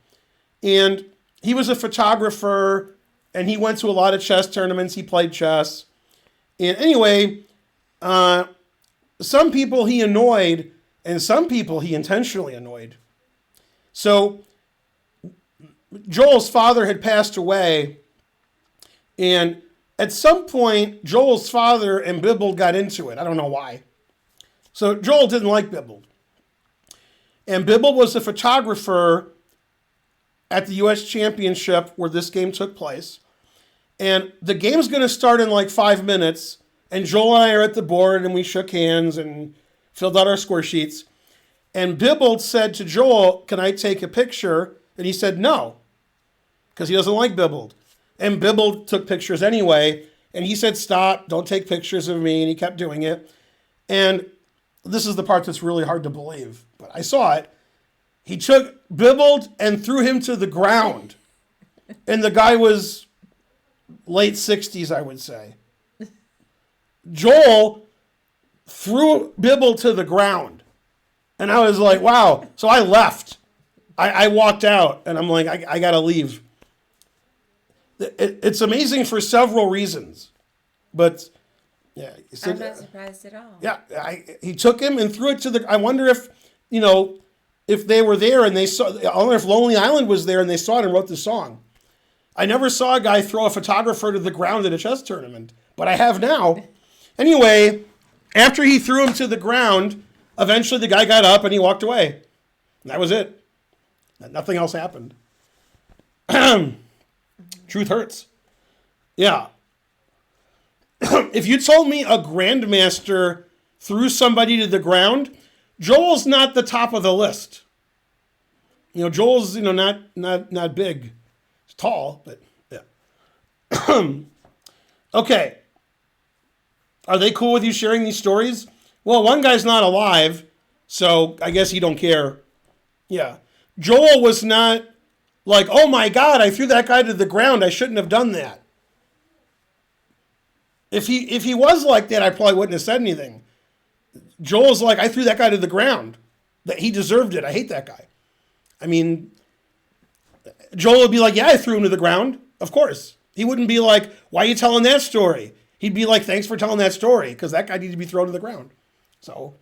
And he was a photographer, and he went to a lot of chess tournaments. He played chess. And anyway, some people he annoyed, and some people he intentionally annoyed. So Joel's father had passed away, and at some point, Joel's father and Bibble got into it. I don't know why. So Joel didn't like Bibble. And Bibble was a photographer at the U.S. Championship where this game took place. And the game's going to start in like 5 minutes. And Joel and I are at the board, and we shook hands and filled out our score sheets. And Bibble said to Joel, can I take a picture? And he said no, because he doesn't like Bibble. And Bibble took pictures anyway. And he said, stop, don't take pictures of me. And he kept doing it. And this is the part that's really hard to believe, but I saw it. He took Bibbled and threw him to the ground. And the guy was late 60s, I would say. Joel threw Bibble to the ground. And I was like, wow. So I left. I walked out, and I'm like, I got to leave. It's amazing for several reasons. But, yeah. So, I'm not surprised at all. yeah, he took him and threw it to the... I wonder if, if they were there and they saw... I wonder if Lonely Island was there and they saw it and wrote the song. I never saw a guy throw a photographer to the ground at a chess tournament, but I have now. Anyway, after he threw him to the ground, eventually the guy got up and he walked away. And that was it. Nothing else happened. Truth hurts. Yeah. If you told me a grandmaster threw somebody to the ground, Joel's not the top of the list. Joel's, not big. He's tall, but yeah. Okay. Are they cool with you sharing these stories? Well, one guy's not alive, so I guess he don't care. Yeah. Joel was not like, oh my God, I threw that guy to the ground. I shouldn't have done that. If he was like that, I probably wouldn't have said anything. Joel's like, I threw that guy to the ground. That he deserved it. I hate that guy. I mean, Joel would be like, yeah, I threw him to the ground. Of course. He wouldn't be like, why are you telling that story? He'd be like, thanks for telling that story, because that guy needed to be thrown to the ground. So,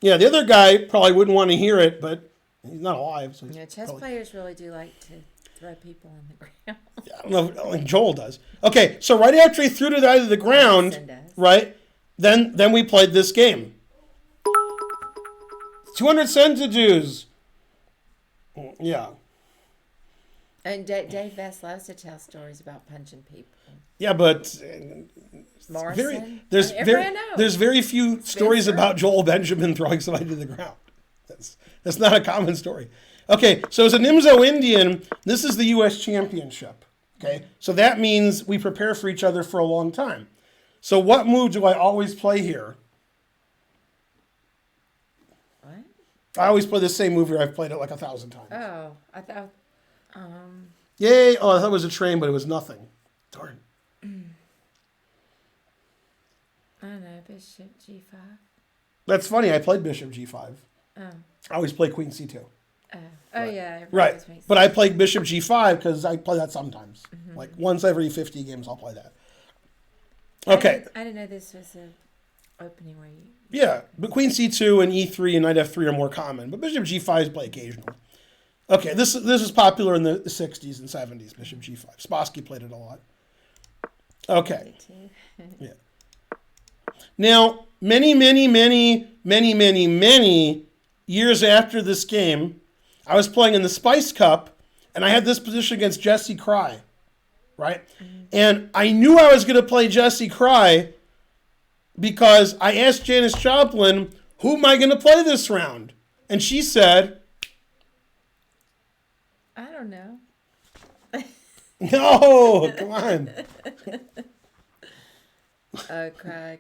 yeah, the other guy probably wouldn't want to hear it, but he's not alive. So Chess players really do like to throw people on the ground. Yeah, I don't think Joel does. Okay, so right after he threw the guy to the ground, right, then we played this game. 200 centuries. Yeah. And Dave Vest loves to tell stories about punching people. Yeah, but Morrison? there's very few stories about Joel Benjamin throwing somebody to the ground. That's not a common story. Okay, so as a Nimzo Indian, this is the U.S. Championship. Okay, so that means we prepare for each other for a long time. So what move do I always play here? What? I always play the same move here. I've played it like 1,000 times. Oh, I thought... Yay! Oh, I thought it was a train, but it was nothing. Darn. I don't know, Bishop G5. That's funny. I played Bishop G5. Oh. I always play Queen C2. Oh, yeah. Right. But I played Bishop G5 because I play that sometimes. Mm-hmm. Like once every 50 games, I'll play that. Okay. I didn't know this was an opening where you... Yeah, but Queen C2 and E3 and Knight F3 are more common. But Bishop G5 is played occasionally. Okay, this is popular in the 60s and 70s, Bishop G5. Spassky played it a lot. Okay. Yeah. Now, many years after this game, I was playing in the Spice Cup, and I had this position against Jesse Cry, right? Mm-hmm. And I knew I was going to play Jesse Cry because I asked Janis Joplin, who am I going to play this round? And she said... I don't know. No, come on. Cry.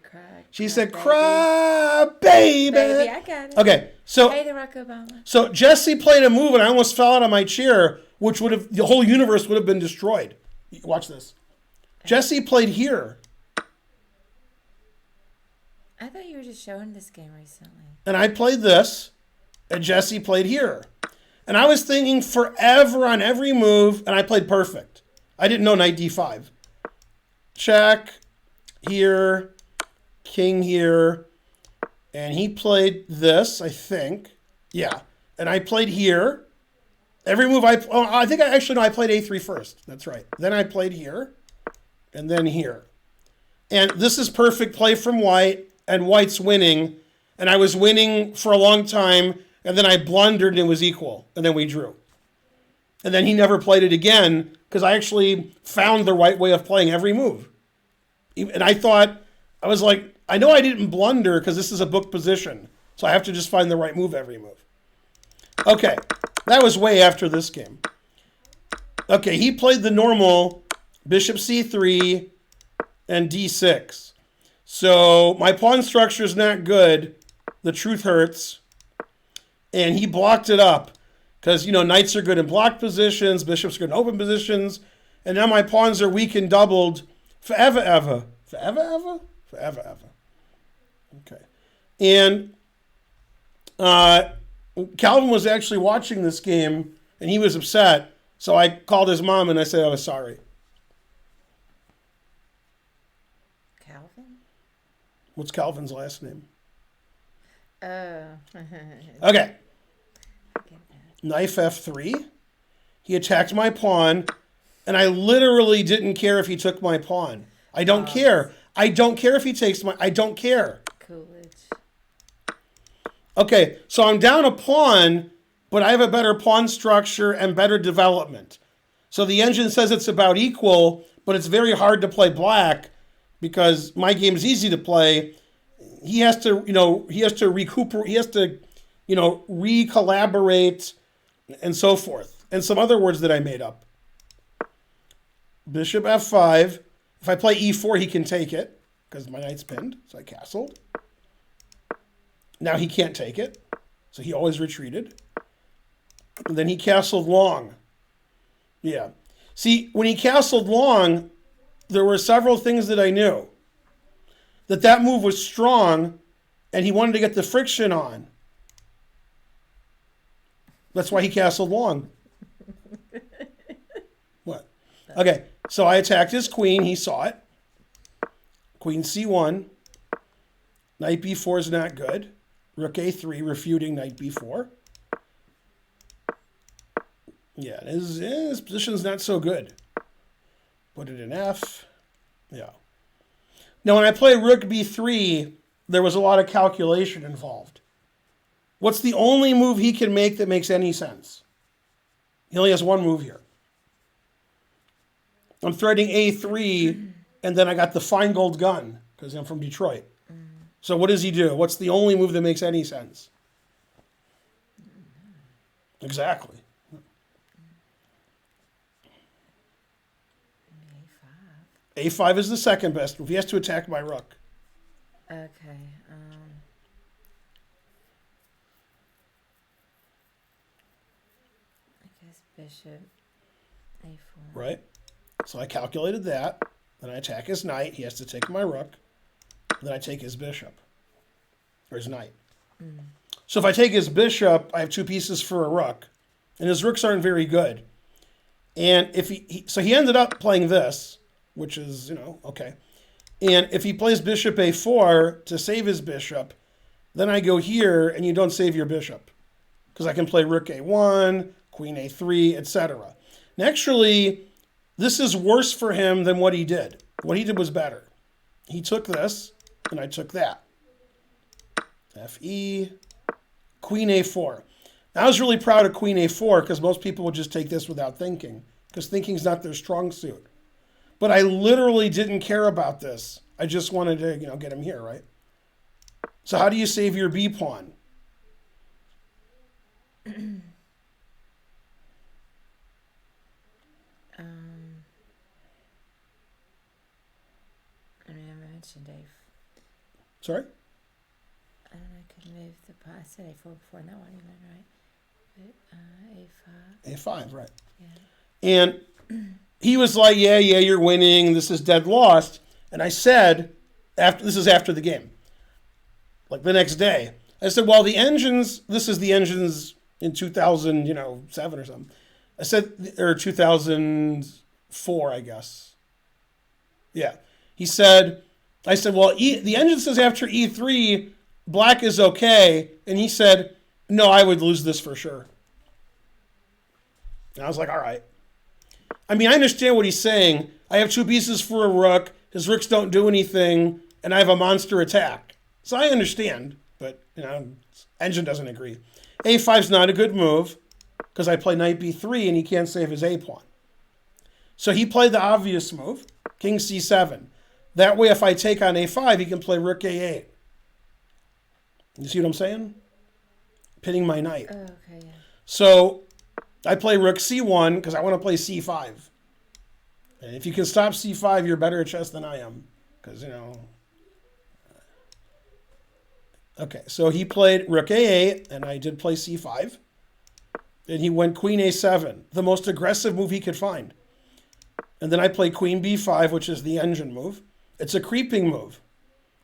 She said, cry, baby. Baby, I got it. Okay, so... Hey, Barack Obama. So Jesse played a move and I almost fell out of my chair, which would have... The whole universe would have been destroyed. Watch this. Jesse played here. I thought you were just showing this game recently. And I played this, and Jesse played here. And I was thinking forever on every move, and I played perfect. I didn't know knight d5. Check, here, king here, and he played this, I think. Yeah, and I played here. Every move I played a3 first. That's right. Then I played here, and then here. And this is perfect play from white, and white's winning. And I was winning for a long time, and then I blundered and it was equal, and then we drew. And then he never played it again, because I actually found the right way of playing every move. And I thought, I was like, I know I didn't blunder because this is a book position, so I have to just find the right move every move. Okay, that was way after this game. Okay, he played the normal bishop c3 and d6. So my pawn structure is not good. The truth hurts. And he blocked it up because, knights are good in blocked positions, bishops are good in open positions, and now my pawns are weak and doubled forever, ever. Forever, ever? Forever, ever. Okay. And Calvin was actually watching this game, and he was upset. So I called his mom, and I said I was sorry. Calvin? What's Calvin's last name? Oh. Okay. Get that. Knight f3. He attacked my pawn, and I literally didn't care if he took my pawn. I don't care. I don't care if he takes my... I don't care. Coolidge. Okay, so I'm down a pawn, but I have a better pawn structure and better development. So the engine says it's about equal, but it's very hard to play black because my game's easy to play. He has to, he has to recuperate, he has to, re-collaborate and so forth. And some other words that I made up. Bishop f5. If I play e4, he can take it because my knight's pinned, so I castled. Now he can't take it, so he always retreated. And then he castled long. Yeah. See, when he castled long, there were several things that I knew. That move was strong, and he wanted to get the friction on. That's why he castled long. What? Okay, so I attacked his queen. He saw it. Queen c1. Knight b4 is not good. Rook a3, refuting knight b4. Yeah, his position's not so good. Put it in f. Yeah. Now, when I play rook b3, there was a lot of calculation involved. What's the only move he can make that makes any sense? He only has one move here. I'm threading a3, and then I got the Feingold gun, because I'm from Detroit. So what does he do? What's the only move that makes any sense? Exactly. A5 is the second best move. He has to attack my rook. Okay. I guess bishop a4. Right? So I calculated that. Then I attack his knight. He has to take my rook. Then I take his bishop. Or his knight. So if I take his bishop, I have two pieces for a rook. And his rooks aren't very good. And if so he ended up playing this, which is, okay. And if he plays bishop a4 to save his bishop, then I go here and you don't save your bishop. Because I can play rook a1, queen a3, etc. And actually, this is worse for him than what he did. What he did was better. He took this, and I took that. Fe, queen a4. Now, I was really proud of queen a4 because most people would just take this without thinking, because thinking is not their strong suit. But I literally didn't care about this. I just wanted to, get him here, right? So how do you save your b pawn? I mentioned a. Sorry? I don't know. I could move the pawn. I said a4 before, and that wasn't even right. But a5. A5, right. Yeah. And he was like, yeah, you're winning. This is dead lost. And I said, this is after the game, like the next day, I said, well, this is the engines in 2007 or something. I said, or 2004, I guess. Yeah. I said, well, the engine says after E3, black is okay. And he said, no, I would lose this for sure. And I was like, all right. I mean, I understand what he's saying. I have two pieces for a rook. His rooks don't do anything. And I have a monster attack. So I understand. But, engine doesn't agree. A5's not a good move because I play knight b3 and he can't save his a pawn. So he played the obvious move, king c7. That way, if I take on a5, he can play rook a8. You see what I'm saying? Pinning my knight. Oh, okay, yeah. So I play rook c1 because I want to play c5. And if you can stop c5, you're better at chess than I am. Because, Okay, so he played rook a8, and I did play c5. And he went queen a7, the most aggressive move he could find. And then I played queen b5, which is the engine move. It's a creeping move,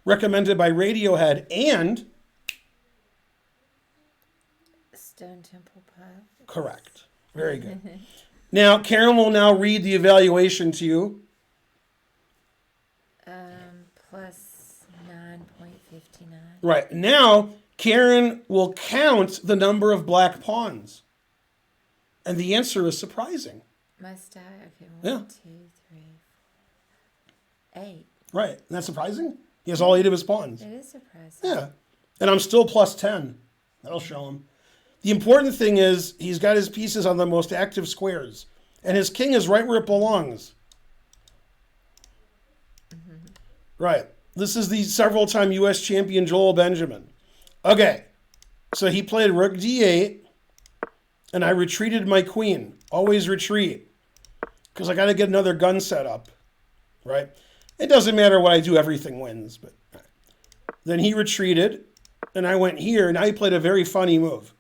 recommended by Radiohead and Stone Temple Pilots. Correct. Very good. Now, Karen will now read the evaluation to you. Plus 9.59. Right. Now, Karen will count the number of black pawns. And the answer is surprising. Must I? Okay, Yeah. 1, 2, 3, 4, 8. Right. Isn't that surprising? He has all 8 of his pawns. It is surprising. Yeah. And I'm still plus 10. That'll show him. The important thing is he's got his pieces on the most active squares. And his king is right where it belongs. Right. This is the several-time U.S. champion Joel Benjamin. Okay. So he played rook d8. And I retreated my queen. Always retreat. Because I got to get another gun set up. Right? It doesn't matter what I do. Everything wins. But then he retreated. And I went here. Now he played a very funny move.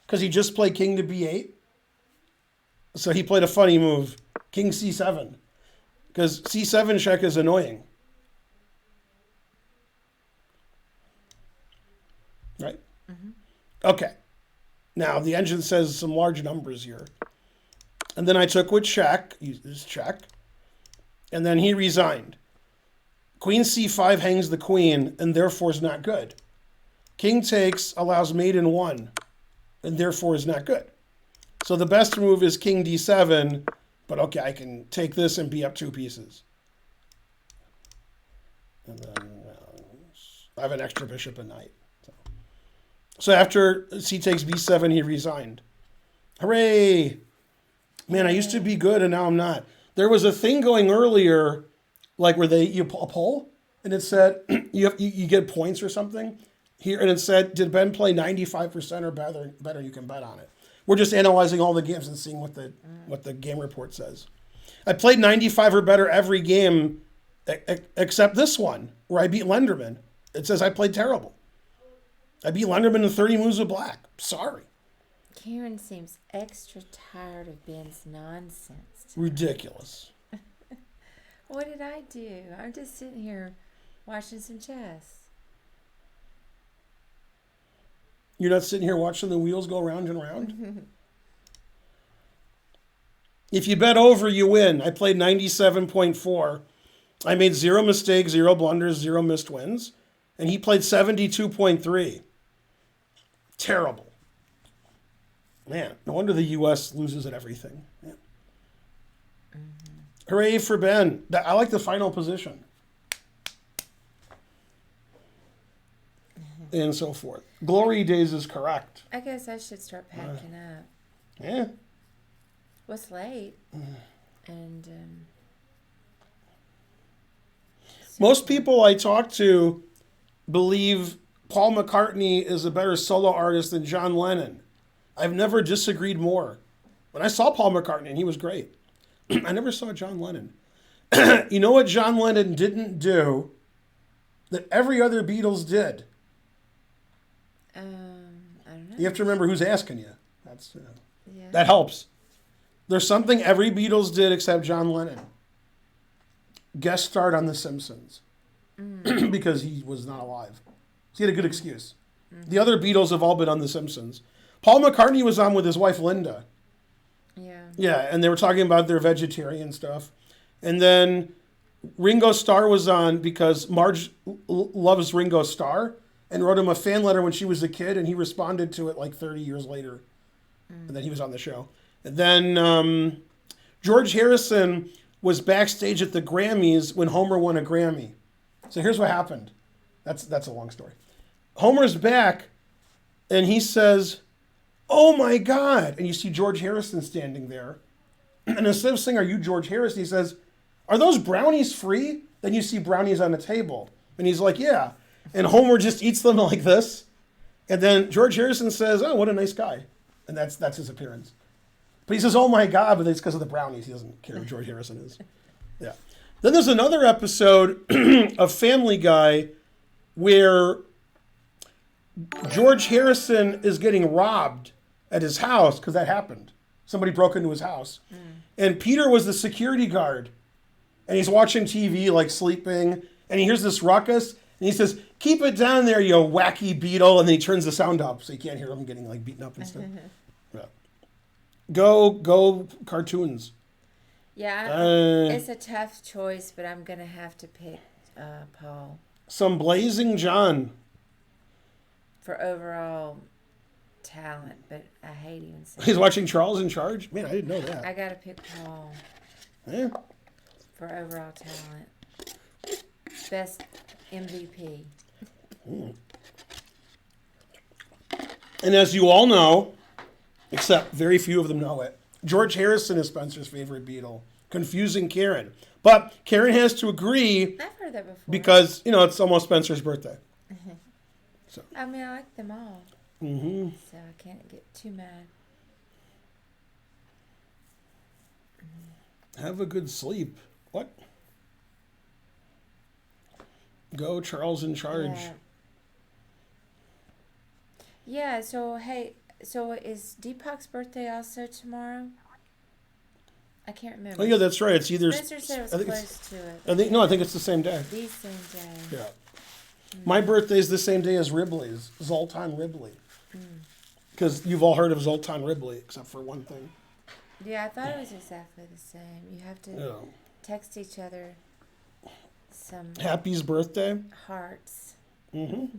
Because he just played king to b8. So he played a funny move. King c7. Because c7 check is annoying. Right? Okay. Now, the engine says some large numbers here. And then I took with check. This check. And then he resigned. Queen c5 hangs the queen, and therefore is not good. King takes allows mate in 1, and therefore is not good. So the best move is king d7, but okay, I can take this and be up 2 pieces. And then I have an extra bishop and knight. So after c takes b7, he resigned. Hooray! Man, I used to be good and now I'm not. There was a thing going earlier, like where you pull a poll, and it said you get points or something here, and it said, did Ben play 95% or better? You can bet on it. We're just analyzing all the games and seeing what the game report says. I played 95 or better every game except this one where I beat Lenderman. It says I played terrible. I beat Lenderman in 30 moves of black. Sorry. Karen seems extra tired of Ben's nonsense. Ridiculous. What did I do? I'm just sitting here watching some chess. You're not sitting here watching the wheels go round and round? If you bet over, you win. I played 97.4. I made 0 mistakes, 0 blunders, 0 missed wins. And he played 72.3. Terrible. Man, no wonder the U.S. loses at everything. Yeah. Hooray for Ben. I like the final position. And so forth. Glory days is correct. I guess I should start packing up. Yeah. Well, it's late. And Most people I talk to believe Paul McCartney is a better solo artist than John Lennon. I've never disagreed more. When I saw Paul McCartney, and he was great, I never saw John Lennon. You know what John Lennon didn't do that every other Beatles did? I don't know. You have to remember who's asking you. Yeah. That helps. There's something every Beatles did except John Lennon. Guest starred on The Simpsons. Because he was not alive. He had a good excuse. The other Beatles have all been on The Simpsons. Paul McCartney was on with his wife Linda. Yeah. Yeah, and they were talking about their vegetarian stuff. And then Ringo Starr was on because Marge loves Ringo Starr and wrote him a fan letter when she was a kid, and he responded to it like 30 years later. And then he was on the show. And then George Harrison was backstage at the Grammys when Homer won a Grammy. So here's what happened. That's a long story. Homer's back, and he says, "Oh my God!" And you see George Harrison standing there. And instead of saying, "Are you George Harrison?" he says, "Are those brownies free?" Then you see brownies on the table. And he's like, "Yeah." And Homer just eats them like this. And then George Harrison says, "Oh, what a nice guy." And that's his appearance. But he says, "Oh my God," but it's because of the brownies. He doesn't care who George Harrison is. Yeah. Then there's another episode of Family Guy where George Harrison is getting robbed at his house, because that happened. Somebody broke into his house. And Peter was the security guard. And he's watching TV, like sleeping. And he hears this ruckus. And he says, keep it down there, you wacky beetle. And then he turns the sound up so you can't hear him getting like beaten up and stuff. Yeah. Go cartoons. Yeah, Uh, it's a tough choice, but I'm gonna have to pick Paul some Blazing John. for overall talent. But I hate even saying. He's watching Charles in Charge. Man, I didn't know that. I gotta pick Paul Yeah. for overall talent. Best MVP. And as you all know, except very few of them know it, George Harrison is Spencer's favorite Beatle, confusing Karen. But Karen has to agree I've heard that before. because, it's almost Spencer's birthday. I mean, I like them all. Mm-hmm. So I can't get too mad. Have a good sleep. What? Go Charles in Charge. Yeah. Yeah, so hey, so is Deepak's birthday also tomorrow? I can't remember. Oh yeah, that's right. It's either. Spencer said it was I think close to it. I think it's the same day. The same day. Yeah. My birthday's the same day as Ribley's, Zoltan Ribley. Because you've all heard of Zoltan Ribley, except for one thing. Yeah, I thought it was exactly the same. You have to Yeah. text each other some Happy's birthday. hearts. Mm-hmm.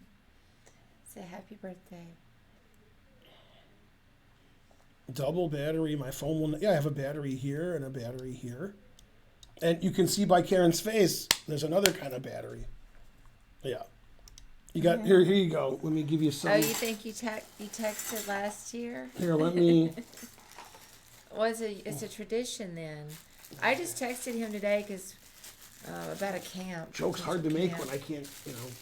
Say happy birthday. Double battery. My phone will. Yeah, I have a battery here and a battery here. And you can see by Karen's face, there's another kind of battery. Yeah. You got here. Here you go. Let me give you some. Oh, you think you texted last year? Here, let me. It's a tradition then. I just texted him today because about a camp. Joke's hard to make when I can't,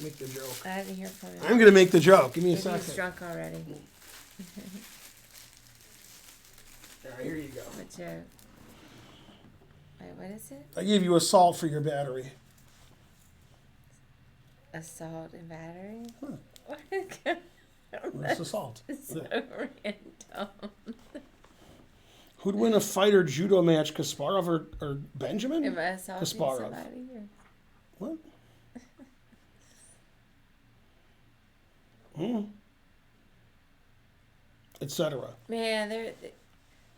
make the joke. I didn't hear from him. I'm gonna make the joke. Give me a Maybe he's second. drunk already. All right, here you go. What joke? Wait, what is it? I gave you a salt for your battery. Assault and battery? What's the salt? So random. Who'd win a fighter judo match, Kasparov or Benjamin? Am I assaulting Kasparov. somebody? Or? What? Etc. Man,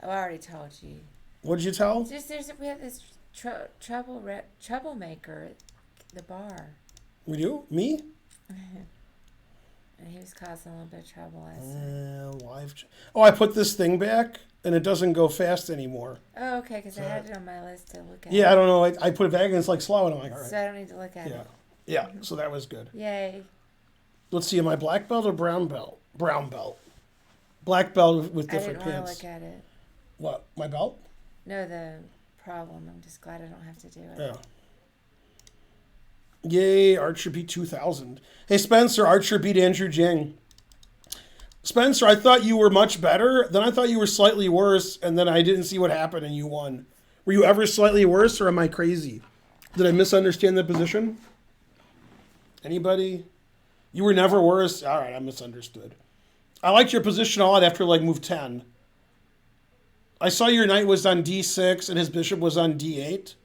I already told you. What'd you tell? We have this troublemaker at the bar. We do? Me? And he was causing a little bit of trouble last night. I put this thing back and it doesn't go fast anymore. Oh, okay, because I had it on my list to look at. Yeah, I don't know. I put it back and it's like slow and I'm like, all right. So I don't need to look at Yeah. it. Yeah, so that was good. Yay. Let's see, am I black belt or brown belt? Brown belt. Black belt with I different didn't want to pants. look at it. What? My belt? No, the problem. I'm just glad I don't have to do it. Yeah. Yay, Archer beat 2000. Hey, Spencer, Archer beat Andrew Jing. Spencer, I thought you were much better. Then I thought you were slightly worse, and then I didn't see what happened and you won. Were you ever slightly worse, or am I crazy? Did I misunderstand the position? Anybody? You were never worse? All right, I misunderstood. I liked your position a lot after move 10. I saw your knight was on d6 and his bishop was on d8.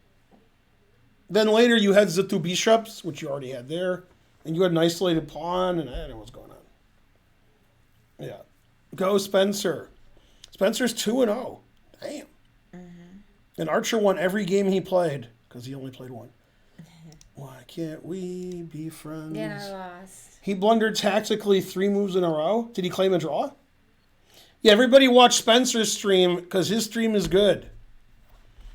Then later you had the two bishops, which you already had there, and you had an isolated pawn, and I don't know what's going on. Yeah. Go Spencer. Spencer's 2-0. Damn. And Archer won every game he played, because he only played one. Why can't we be friends? Yeah, I lost. He blundered tactically 3 moves in a row. Did he claim a draw? Yeah, everybody watch Spencer's stream, because his stream is good.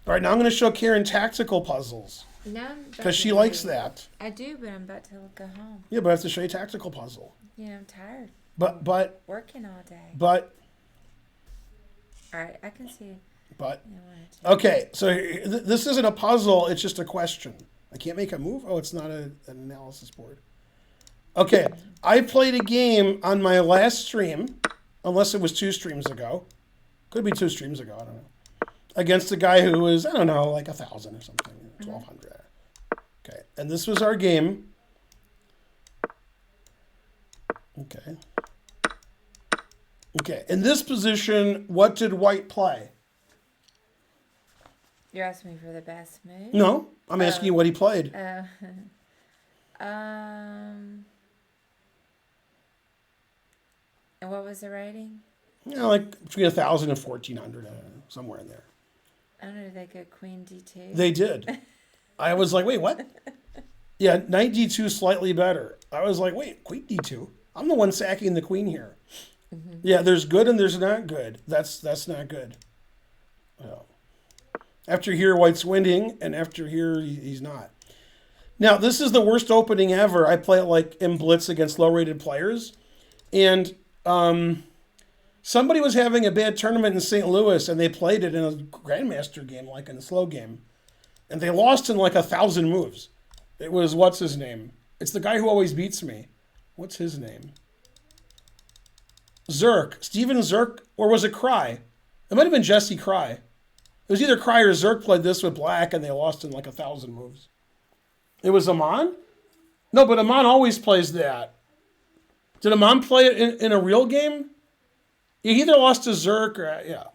All right, now I'm going to show Karen tactical puzzles. No, Because she likes that. I do, but I'm about to go home. Yeah, but I have to show you tactical puzzle. Yeah, I'm tired. But, Working all day. All right, I can see. Okay, so this isn't a puzzle, it's just a question. I can't make a move? Oh, it's not an analysis board. Okay, I played a game on my last stream, unless it was 2 streams ago. Could be 2 streams ago, I don't know. Against a guy who was, 1,000 or something, 1,200. Okay, and this was our game. Okay. Okay, in this position, what did white play? You're asking me for the best move? No, I'm asking you what he played. And what was the rating? Like between 1,000 and 1,400, somewhere in there. I don't know, did they go queen d2? They did. I was like, wait, what? Yeah, knight d2 slightly better. I was like, wait, queen d2? I'm the one sacking the queen here. Yeah, there's good and there's not good. That's not good. Well, after here, White's winning, and after here, he's not. Now, this is the worst opening ever. I play it like in Blitz against low-rated players, and somebody was having a bad tournament in St. Louis, and they played it in a Grandmaster game, like in a slow game, and they lost in like 1,000 moves. It was, what's his name? It's the guy who always beats me. What's his name? Zerk. Steven Zerk, or was it Cry? It might have been Jesse Cry. It was either Cry or Zerk played this with black, and they lost in like 1,000 moves. It was Aman? No, but Aman always plays that. Did Aman play it in a real game? He either lost to Zerk or, yeah.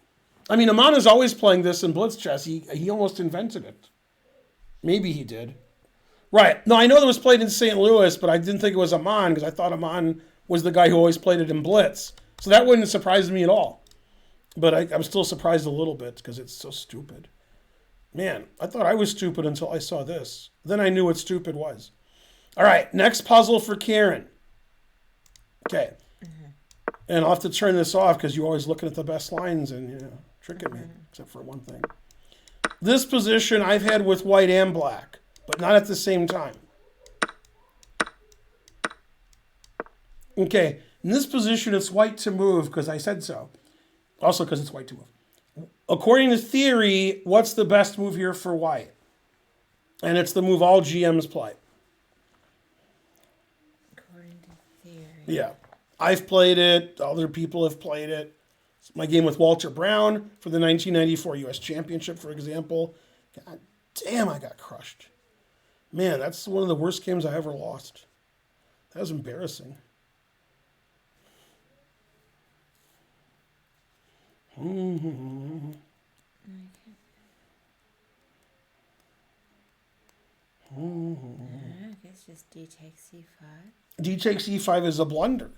I mean, Aman is always playing this in Blitz chess. He almost invented it. Maybe he did. Right. No, I know it was played in St. Louis, but I didn't think it was Aman because I thought Aman was the guy who always played it in Blitz. So that wouldn't surprise me at all. But I'm still surprised a little bit because it's so stupid. Man, I thought I was stupid until I saw this. Then I knew what stupid was. All right, next puzzle for Karen. Okay. And I'll have to turn this off because you're always looking at the best lines and tricking me, except for one thing. This position I've had with white and black, but not at the same time. Okay, in this position it's white to move because I said so. Also because it's white to move. According to theory, what's the best move here for white? And it's the move all GMs play. According to theory. Yeah. I've played it. Other people have played it. It's my game with Walter Brown for the 1994 U.S. Championship, for example. God damn, I got crushed. Man, that's one of the worst games I ever lost. That was embarrassing. I guess just d takes c5. D takes e5 is a blunder.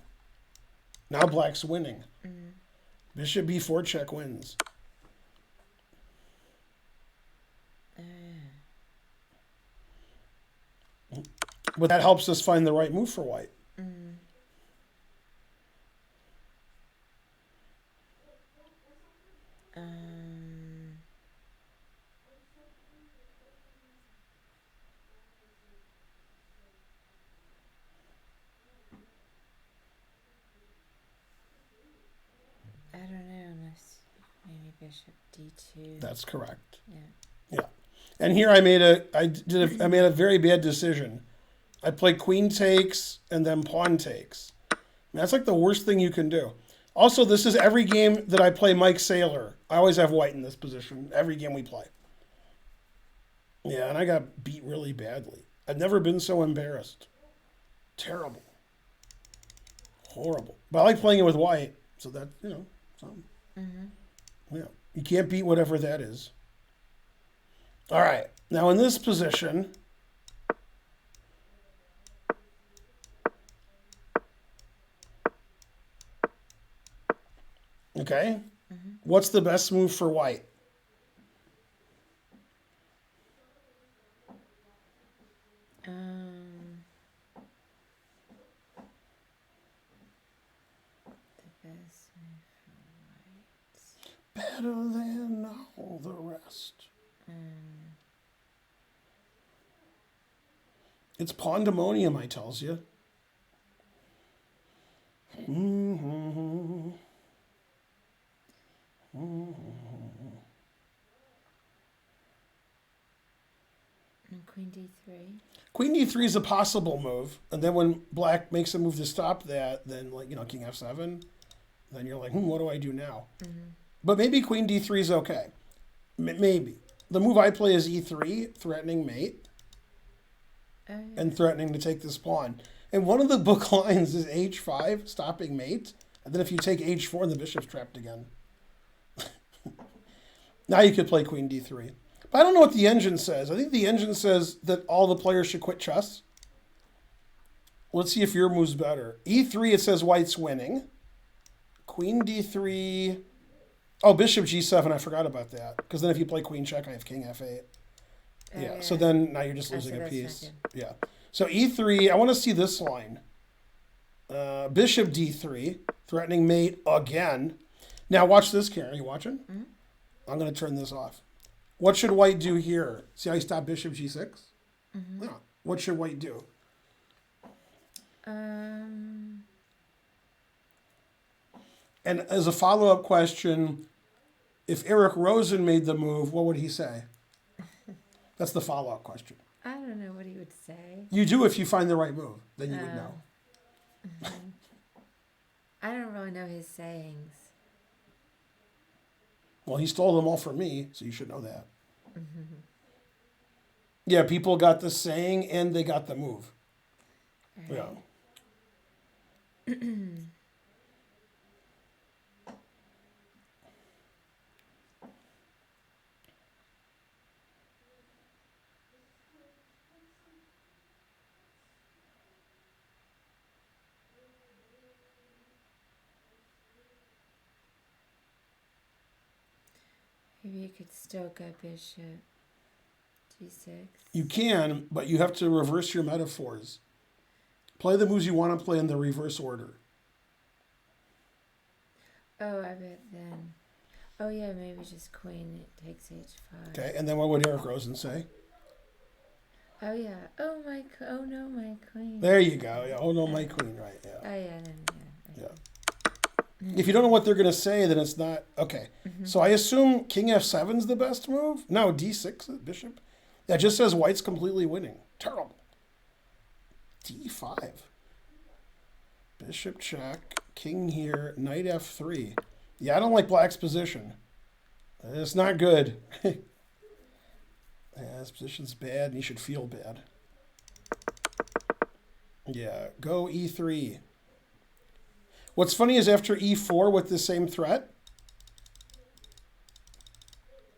Now black's winning. Bishop b4 check wins. But that helps us find the right move for white. I don't know unless maybe bishop d2. That's correct. Yeah. Yeah. And here I made a very bad decision. I played queen takes and then pawn takes. That's like the worst thing you can do. Also, this is every game that I play Mike Saylor. I always have white in this position. Every game we play. Yeah, and I got beat really badly. I've never been so embarrassed. Terrible. Horrible. But I like playing it with white. So that, something. Yeah. You can't beat whatever that is. All right. Now in this position, okay, what's the best move for white? The best move for white. Better than all the rest. It's pandemonium, I tells you. And queen d3. Queen d3 is a possible move, and then when black makes a move to stop that, then king f7, then you're like, what do I do now? But maybe queen d3 is okay. Maybe. The move I play is e3, threatening mate, and threatening to take this pawn. And one of the book lines is h5, stopping mate, and then if you take h4, the bishop's trapped again. Now you could play queen d3. But I don't know what the engine says. I think the engine says that all the players should quit chess. Let's see if your move's better. e3, it says white's winning. Queen d3. Oh, bishop g7. I forgot about that. Because then if you play queen check, I have king f8. Oh, Yeah. So then now you're just Oh, so losing a that's not piece. good. Yeah. So e3. I want to see this line. Bishop d3, threatening mate again. Now watch this, Karen. Are you watching? Mm-hmm. I'm going to turn this off. What should white do here? See how you stop bishop g6? Mm-hmm. Yeah. What should white do? Um, And as a follow-up question, if Eric Rosen made the move, what would he say? That's the follow-up question. I don't know what he would say. You do if you find the right move, then you would know. I don't really know his sayings. Well, he stole them all from me, so you should know that. Yeah, people got the saying and they got the move. Yeah. Maybe you could stoke up bishop g6. You can, but you have to reverse your metaphors. Play the moves you want to play in the reverse order. Oh, I bet then. Oh yeah, maybe just queen it takes h5. Okay, and then what would Eric Rosen say? Oh yeah. Oh my. Oh no, my queen. There you go. Yeah. Oh no, my queen. Right. Yeah. Oh yeah. Then, yeah. Yeah. If you don't know what they're going to say, then it's not okay. So I assume king f7 is the best move. No, d6 bishop. That just says white's completely winning. Terrible. d5. Bishop check. King here. Knight f3. Yeah, I don't like black's position. It's not good. Yeah, his position's bad, and he should feel bad. Yeah, go e3. What's funny is after e4 with the same threat,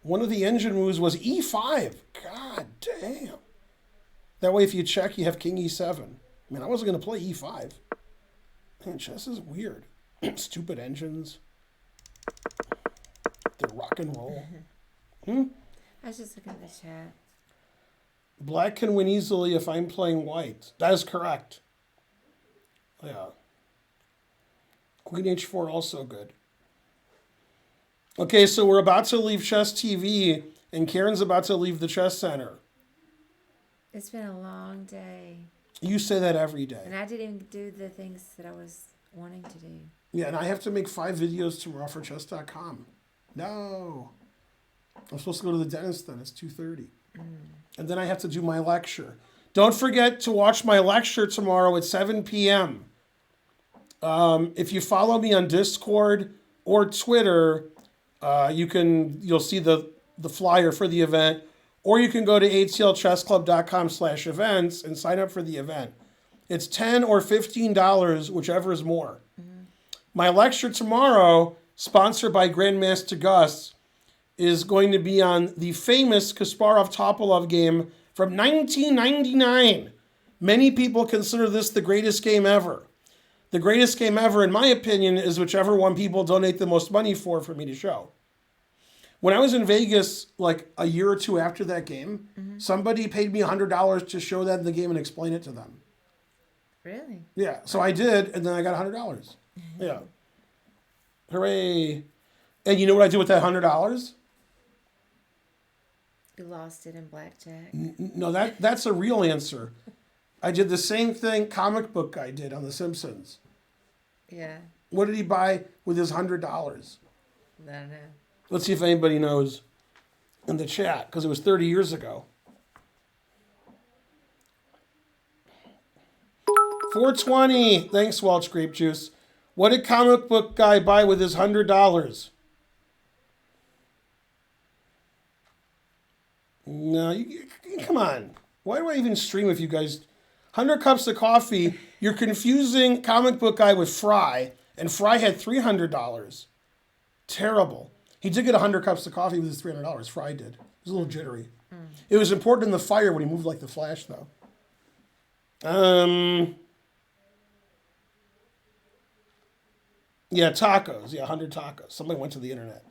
one of the engine moves was e5. God damn. That way if you check, you have king e7. I mean, I wasn't going to play e5. Man, chess is weird. Stupid engines. They're rock and roll. I was just looking at the chat. Black can win easily if I'm playing white. That is correct. Yeah. Queen h4 also good. Okay, so we're about to leave Chess TV, and Karen's about to leave the Chess Center. It's been a long day, You say that every day. and I didn't even do the things that I was wanting to do. Yeah, and I have to make 5 videos tomorrow for chess.com. No. I'm supposed to go to the dentist then. It's 2:30. And then I have to do my lecture. Don't forget to watch my lecture tomorrow at 7 p.m. If you follow me on Discord or Twitter, you'll see the flyer for the event, or you can go to atlchessclub.com/events and sign up for the event. It's $10 or $15, whichever is more. My lecture tomorrow, sponsored by Grandmaster Gus, is going to be on the famous Kasparov-Topalov game from 1999. Many people consider this the greatest game ever. The greatest game ever, in my opinion, is whichever one people donate the most money for me to show. When I was in Vegas, like a year or two after that game, somebody paid me $100 to show that in the game and explain it to them. Really? Yeah, so I did, and then I got $100. Yeah. Hooray. And you know what I did with that $100? You lost it in blackjack. No, that's a real answer. I did the same thing comic book guy did on The Simpsons. Yeah. What did he buy with his $100? I don't know. Let's see if anybody knows in the chat, because it was 30 years ago. 420. Thanks, Welch Grape Juice. What did comic book guy buy with his $100? No, come on. Why do I even stream with you guys? 100 cups of coffee. You're confusing comic book guy with Fry, and Fry had $300. Terrible. He did get 100 cups of coffee with his $300. Fry did. It was a little jittery. It was important in the fire when he moved like the Flash, though. Yeah, Yeah, tacos. Yeah, 100 tacos. Somebody went to the internet.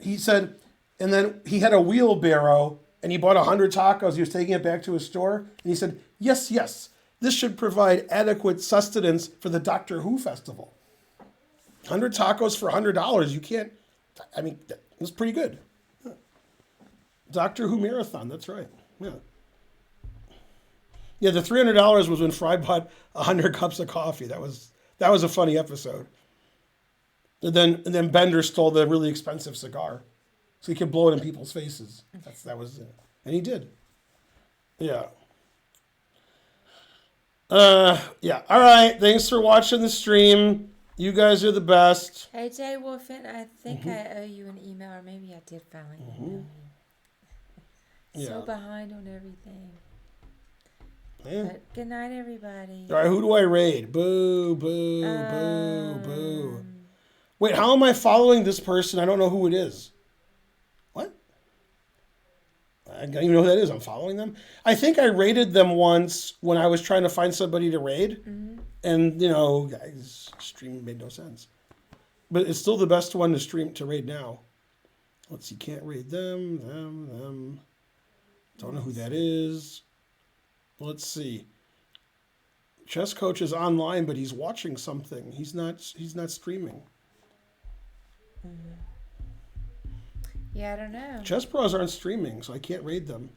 He said, and then he had a wheelbarrow and he bought 100 tacos. He was taking it back to his store. And he said, yes, yes, this should provide adequate sustenance for the Doctor Who festival. 100 tacos for $100. You can't, I mean, that's pretty good. Yeah. Doctor Who marathon. That's right. Yeah. Yeah, the $300 was when Fry bought 100 cups of coffee. That was a funny episode. And then Bender stole the really expensive cigar, so he could blow it in people's faces. That was it, and he did. Yeah. Yeah. All right. Thanks for watching the stream. You guys are the best. Hey, Jay Wolfen, I think I owe you an email, or maybe I did finally email you. So Yeah. behind on everything. Yeah. But good night, everybody. All right. Who do I raid? Boo, boo, boo, boo. Wait, how am I following this person? I don't know who it is. What? I don't even know who that is. I'm following them. I think I raided them once when I was trying to find somebody to raid. And, guys, stream made no sense. But it's still the best one to raid now. Let's see. Can't raid them. Don't know who that is. Let's see. Chess Coach is online, but he's watching something. He's not streaming. Yeah, I don't know. Chess Bros aren't streaming, so I can't raid them.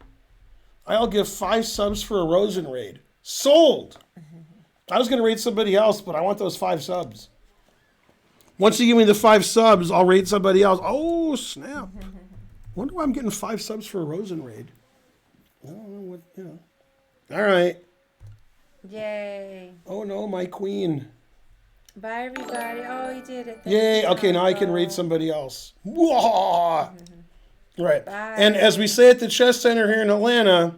I'll give 5 subs for a Rosen raid. Sold! I was going to raid somebody else, but I want those 5 subs. Once you give me the 5 subs, I'll raid somebody else. Oh, snap. Wonder why I'm getting 5 subs for a Rosen raid. I don't know what, All right. Yay. Oh, no, my queen. Bye, everybody. Oh, you did it. Thank Yay. you, Okay, now I can Michael. raid somebody else. Whoa! Right. Bye. And as we say at the Chess Center here in Atlanta,